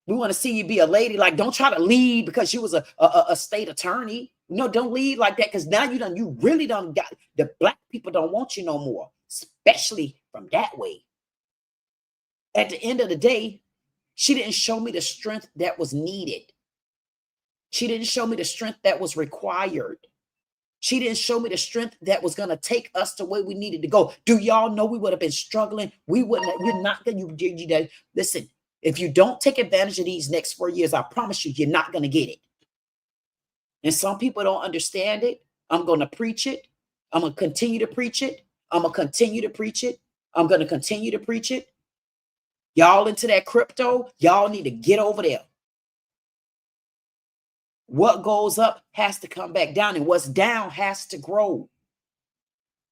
We want to see you be a lady. Like, don't try to lead because you was a state attorney. No, don't lead like that, because now you really done got, the black people don't want you no more, especially from that way. At the end of the day, she didn't show me the strength that was needed. She didn't show me the strength that was required. She didn't show me the strength that was going to take us to where we needed to go. Do y'all know we would have been struggling? We wouldn't. You're not going to. Listen, if you don't take advantage of these next 4 years, I promise you, you're not going to get it. And some people don't understand it. I'm going to preach it. I'm going to continue to preach it. I'm going to continue to preach it. I'm going to continue to preach it. Y'all into that crypto, y'all need to get over there. What goes up has to come back down, and what's down has to grow.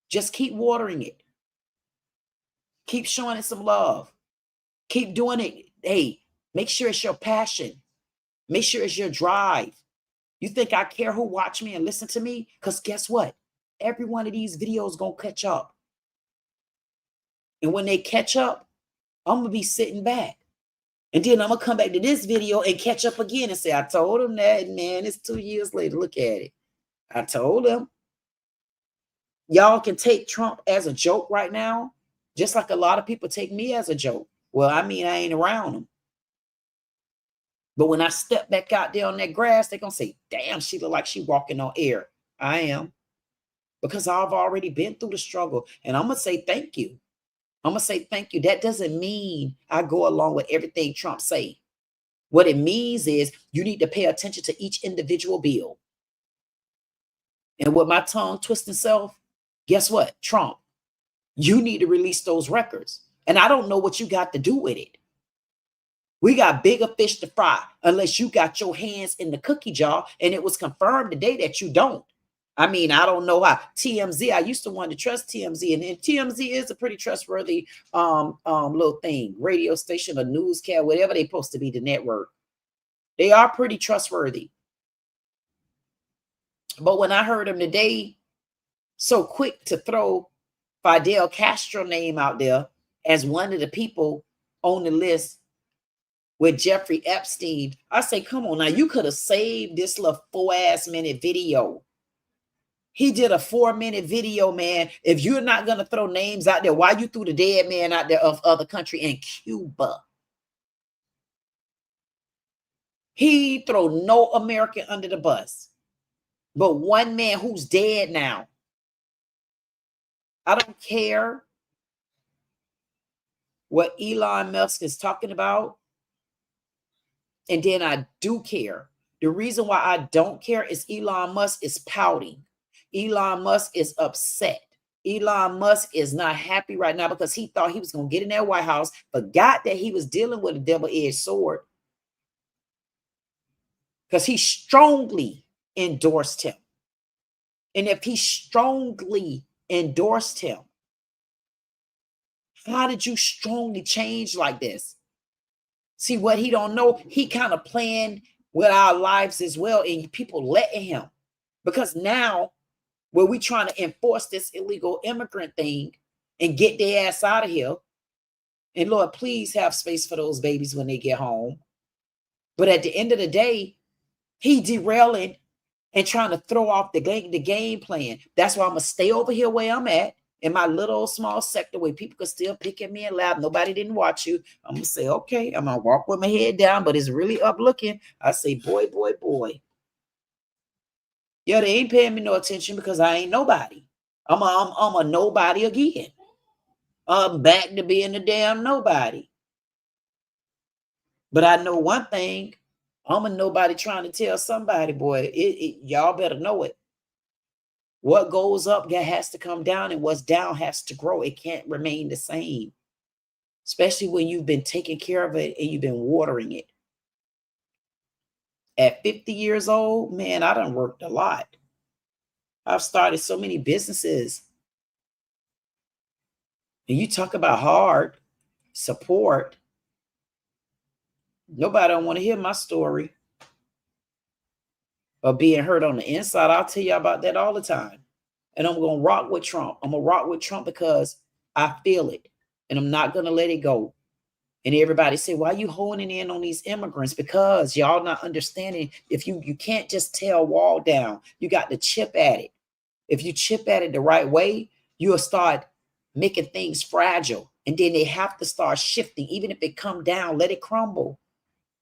Just keep watering it. Keep showing it some love. Keep doing it. Hey, make sure it's your passion. Make sure it's your drive. You think I care who watch me and listen to me? Because guess what? Every one of these videos going to catch up. And when they catch up, I'm going to be sitting back. And then I'm going to come back to this video and catch up again and say, I told him that, man. It's 2 years later. Look at it. I told him. Y'all can take Trump as a joke right now, just like a lot of people take me as a joke. Well, I mean, I ain't around him. But when I step back out there on that grass, they're going to say, damn, she look like she walking on air. I am. Because I've already been through the struggle. And I'm going to say thank you. I'm going to say thank you. That doesn't mean I go along with everything Trump say. What it means is you need to pay attention to each individual bill. And with my tongue twisting self, guess what? Trump, you need to release those records. And I don't know what you got to do with it. We got bigger fish to fry unless you got your hands in the cookie jar. And it was confirmed today that you don't. I mean, I don't know how TMZ, I used to want to trust TMZ, and TMZ is a pretty trustworthy little thing, radio station, a newscast, whatever they supposed to be, the network. They are pretty trustworthy. But when I heard him today, so quick to throw Fidel Castro name out there as one of the people on the list with Jeffrey Epstein, I say, come on now, you could have saved this little 4-minute video. He did a 4-minute video, man. If you're not going to throw names out there, why you threw the dead man out there of other country in Cuba? He throw no American under the bus, but one man who's dead now. I don't care what Elon Musk is talking about. And then I do care. The reason why I don't care is Elon Musk is pouting. Elon Musk is upset. Elon Musk is not happy right now because he thought he was going to get in that White House, forgot that he was dealing with a double-edged sword because he strongly endorsed him. And if he strongly endorsed him, how did you strongly change like this? See, what he don't know, he kind of playing with our lives as well, and people letting him. Because now, where we trying to enforce this illegal immigrant thing and get their ass out of here, and Lord, please have space for those babies when they get home. But at the end of the day, he derailing and trying to throw off the game plan. That's why I'm going to stay over here where I'm at, in my little small sector where people can still pick at me and laugh. Nobody didn't watch you. I'm going to say, okay, I'm going to walk with my head down, but it's really up looking. I say, boy, boy, boy. Yeah, they ain't paying me no attention because I ain't nobody. I'm a nobody again. I'm back to being a damn nobody. But I know one thing. I'm a nobody trying to tell somebody, boy, y'all better know it. What goes up has to come down, and what's down has to grow. It can't remain the same, especially when you've been taking care of it and you've been watering it. At 50 years old, man, I done worked a lot. I've started so many businesses. And you talk about hard support. Nobody don't want to hear my story of being hurt on the inside. I'll tell you about that all the time. And I'm going to rock with Trump. I'm going to rock with Trump because I feel it. And I'm not going to let it go. And everybody say, why are you honing in on these immigrants? Because y'all not understanding. If you can't just tear a wall down. You got to chip at it. If you chip at it the right way, you'll start making things fragile. And then they have to start shifting. Even if it come down, let it crumble.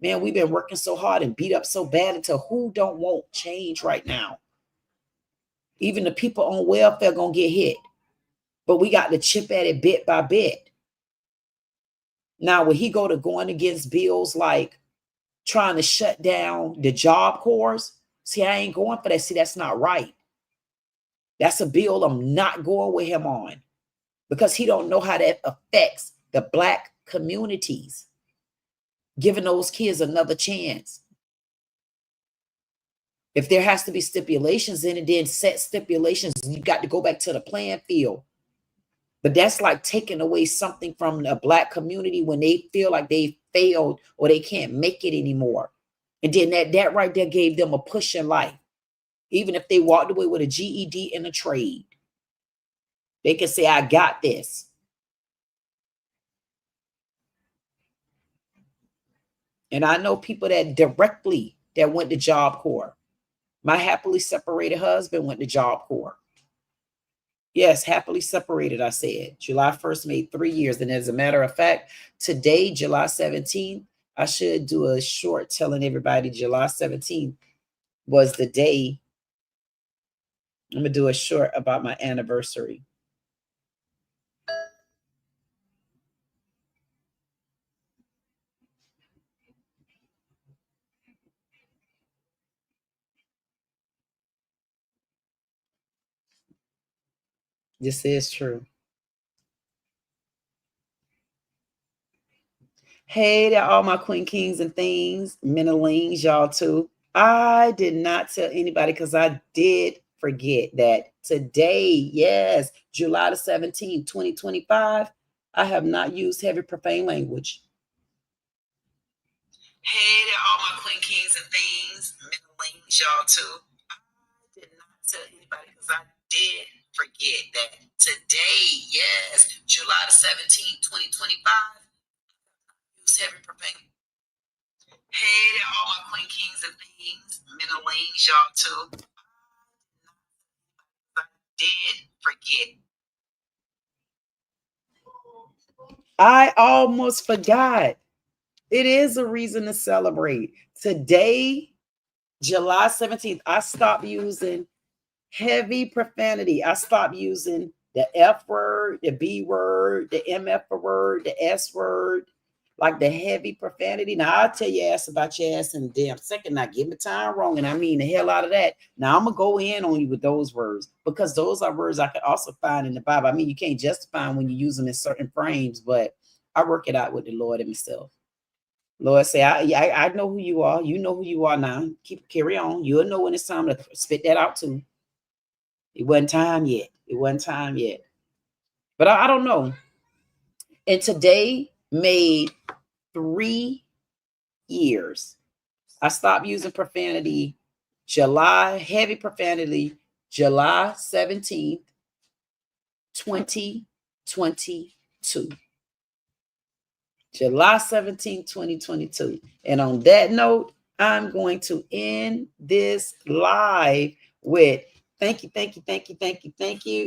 Man, we've been working so hard and beat up so bad until who don't want change right now? Even the people on welfare going to get hit. But we got to chip at it bit by bit. Now, when he go to going against bills like trying to shut down the Job Corps, see, I ain't going for that. See, that's not right. That's a bill I'm not going with him on. because he don't know how that affects the Black communities, giving those kids another chance. If there has to be stipulations in it, then set stipulations. You got to go back to the playing field. But that's like taking away something from the Black community when they feel like they failed or they can't make it anymore. And then that right there gave them a push in life. Even if they walked away with a GED and a trade, they can say, I got this. And I know people that went to Job Corps. My happily separated husband went to Job Corps. Yes, happily separated, I said. July 1st made 3 years. And as a matter of fact, today, July 17th, I should do a short telling everybody July 17th was the day. I'm going to do a short about my anniversary. This is true. Hey to all my queen kings and things, menelings, y'all too. I did not tell anybody because I did forget that today, yes, July the 17th, 2025, I have not used heavy profane language. Hey to all my queen kings and things, menelings, y'all too. I did not tell anybody because I did forget that today, yes, July the 17th, 2025, use heavy profane. Hey to all my queen kings and things, menelings, y'all too. I did forget. I almost forgot. It is a reason to celebrate. Today, July 17th, I stopped using heavy profanity. I stopped using the F word, the B word, the MF word, the S word, like the heavy profanity. Now, I'll tell your ass about your ass in a damn second. Now, get my time wrong, and I mean the hell out of that. Now, I'm going to go in on you with those words because those are words I could also find in the Bible. I mean, you can't justify them when you use them in certain frames, but I work it out with the Lord and myself. Lord say, I know who you are. You know who you are now. Carry on. You'll know when it's time to spit that out too. It wasn't time yet. It wasn't time yet. But I don't know. And today made 3 years. I stopped using profanity heavy profanity, July 17th, 2022. July 17th, 2022. And on that note, I'm going to end this live with thank you,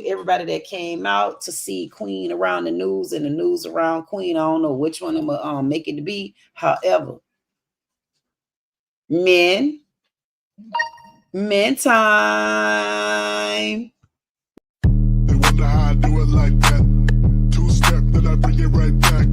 everybody that came out to see Queen around the news and the news around Queen. I don't know which one I'm gonna make it to be. However, men time. They wonder how I do it like that. 2-step, then I bring it right back.